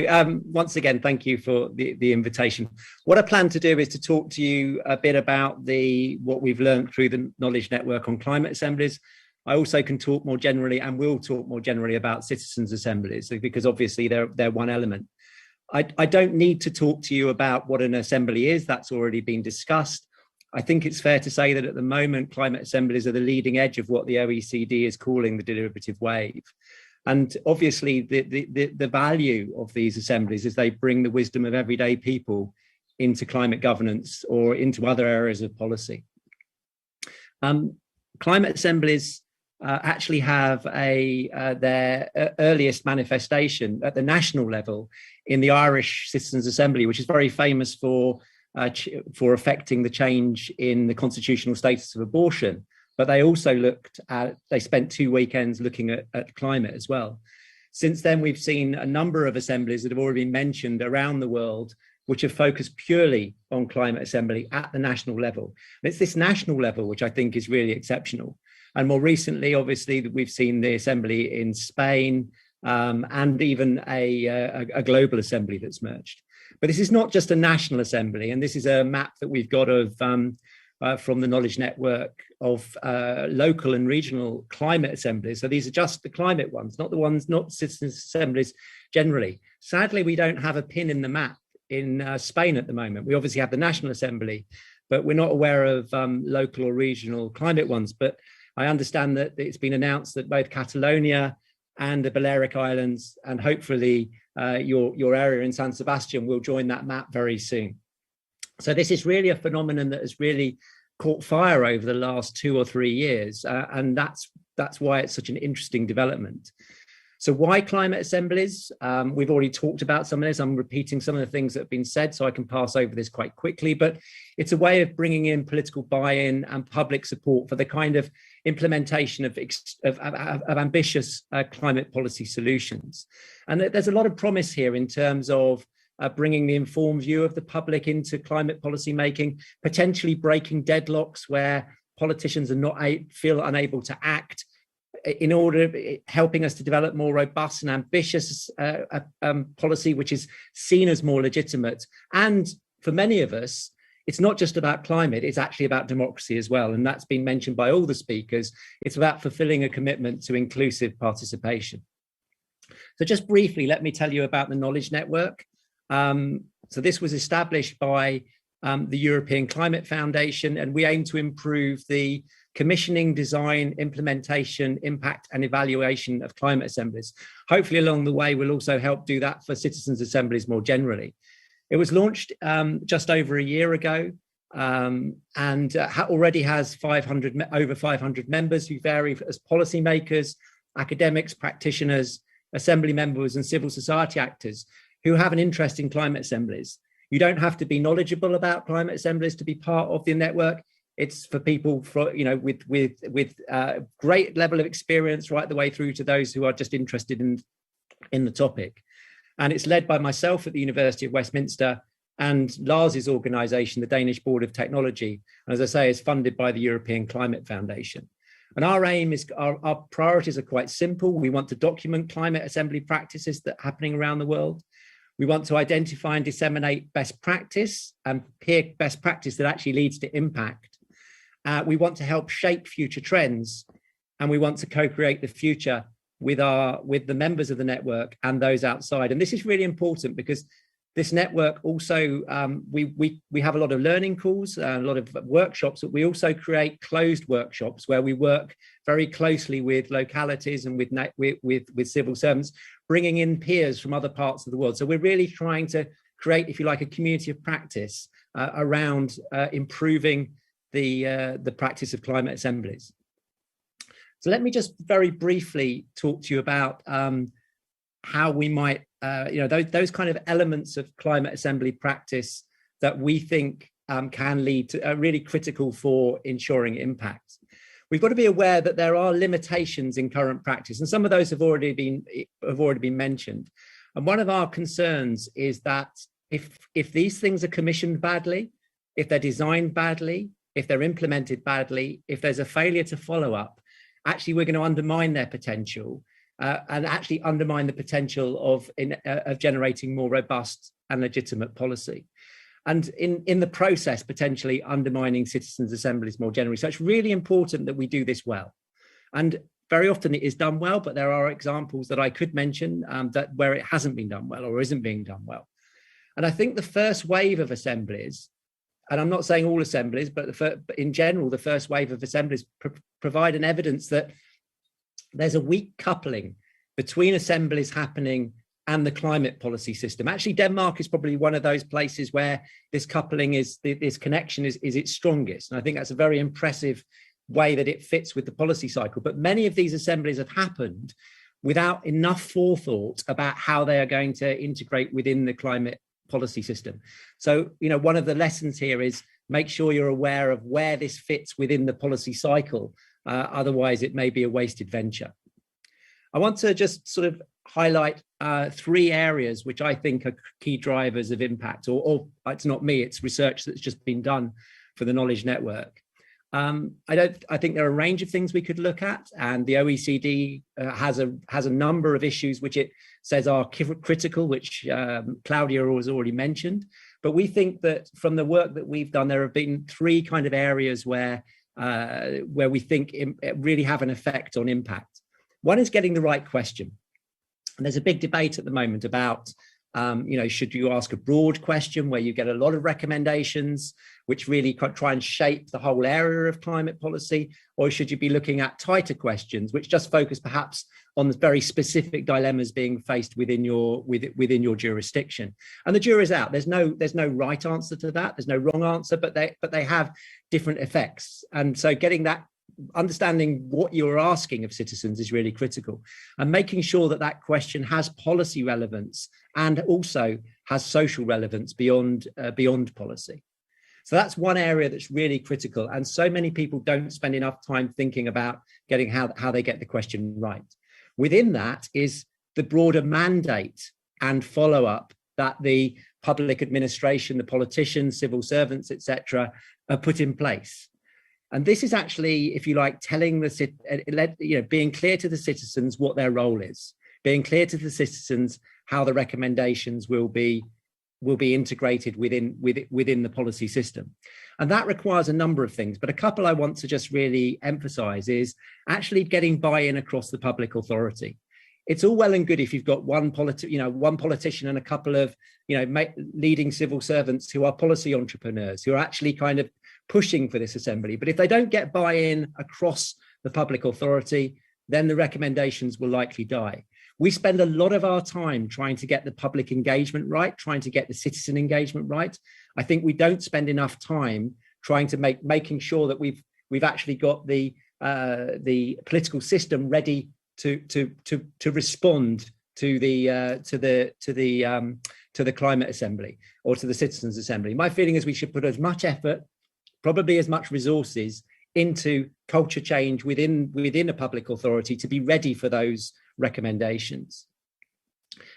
once again, thank you for the invitation. What I plan to do is to talk to you a bit about what we've learned through the Knowledge Network on climate assemblies. I also can talk more generally and will talk more generally about citizens' assemblies, because obviously they're one element. I don't need to talk to you about what an assembly is. That's already been discussed. I think it's fair to say that at the moment, climate assemblies are the leading edge of what the OECD is calling the deliberative wave. And obviously, the value of these assemblies is they bring the wisdom of everyday people into climate governance or into other areas of policy. Climate assemblies actually have their earliest manifestation at the national level in the Irish Citizens' Assembly, which is very famous for affecting the change in the constitutional status of abortion. But they also they spent 2 weekends looking at climate as well. Since then, we've seen a number of assemblies that have already been mentioned around the world, which have focused purely on climate assembly at the national level. And it's this national level which I think is really exceptional. And more recently, obviously, we've seen the assembly in Spain and even a global assembly that's merged. But this is not just a national assembly, and this is a map that we've got of from the Knowledge Network of local and regional climate assemblies. So these are just the climate ones, not citizens' assemblies generally. Sadly, we don't have a pin in the map in Spain at the moment. We obviously have the National Assembly, but we're not aware of local or regional climate ones. But I understand that it's been announced that both Catalonia and the Balearic Islands, and hopefully your area in San Sebastian, will join that map very soon. So this is really a phenomenon that has really caught fire over the last 2 or 3 years, and that's why it's such an interesting development. So why climate assemblies? We've already talked about some of this. I'm repeating some of the things that have been said, so I can pass over this quite quickly, but it's a way of bringing in political buy-in and public support for the kind of implementation of ambitious climate policy solutions. And there's a lot of promise here in terms of bringing the informed view of the public into climate policy making, potentially breaking deadlocks where politicians are feel unable to act in order, helping us to develop more robust and ambitious policy, which is seen as more legitimate. And for many of us, it's not just about climate, it's actually about democracy as well. And that's been mentioned by all the speakers. It's about fulfilling a commitment to inclusive participation. So just briefly, let me tell you about the Knowledge Network. So this was established by the European Climate Foundation, and we aim to improve the commissioning, design, implementation, impact and evaluation of climate assemblies. Hopefully along the way, we'll also help do that for citizens' assemblies more generally. It was launched just over a year ago and already has over 500 members who vary as policymakers, academics, practitioners, assembly members and civil society actors who have an interest in climate assemblies. You don't have to be knowledgeable about climate assemblies to be part of the network. It's for people with great level of experience right the way through to those who are just interested in the topic. And it's led by myself at the University of Westminster and Lars's organisation, the Danish Board of Technology. And as I say, is funded by the European Climate Foundation. And our aim is, our priorities are quite simple. We want to document climate assembly practices that are happening around the world. We want to identify and disseminate best practice and peer best practice that actually leads to impact. We want to help shape future trends, and we want to co-create the future with the members of the network and those outside. And this is really important because this network also, we have a lot of learning calls, a lot of workshops, but we also create closed workshops where we work very closely with localities and with civil servants, bringing in peers from other parts of the world. So we're really trying to create, if you like, a community of practice around improving the practice of climate assemblies. So let me just very briefly talk to you about how we might, those kind of elements of climate assembly practice that we think can lead to really critical for ensuring impact. We've got to be aware that there are limitations in current practice, and some of those have already been mentioned. And one of our concerns is that if these things are commissioned badly, if they're designed badly, if they're implemented badly, if there's a failure to follow up, actually we're going to undermine their potential and actually undermine the potential of generating more robust and legitimate policy. And in the process, potentially undermining citizens' assemblies more generally. So it's really important that we do this well. And very often it is done well, but there are examples that I could mention that where it hasn't been done well or isn't being done well. And I think the first wave of assemblies, and I'm not saying all assemblies, but in general, the first wave of assemblies provide an evidence that there's a weak coupling between assemblies happening and the climate policy system. Actually, Denmark is probably one of those places where this coupling this connection is its strongest. And I think that's a very impressive way that it fits with the policy cycle. But many of these assemblies have happened without enough forethought about how they are going to integrate within the climate policy system. So, one of the lessons here is make sure you're aware of where this fits within the policy cycle. Otherwise, it may be a wasted venture. I want to just sort of highlight 3 areas which I think are key drivers of impact, or it's not me, it's research that's just been done for the Knowledge Network. I think there are a range of things we could look at, and the OECD has a number of issues which it says are critical, which Claudia has already mentioned. But we think that from the work that we've done, there have been 3 kind of areas where we think it really have an effect on impact. One is getting the right question. And there's a big debate at the moment about, should you ask a broad question where you get a lot of recommendations, which really try and shape the whole area of climate policy, or should you be looking at tighter questions, which just focus perhaps on the very specific dilemmas being faced within your jurisdiction? And the jury's out. There's no right answer to that. There's no wrong answer, but they have different effects. And so getting that, understanding what you're asking of citizens is really critical, and making sure that that question has policy relevance and also has social relevance beyond policy. So that's one area that's really critical, and so many people don't spend enough time thinking about getting how they get the question right. Within that is the broader mandate and follow-up that the public administration, the politicians, civil servants, etc., are put in place. And this is actually, if you like, telling being clear to the citizens what their role is, being clear to the citizens how the recommendations will be integrated within the policy system. And that requires a number of things, but a couple I want to just really emphasize is actually getting buy-in across the public authority. It's all well and good if you've got one politician and a couple of leading civil servants who are policy entrepreneurs who are actually kind of pushing for this assembly. But if they don't get buy-in across the public authority, then the recommendations will likely die. We spend a lot of our time trying to get the public engagement right, trying to get the citizen engagement right. I think we don't spend enough time trying to making sure that we've actually got the political system ready to respond to the climate assembly or to the citizens assembly. My feeling is we should put as much effort, probably as much resources into culture change within a public authority to be ready for those recommendations.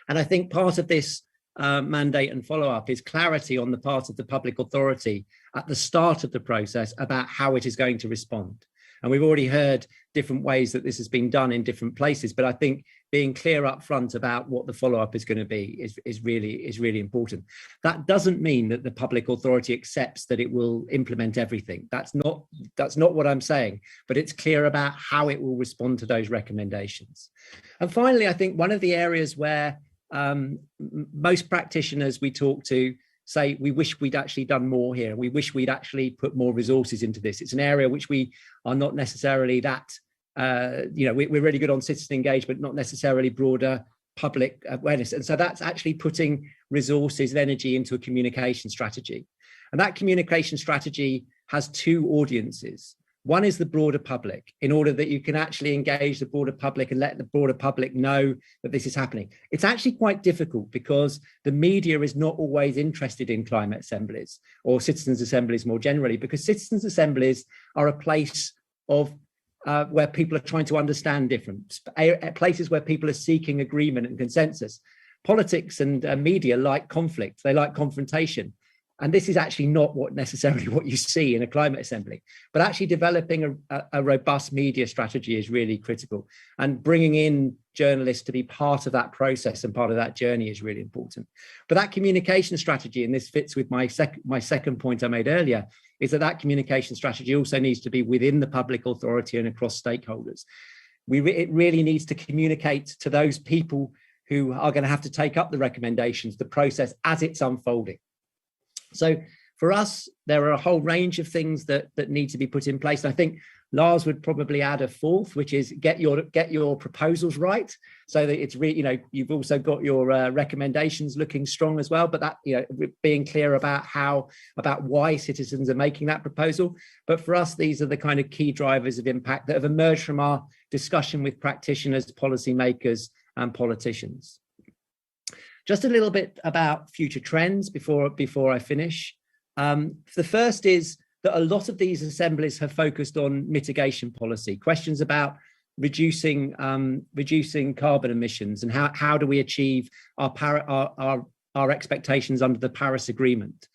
And I think part of this mandate and follow-up is clarity on the part of the public authority at the start of the process about how it is going to respond. And we've already heard different ways that this has been done in different places, but I think being clear up front about what the follow-up is going to be is really important. That doesn't mean that the public authority accepts that it will implement everything. That's not what I'm saying, but it's clear about how it will respond to those recommendations. And finally, I think one of the areas where most practitioners we talk to say, we wish we'd actually done more here. We wish we'd actually put more resources into this. It's an area which we are not necessarily that, we're really good on citizen engagement, not necessarily broader public awareness. And so that's actually putting resources and energy into a communication strategy. And that communication strategy has two audiences. One is the broader public, in order that you can actually engage the broader public and let the broader public know that this is happening. It's actually quite difficult because the media is not always interested in climate assemblies or citizens' assemblies more generally, because citizens' assemblies are a place of where people are trying to understand different places, where people are seeking agreement and consensus. Politics and media like conflict, they like confrontation. And this is actually not necessarily what you see in a climate assembly, but actually developing a robust media strategy is really critical. And bringing in journalists to be part of that process and part of that journey is really important. But that communication strategy, and this fits with my second point I made earlier, is that communication strategy also needs to be within the public authority and across stakeholders. It really needs to communicate to those people who are going to have to take up the recommendations, the process as it's unfolding. So for us, there are a whole range of things that need to be put in place. And I think Lars would probably add a fourth, which is get your proposals right, so that it's really, you've also got your recommendations looking strong as well. But that, being clear about why citizens are making that proposal. But for us, these are the kind of key drivers of impact that have emerged from our discussion with practitioners, policymakers, and politicians. Just a little bit about future trends before I finish. The first is that a lot of these assemblies have focused on mitigation policy, questions about reducing carbon emissions and how do we achieve our expectations under the Paris Agreement.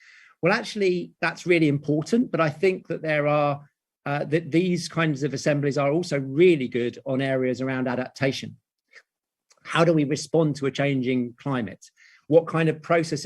Well, actually, that's really important, but I think that that these kinds of assemblies are also really good on areas around adaptation. How do we respond to a changing climate? What kind of policies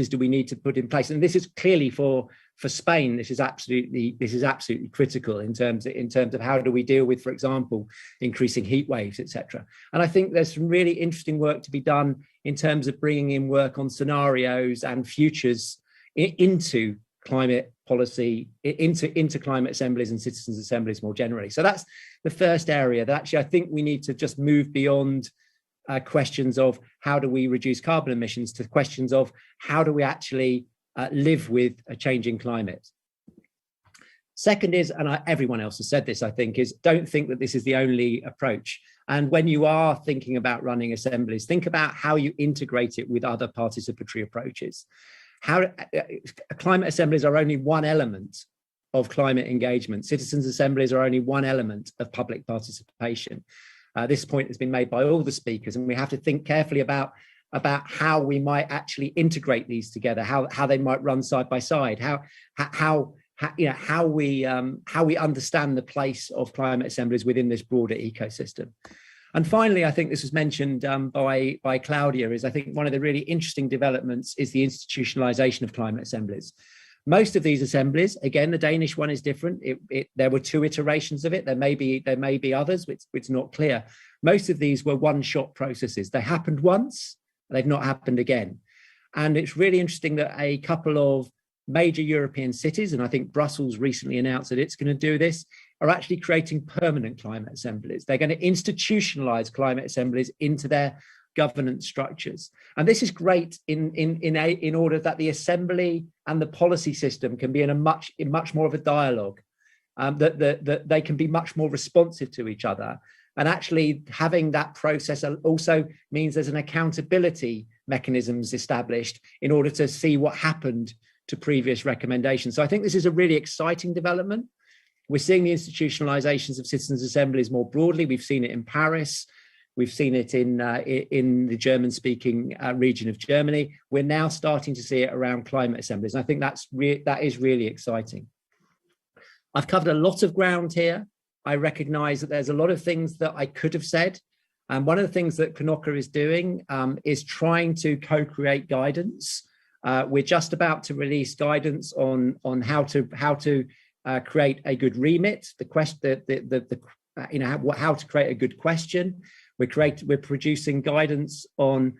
do we need to put in place? And this is clearly for Spain. This is absolutely critical in terms of how do we deal with, for example, increasing heat waves, etc. And I think there's some really interesting work to be done in terms of bringing in work on scenarios and futures into climate policy, into climate assemblies and citizens' assemblies more generally. So that's the first area that actually I think we need to just move beyond questions of how do we reduce carbon emissions to questions of how do we actually live with a changing climate. Second is, and everyone else has said this, I think, is don't think that this is the only approach. And when you are thinking about running assemblies, think about how you integrate it with other participatory approaches. Climate assemblies are only one element of climate engagement. Citizens' assemblies are only one element of public participation. This point has been made by all the speakers, and we have to think carefully about how we might actually integrate these together, how they might run side by side, how how we understand the place of climate assemblies within this broader ecosystem. And finally, I think this was mentioned by Claudia, is I think one of the really interesting developments is the institutionalization of climate assemblies. Most of these assemblies, again, the Danish one is different. There were 2 iterations of it. There may be others, which it's not clear. Most of these were one-shot processes. They happened once, they've not happened again. And it's really interesting that a couple of major European cities, and I think Brussels recently announced that it's going to do this, are actually creating permanent climate assemblies. They're going to institutionalize climate assemblies into their governance structures. And this is great in order that the assembly and the policy system can be in much more of a dialogue, that they can be much more responsive to each other. And actually having that process also means there's an accountability mechanisms established in order to see what happened to previous recommendations. So I think this is a really exciting development. We're seeing the institutionalizations of citizens' assemblies more broadly. We've seen it in Paris. We've seen it in the German-speaking region of Germany. We're now starting to see it around climate assemblies. And I think that is really exciting. I've covered a lot of ground here. I recognize that there's a lot of things that I could have said. And one of the things that Knocker is doing is trying to co-create guidance. We're just about to release guidance on how to create a good remit, how to create a good question. We're producing guidance on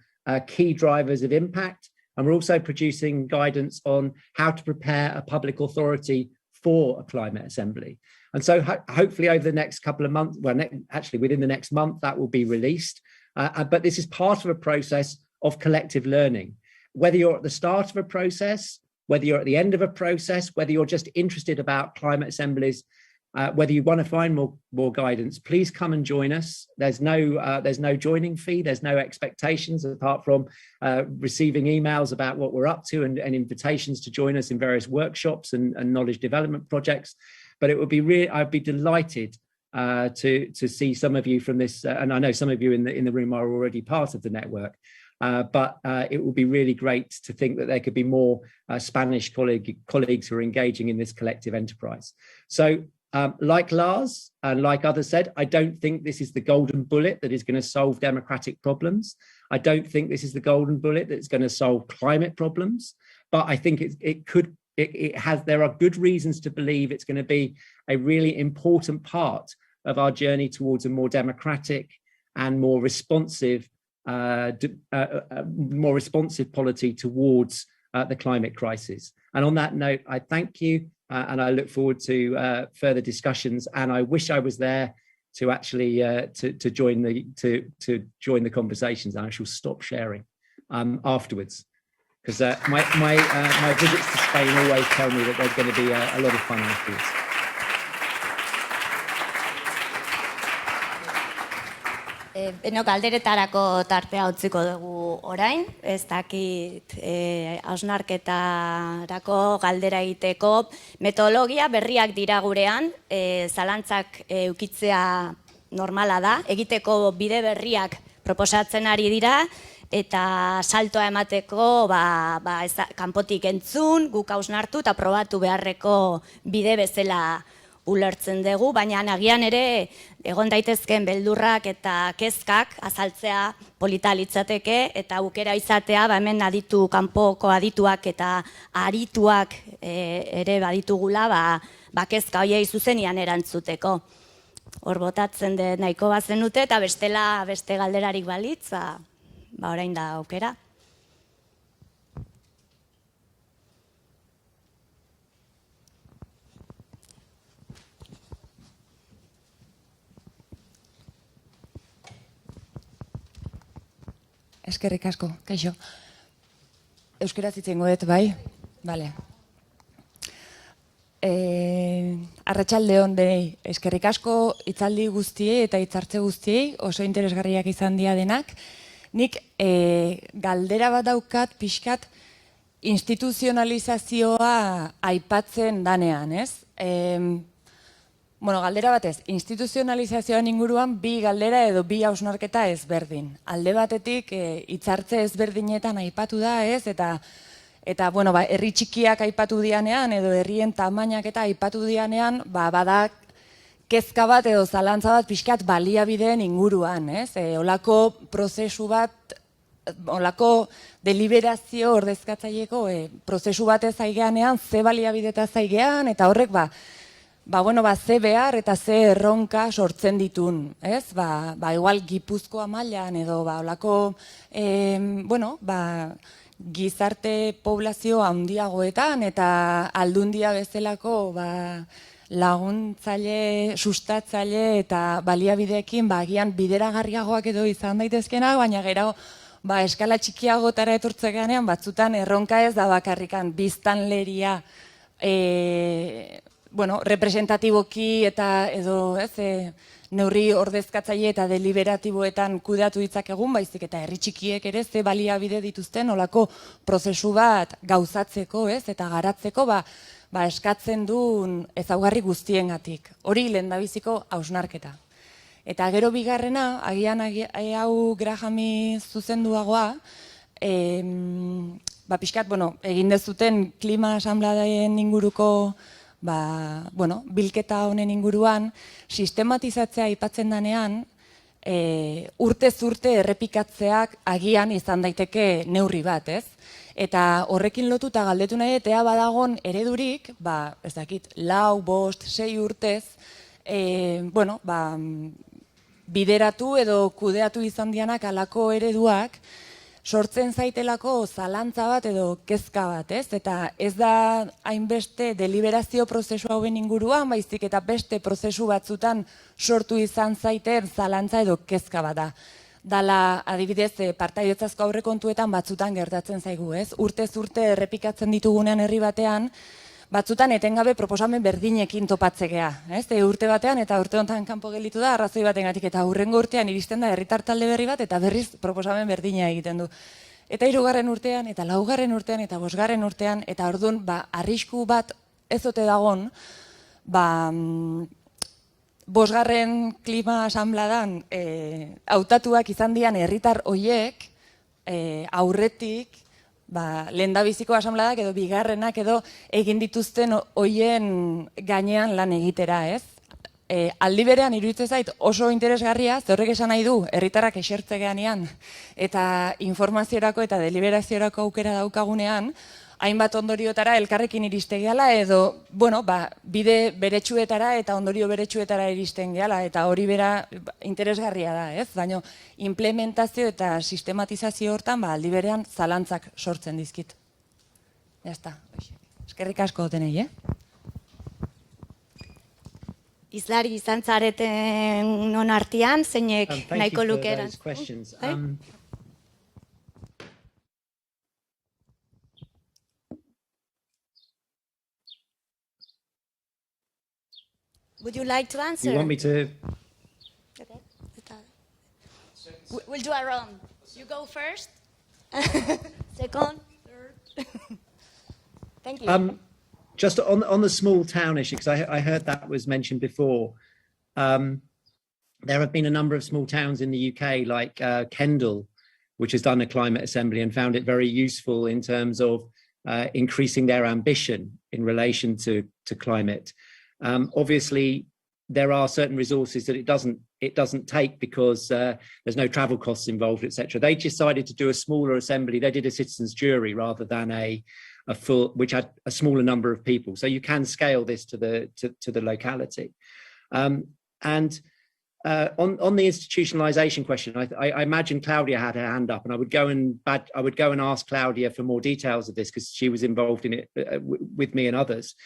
key drivers of impact, and we're also producing guidance on how to prepare a public authority for a climate assembly. And so hopefully over the next couple of months, actually within the next month, that will be released. But this is part of a process of collective learning. Whether you're at the start of a process, whether you're at the end of a process, whether you're just interested about climate assemblies, whether you want to find more guidance, please come and join us. There's no joining fee. There's no expectations apart from receiving emails about what we're up to and invitations to join us in various workshops and knowledge development projects. But it would be I'd be delighted to see some of you from this, and I know some of you in the room are already part of the network. But it would be really great to think that there could be more Spanish colleagues who are engaging in this collective enterprise. So like Lars and like others said, I don't think this is the golden bullet that is going to solve democratic problems. I don't think this is the golden bullet that's going to solve climate problems. But I think there are good reasons to believe it's going to be a really important part of our journey towards a more democratic and more responsive polity towards the climate crisis. And on that note, I thank you and I look forward to further discussions. And I wish I was there to actually to join the conversations. And I shall stop sharing afterwards, because my visits to Spain always tell me that there's going to be a lot of fun afterwards. Beno, galderetarako tartea utziko dugu orain, ez dakit hausnarketarako galdera egiteko metodologia berriak dira gurean, zalantzak ukitzea normala da, egiteko bide berriak proposatzen ari dira, eta saltoa emateko kanpotik entzun, guk hausnartu eta probatu beharreko bide bezala ulertzen dugu, baina agian ere egon daitezkeen beldurrak eta kezkak azaltzea polita litzateke eta aukera izatea hemen kanpoko adituak eta arituak ere baditugula kezka horiei zuzenean erantzuteko. Hor botatzen den nahiko bazenute eta bestela beste galderarik balitz, orain da aukera. Eskerrik asko, kaixo. Euskaraz hitz egingo dut, bai? Bale. Arratsalde on denei, eskerrik asko hitzaldi guztiei eta hitzartze guztiei, oso interesgarriak izan dira denak. Nik galdera bat daukat pixkat instituzionalizazioa aipatzen danean, ez? Galdera batez, instituzionalizazioan inguruan bi galdera edo bi hausnarketa ezberdin. Alde batetik hitzartze ezberdinetan aipatu da, ez? Eta Eta, bueno, herri txikiak aipatu dianean, edo herrien tamainak eta aipatu dianean, badak kezka bat edo zalantza bat pixkat baliabideen inguruan, ez? Olako prozesu bat, olako deliberazio ordezkatzaileko prozesu bat ez aigeanean, ze baliabideta zaigean, eta horrek, ze behar eta ze erronka sortzen ditun, ez? Igual Gipuzkoa mailan edo, olako, gizarte poblazio handiagoetan eta aldundia bezalako, laguntzaile, sustatzaile eta baliabideekin agian bideragarriagoak edo izan daitezkenak, baina gero eskala txikiagotara etortzeganean batzutan erronka ez da bakarrikan biztanleria representatiboki eta edo neurri ordezkatzaile eta deliberatiboetan kudeatu ditzakegun, baizik eta herri txikiek ere ze baliabide dituzten olako prozesu bat gauzatzeko eta garatzeko eskatzen duen ezaugarri guztiengatik. Hori lehendabiziko hausnarketa. Eta gero bigarrena, agian hau Grahami zuzenduagoa, pixkat, egin dezuten klima asanbladen inguruko bilketa honen inguruan, sistematizatzea aipatzen danean, urtez urte errepikatzeak agian izan daiteke neurri bat, ez? Eta horrekin lotuta galdetu nahi, eta badagon eredurik, ez dakit, 4, 5, 6 urtez, bideratu edo kudeatu izan dianak alako ereduak, sortzen zaitelako zalantza bat edo kezka bat, ez? Eta ez da hainbeste deliberazio prozesu hauen inguruan, baizik eta beste prozesu batzutan sortu izan zaiten zalantza edo kezka bat da. Dala, adibidez, partaidetzazko aurrekontuetan batzutan gertatzen zaigu, ez? Urtez urte errepikatzen ditugunean herri batean, batzutan etengabe proposamen berdinekin topatzekea, ez? Urte batean eta urte honetan kanpo gelditu da, arrazoi batengatik eta hurrengo urtean iristen da herritar talde berri bat eta berriz proposamen berdina egiten du. Eta 3. urtean, eta 4. urtean, eta 5. urtean, eta orduan, arrisku bat ez ote dagon, 5. klima asanbladan hautatuak izan dian herritar hoiek aurretik lehendabiziko asanbladak edo bigarrenak edo egin dituzten hoien gainean lan egitera, ez? Aldi berean iruditzen zait oso interesgarria, ze horrek esan nahi du herritarrak esertzeganean eta informaziorako eta deliberaziorako aukera daukagunean, hainbat ondoriotara elkarrekin iristen gehala edo, bide beretsuetara eta ondorio beretsuetara iristen gehala eta hori bera interesgarria da, ez? Baina implementazio eta sistematizazio hortan aldi berean zalantzak sortzen dizkit. Jazta, eskerrik asko dutenei, Izlari izan zareten non artean, zeinek nahiko lukeran. Would you like to answer? You want me to? Okay. We'll do a round. You go first. Second, third. Thank you. Just on the small town issue, because I heard that was mentioned before. There have been a number of small towns in the UK, like Kendal, which has done a climate assembly and found it very useful in terms of increasing their ambition in relation to climate. Obviously, there are certain resources that it doesn't take because there's no travel costs involved, etc. They decided to do a smaller assembly. They did a citizens' jury rather than a full, which had a smaller number of people. So you can scale this to the locality. On the institutionalization question, I imagine Claudia had her hand up, and I would go and ask Claudia for more details of this because she was involved in it with me and others.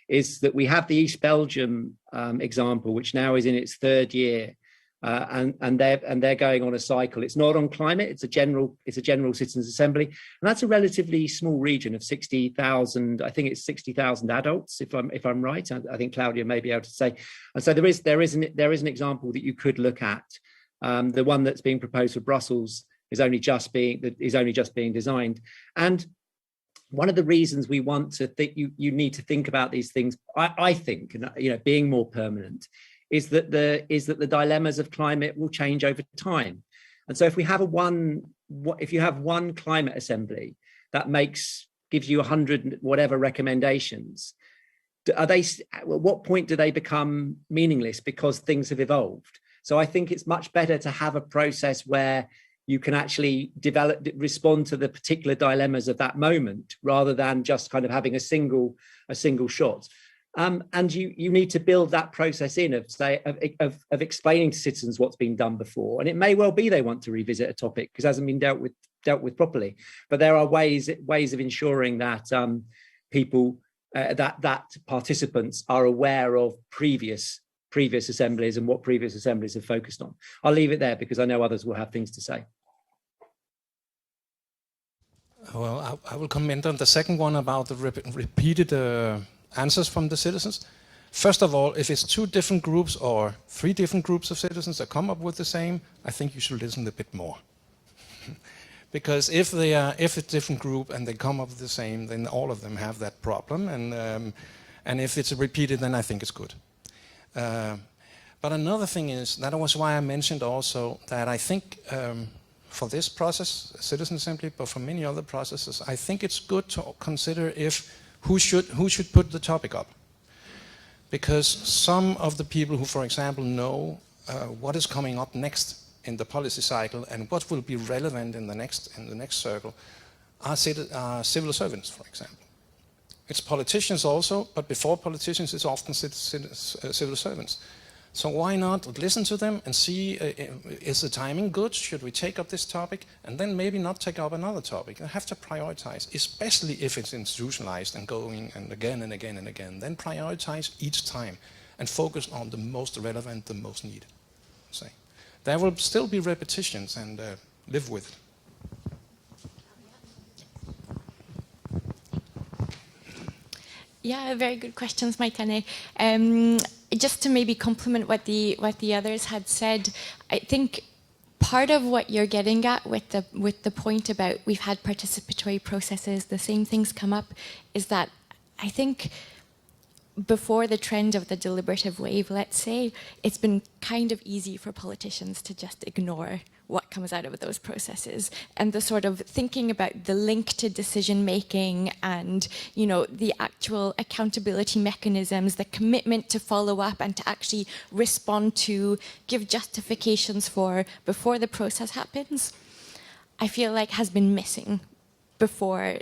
Is that we have the East Belgium example, which now is in its 3rd year, and they're going on a cycle. It's not on climate; it's a general citizens' assembly, and that's a relatively small region of 60,000. I think it's 60,000 adults, if I'm right. I think Claudia may be able to say. And so there is an example that you could look at. The one that's being proposed for Brussels is only just being designed, and one of the reasons we want to think you need to think about these things, I think, being more permanent, is that the dilemmas of climate will change over time. And so if you have one climate assembly that makes gives you 100 whatever recommendations, at what point do they become meaningless because things have evolved? So I think it's much better to have a process where you can actually respond to the particular dilemmas of that moment, rather than just kind of having a single shot. And you need to build that process in of explaining to citizens what's been done before. And it may well be they want to revisit a topic because it hasn't been dealt with properly. But there are ways of ensuring that people, that participants are aware of previous assemblies and what previous assemblies have focused on. I'll leave it there because I know others will have things to say. Well, I will comment on the second one about the repeated answers from the citizens. First of all, if it's 2 different groups or 3 different groups of citizens that come up with the same, I think you should listen a bit more. Because if it's a different group and they come up with the same, then all of them have that problem. And if it's repeated, then I think it's good. But another thing is, that was why I mentioned also that I think for this process, Citizen Assembly, but for many other processes, I think it's good to consider who should put the topic up. Because some of the people who, for example, know what is coming up next in the policy cycle and what will be relevant in the next circle are civil servants, for example. It's politicians also, but before politicians, it's often civil servants. So why not listen to them and see, is the timing good? Should we take up this topic? And then maybe not take up another topic. You have to prioritize, especially if it's institutionalized and going and again and again and again. Then prioritize each time and focus on the most relevant, the most needed. Say. There will still be repetitions, and live with it. Yeah, very good questions, Maitane. Just to maybe complement what the others had said, I think part of what you're getting at with the point about we've had participatory processes, the same things come up, is that I think before the trend of the deliberative wave, let's say, it's been kind of easy for politicians to just ignore what comes out of those processes, and the sort of thinking about the link to decision making and, you know, the actual accountability mechanisms, the commitment to follow up and to actually respond to, give justifications for before the process happens, I feel like has been missing before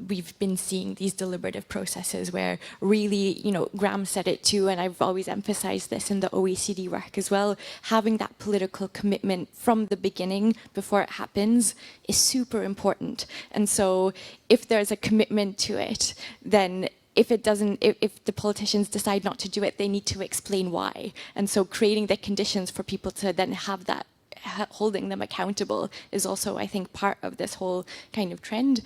we've been seeing these deliberative processes where really, you know, Graham said it too, and I've always emphasized this in the OECD work as well, having that political commitment from the beginning before it happens is super important. And so if there's a commitment to it, then if the politicians decide not to do it, they need to explain why. And so creating the conditions for people to then have that, holding them accountable, is also, I think, part of this whole kind of trend.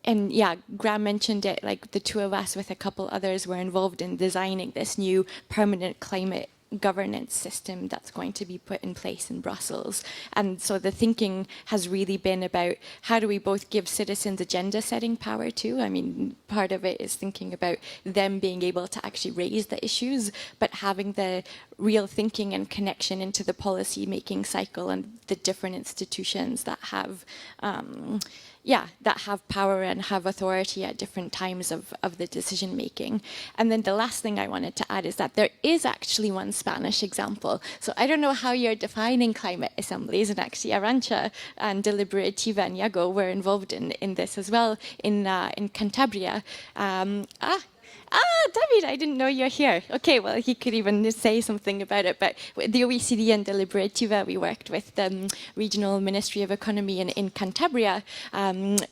And yeah, Graham mentioned it, like the 2 of us with a couple others were involved in designing this new permanent climate governance system that's going to be put in place in Brussels. And so the thinking has really been about how do we both give citizens agenda setting power too. I mean, part of it is thinking about them being able to actually raise the issues, but having the real thinking and connection into the policy making cycle and the different institutions that have that have power and have authority at different times of the decision making. And then the last thing I wanted to add is that there is actually one Spanish example. So I don't know how you're defining climate assemblies, and actually Arantxa and Deliberativa and Iago were involved in this as well in Cantabria. David, I didn't know you're here. Okay, well, he could even say something about it. But the OECD and Deliberativa, we worked with the Regional Ministry of Economy in Cantabria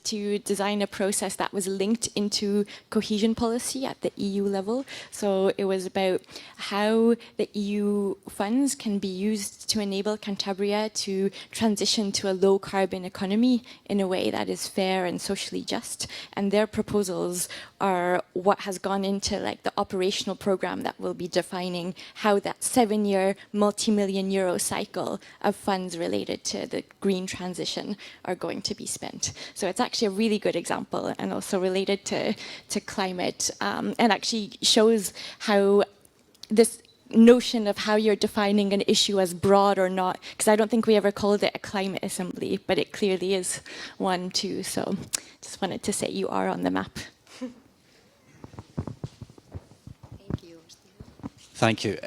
to design a process that was linked into cohesion policy at the EU level. So it was about how the EU funds can be used to enable Cantabria to transition to a low-carbon economy in a way that is fair and socially just. And their proposals are what has gone into like the operational program that will be defining how that 7-year multi-million euro cycle of funds related to the green transition are going to be spent. So it's actually a really good example, and also related to climate, and actually shows how this notion of how you're defining an issue as broad or not, because I don't think we ever called it a climate assembly, but it clearly is one too. So just wanted to say you are on the map. Thank you.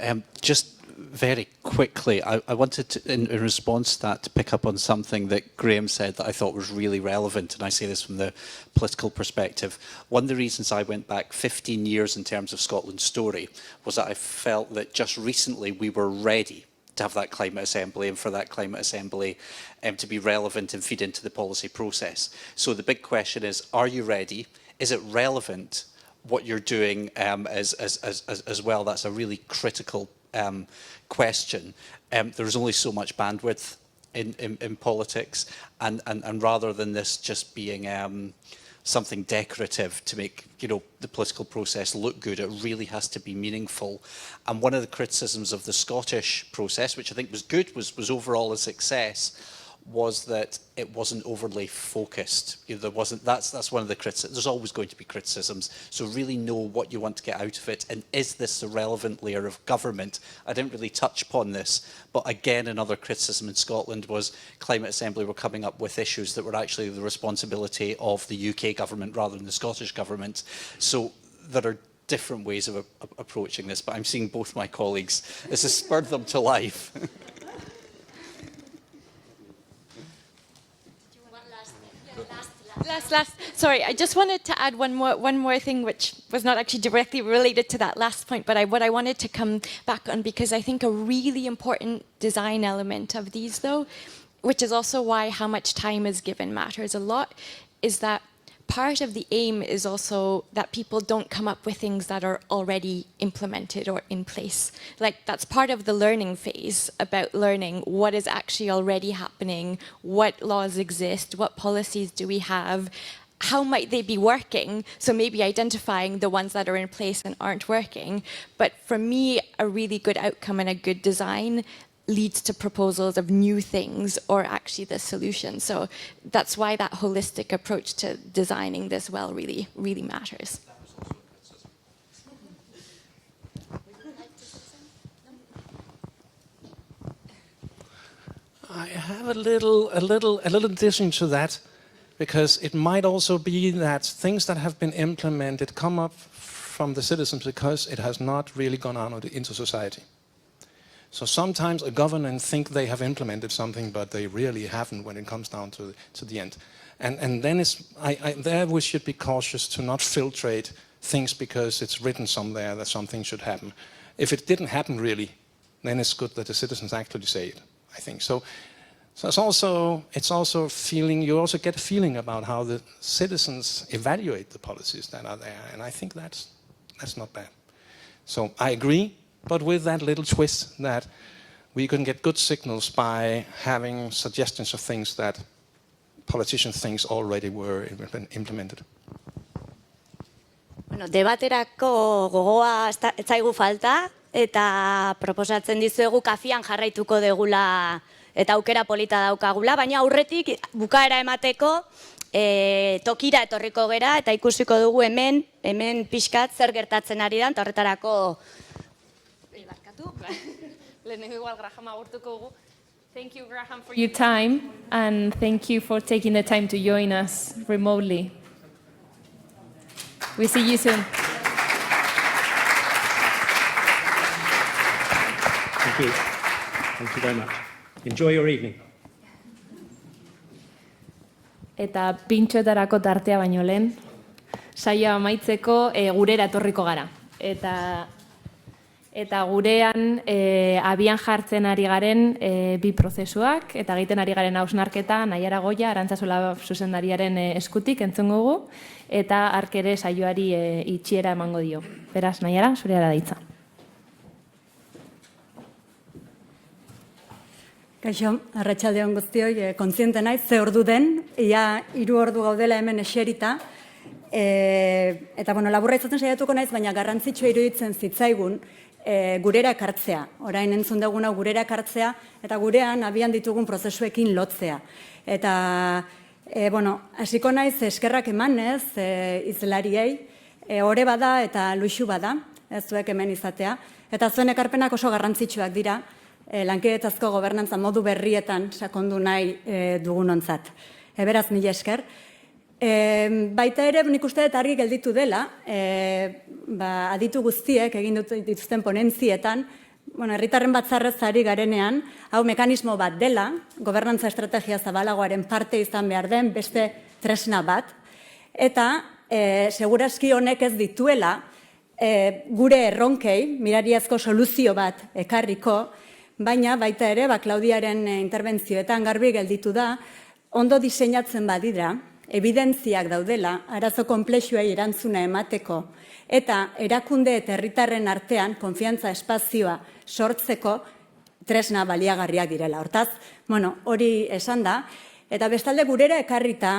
Just very quickly, I wanted to, in response to that, to pick up on something that Graham said that I thought was really relevant, and I say this from the political perspective. One of the reasons I went back 15 years in terms of Scotland's story was that I felt that just recently we were ready to have that climate assembly and for that climate assembly to be relevant and feed into the policy process. So the big question is, are you ready? Is it relevant what you're doing as well? That's a really critical question. There's only so much bandwidth in politics, and rather than this just being something decorative to make the political process look good, it really has to be meaningful. And one of the criticisms of the Scottish process, which I think was good, was overall a success, was that it wasn't overly focused. There wasn't. That's one of the criticisms. There's always going to be criticisms. So really know what you want to get out of it, and is this a relevant layer of government? I didn't really touch upon this, but again, another criticism in Scotland was Climate Assembly were coming up with issues that were actually the responsibility of the UK government rather than the Scottish government. So there are different ways of approaching this, but I'm seeing both my colleagues. This has spurred them to life. Sorry, I just wanted to add one more thing, which was not actually directly related to that last point, but what I wanted to come back on, because I think a really important design element of these, though, which is also why how much time is given matters a lot, is that part of the aim is also that people don't come up with things that are already implemented or in place. Like, that's part of the learning phase, about learning what is actually already happening, what laws exist, what policies do we have, how might they be working, so maybe identifying the ones that are in place and aren't working. But for me, a really good outcome and a good design leads to proposals of new things or actually the solution. So that's why that holistic approach to designing this well really, really matters. I have a little addition to that, because it might also be that things that have been implemented come up from the citizens because it has not really gone out into society. So sometimes a government think they have implemented something, but they really haven't when it comes down to the end. And then there we should be cautious to not filtrate things because it's written somewhere that something should happen. If it didn't happen really, then it's good that the citizens actually say it, I think. So it's also feeling, you also get a feeling about how the citizens evaluate the policies that are there, and I think that's not bad. So I agree, but with that little twist that we can get good signals by having suggestions of things that politicians think already were implemented. Bueno, debaterako gogoa ez zaigu falta, eta proposatzen dizuegu kafian jarraituko degula eta aukera polita daukagula, baina aurretik bukaera emateko tokira etorriko gera eta ikusiko dugu hemen pixkat zer gertatzen ari da, eta horretarako Thank you, Graham, for your time, and thank you for taking the time to join us remotely. We see you soon. Thank you. Thank you very much. Enjoy your evening. Eta pintxoetarako tartea baino lehen, saioa amaitzeko gurera etorriko gara. Eta gurean abian jartzen ari garen bi prozesuak, eta egiten ari garen hausnarketa Naiara Goia, Arantzasola zuzendariaren eskutik entzungo dugu, eta hark ere saioari itxiera emango dio. Beraz, Naiara, zurea da hitza. Kaixo, arratsaldeon guztioi, kontziente naiz ze ordu den, ia 3 ordu gaudela hemen eserita, eta laburra izaten saiatuko naiz, baina garrantzitsua iruditzen zitzaigun gurera ekartzea. Orain entzun duguna gurera ekartzea, eta gurean abian ditugun prozesuekin lotzea. Eta, hasiko naiz eskerrak emanez izlariei, ore bada eta luxu bada, ez zuek hemen izatea. Eta zuen ekarpenak oso garrantzitsuak dira, lankidetzazko gobernantza modu berrietan sakondu nahi dugunontzat. Beraz, mila esker. Baita ere, nik uste dut argi gelditu dela, aditu guztiek egin dituzten ponentzietan, Herritarren Batzarrez ari garenean, hau mekanismo bat dela, gobernantza estrategia zabalagoaren parte izan behar den beste tresna bat, eta seguraski honek ez dituela gure erronkei, mirariazko soluzio bat ekarriko, baina baita ere, Klaudiaren interbentzioetan garbi gelditu da, ondo diseinatzen badira, evidentziak daudela, arazo konplexuei erantzuna emateko, eta erakunde eta herritarren artean konfiantza espazioa sortzeko tresna baliagarriak direla. Hortaz, hori esan da, eta bestalde gurera ekarrita,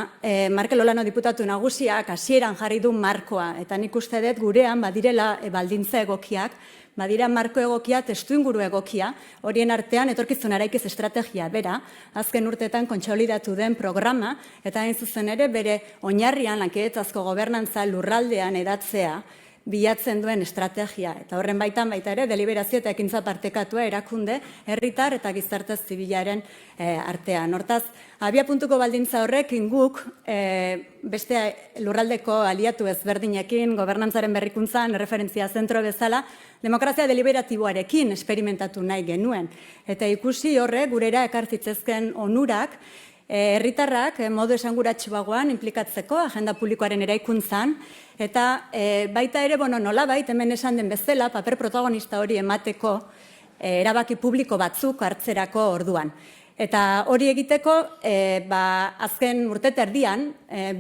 Markel Olano diputatu nagusiak hasieran jarri du markoa, eta nik uste dut gurean badirela baldintza egokiak, badira marko egokia, testuinguru egokia, horien artean etorkizun araikiz estrategia bera, azken urteetan kontsolidatu den programa, eta hain zuzen ere bere oinarrian lankidetzazko gobernantza lurraldean edatzea bilatzen duen estrategia. Eta horren baitan baita ere, deliberazio eta ekintza partekatua erakunde, herritar eta gizarte zibilaren artean. Hortaz, abiapuntuko baldintza horrekin guk beste lurraldeko aliatu ezberdinekin, gobernantzaren berrikuntzan, referentzia zentro bezala, demokrazia deliberatiboarekin esperimentatu nahi genuen. Eta ikusi horre, gurera ekartzitzezken onurak, herritarrak modu esanguratsuagoan implikatzeko agenda publikoaren eraikuntzan, eta baita ere, nolabait hemen esan den bezala, paper protagonista hori emateko erabaki publiko batzuk hartzerako orduan. Eta hori egiteko, azken urte erdian,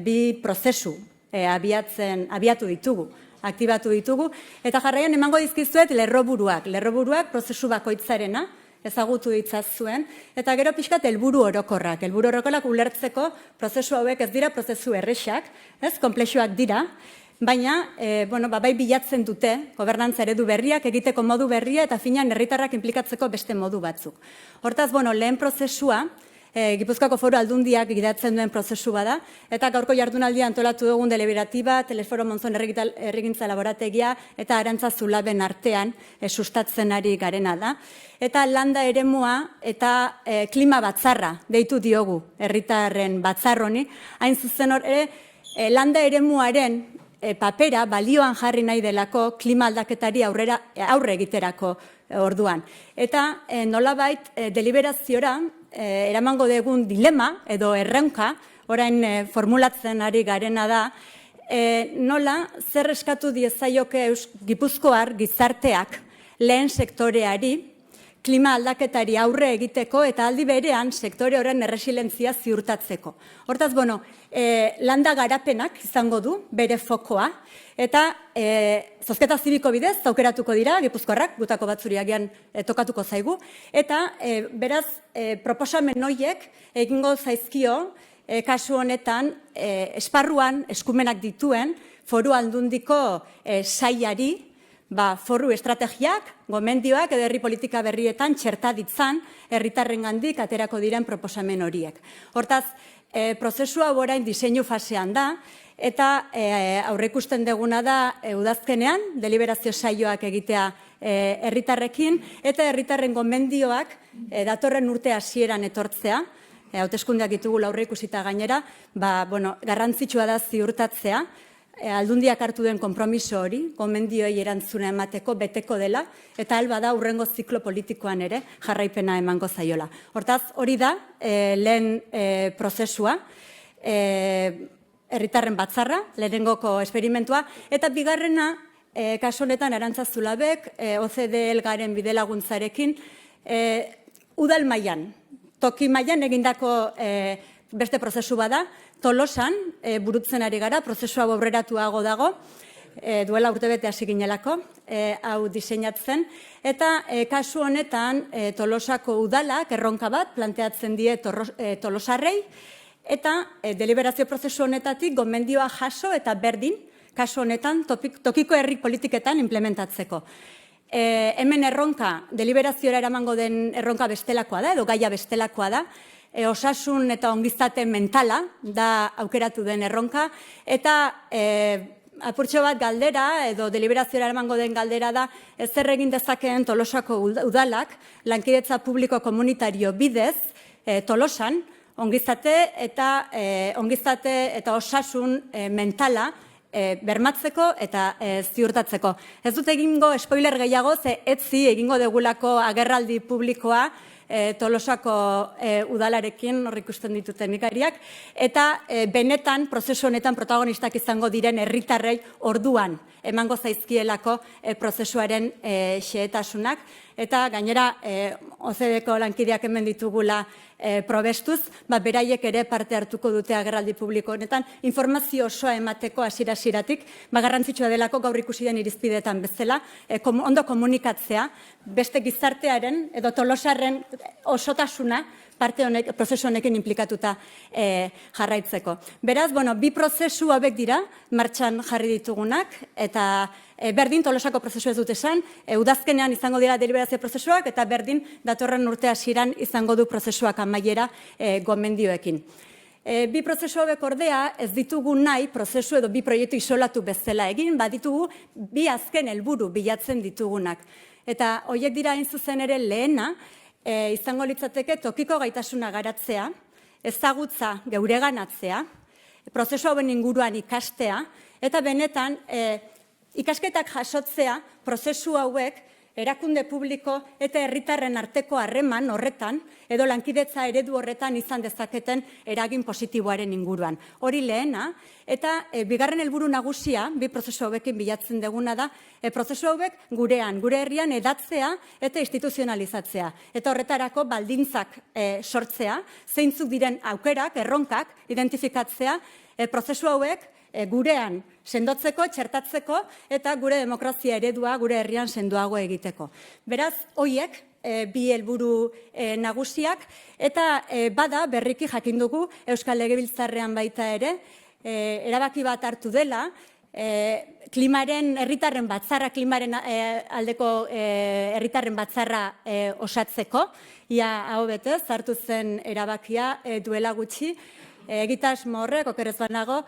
bi prozesu abiatu ditugu, aktibatu ditugu, eta jarraian emango dizkizuet lerroburuak prozesu bakoitzarena, ezagutu ditzazuen, eta gero pixkat helburu orokorrak ulertzeko prozesu hauek ez dira prozesu errexak, konplexuak dira, baina bai bilatzen dute gobernantza eredu berriak, egiteko modu berria, eta finean herritarrak inplikatzeko beste modu batzuk. Hortaz, lehen prozesua, Gipuzkoako Foru Aldundiak gidatzen duen prozesu bada, eta gaurko jardunaldia antolatu dugun Deliberatiba, Telesforo Monzon Herrigintza Laborategia eta Arantza Zulaben artean sustatzen ari garena da. Eta landa eremua eta klima batzarra deitu diogu herritarren batzarroni, hain zuzen hor, landa eremuaren papera balioan jarri nahi delako klima aldaketari aurre egiterako orduan. Eta nolabait deliberaziora eramango dugun dilema edo erronka, orain formulatzen ari garena da, nola zer eskatu diezaioke Gipuzkoar gizarteak lehen sektoreari klima aldaketari aurre egiteko eta aldi berean sektore horren erresilientzia ziurtatzeko. Hortaz, landa garapenak izango du bere fokoa, eta zozketa zibiko bidez aukeratuko dira, Gipuzkoarrak, gutako batzuriagian tokatuko zaigu, eta beraz proposamen horiek egingo zaizkio kasu honetan esparruan eskumenak dituen Foru Aldundiko sailari, foru estrategiak, gomendioak edo herri politika berrietan txerta ditzan herritarrengandik aterako diren proposamen horiek. Hortaz, prozesua orain diseinu fasean da, eta aurreikusten deguna da udazkenean, deliberazio saioak egitea herritarrekin, eta herritarren gomendioak datorren urte hasieran etortzea, hauteskundeak ditugu aurreikusita gainera, garrantzitsua da ziurtatzea, Aldundiak hartu den konpromiso hori, gomendioi erantzuna emateko beteko dela, eta alba da hurrengo ziklo politikoan ere jarraipena emango zaiola. Hortaz, hori da lehen prozesua, herritarren batzarra, lehenengoko esperimentua, eta bigarrena, kasu honetan Arantza Zulabek, OCDE elgaren bidelaguntzarekin, udal mailan, toki mailan egindako beste prozesu bada, Tolosan burutzen ari gara, prozesua aurreratuago dago, duela urtebete hasi ginelako, hau diseinatzen, eta kasu honetan Tolosako udalak erronka bat planteatzen die Tolosarrei, eta deliberazio prozesu honetatik gomendioa jaso eta berdin, kasu honetan tokiko herri politiketan implementatzeko. Hemen erronka, deliberaziora eramango den erronka bestelakoa da, edo gaia bestelakoa da, osasun eta ongizate mentala da aukeratu den erronka, eta apurtxo bat galdera, edo deliberaziora eramango den galdera da, zer egin dezakeen Tolosako udalak, lankidetza publiko komunitario bidez, Tolosan, ongizate eta osasun mentala bermatzeko eta ziurtatzeko. Ez dut egingo spoiler gehiago, ze etzi egingo degulako agerraldi publikoa Tolosako udalarekin, hor ikusten ditut teknikariak, eta benetan, prozesu honetan protagonistak izango diren herritarrei orduan emango zaizkielako prozesuaren xehetasunak, eta gainera OCDeko lankideak hemen ditugula probestuz, beraiek ere parte hartuko dute agerraldi publiko honetan, informazio osoa emateko hasiera-hasieratik, garrantzitsua delako gaur ikusi den irizpideetan bezala, ondo komunikatzea, beste gizartearen edo Tolosarren osotasuna parte honek, prozesu honekin implikatuta jarraitzeko. Beraz, bi prozesu hauek dira, martxan jarri ditugunak, eta berdin Tolosako prozesu ez dut esan, udazkenean izango dira deliberazio prozesuak, eta berdin datorren urte hasieran izango du prozesuak amaiera gomendioekin. Bi prozesu hauek ordea ez ditugu nahi prozesu edo bi proiektu isolatu bezala egin, ditugu bi azken helburu bilatzen ditugunak. Eta horiek dira hain zuzen ere lehena, izango litzateke tokiko gaitasuna garatzea, ezagutza geureganatzea, prozesu hauen inguruan ikastea, eta benetan ikasketak jasotzea prozesu hauek erakunde publiko eta herritarren arteko harreman horretan, edo lankidetza eredu horretan izan dezaketen eragin positiboaren inguruan. Hori lehena, eta bigarren helburu nagusia, bi prozesu hauekin bilatzen deguna da, prozesu hauek gurean, gure herrian edatzea eta instituzionalizatzea. Eta horretarako baldintzak sortzea, zeintzuk diren aukerak, erronkak, identifikatzea, prozesu hauek gurean sendotzeko, txertatzeko, eta gure demokrazia eredua gure herrian sendoago egiteko. Beraz, horiek bi helburu nagusiak, eta bada berriki jakin dugu Euskal Legebiltzarrean baita ere, erabaki bat hartu dela, Herritarren Batzarra, klimaren aldeko Herritarren Batzarra osatzeko, ia hau betez, hartu zen erabakia duela gutxi, egitasmo horrek, okerez banago,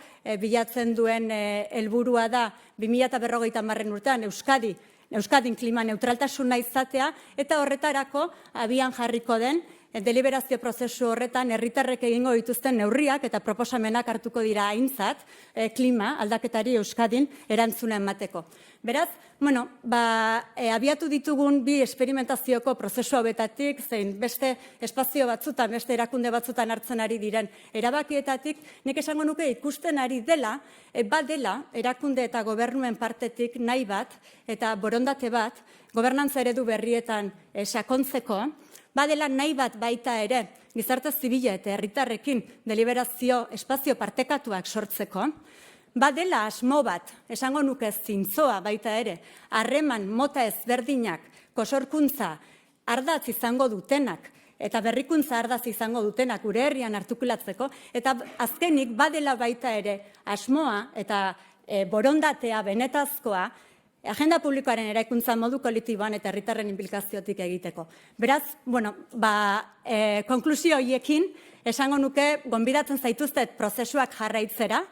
bilatzen duen helburua da 2050 urtean Euskadin klima neutraltasuna izatea, eta horretarako abian jarriko den deliberazio prozesu horretan herritarrek egingo dituzten neurriak eta proposamenak hartuko dira aintzat klima aldaketari Euskadin erantzuna emateko. Beraz, abiatu ditugun bi esperimentazioko prozesu hauetatik, zein beste espazio batzutan, beste erakunde batzutan hartzen ari diren erabakietatik, nik esango nuke ikusten ari dela, badela erakunde eta gobernuen partetik nahi bat, eta borondate bat, gobernantza eredu berrietan sakontzeko, badela nahi bat baita ere, gizarte zibila eta herritarrekin deliberazio espazio partekatuak sortzeko, badela asmo bat, esango nuke zintzoa baita ere, harreman mota ezberdinak, kosorkuntza ardatz izango dutenak, eta berrikuntza ardaz izango dutenak gure herrian artikulatzeko, eta azkenik badela baita ere asmoa eta borondatea benetazkoa, agenda publikoaren eraikuntza modu kolektiboan eta herritarren inplikaziotik egiteko. Beraz, konklusio horiekin, esango nuke, gonbidatzen zaituztet prozesuak jarraitzera,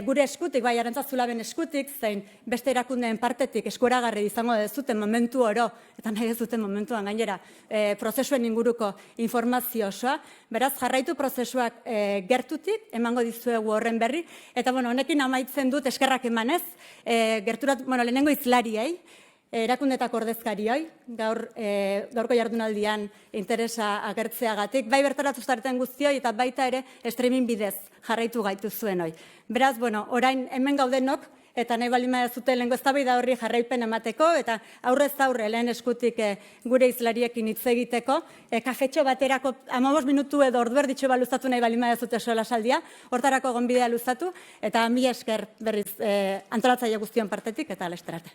gure eskutik, bai Arantzazulaben eskutik, zein beste erakundeen partetik eskuragarri izango dezuten momentu oro, eta nahi ez duten momentuan gainera, prozesuen inguruko informazio osoa, beraz jarraitu prozesuak gertutik, emango dizuegu horren berri, eta honekin amaitzen dut eskerrak emanez, lehenengo izlariei, erakundetako ordezkarioi, gaurko jardunaldian interesa agertzeagatik, bai bertaratu zareten guztioi eta baita ere streaming bidez jarraitu gaitu zuen hoi. Beraz, orain hemen gaudenok, eta nahi baldin baduzue lehengo eztabaida horri jarraipen emateko, eta aurrez aurre lehen eskutik gure izlariekin hitz egiteko, kafetxo baterako 15 minutu edo ordu erditxo luzatu nahi baldin baduzue solasaldia, hortarako gonbidea luzatu, eta mila esker berriz antolatzaile guztion partetik, eta laster arte.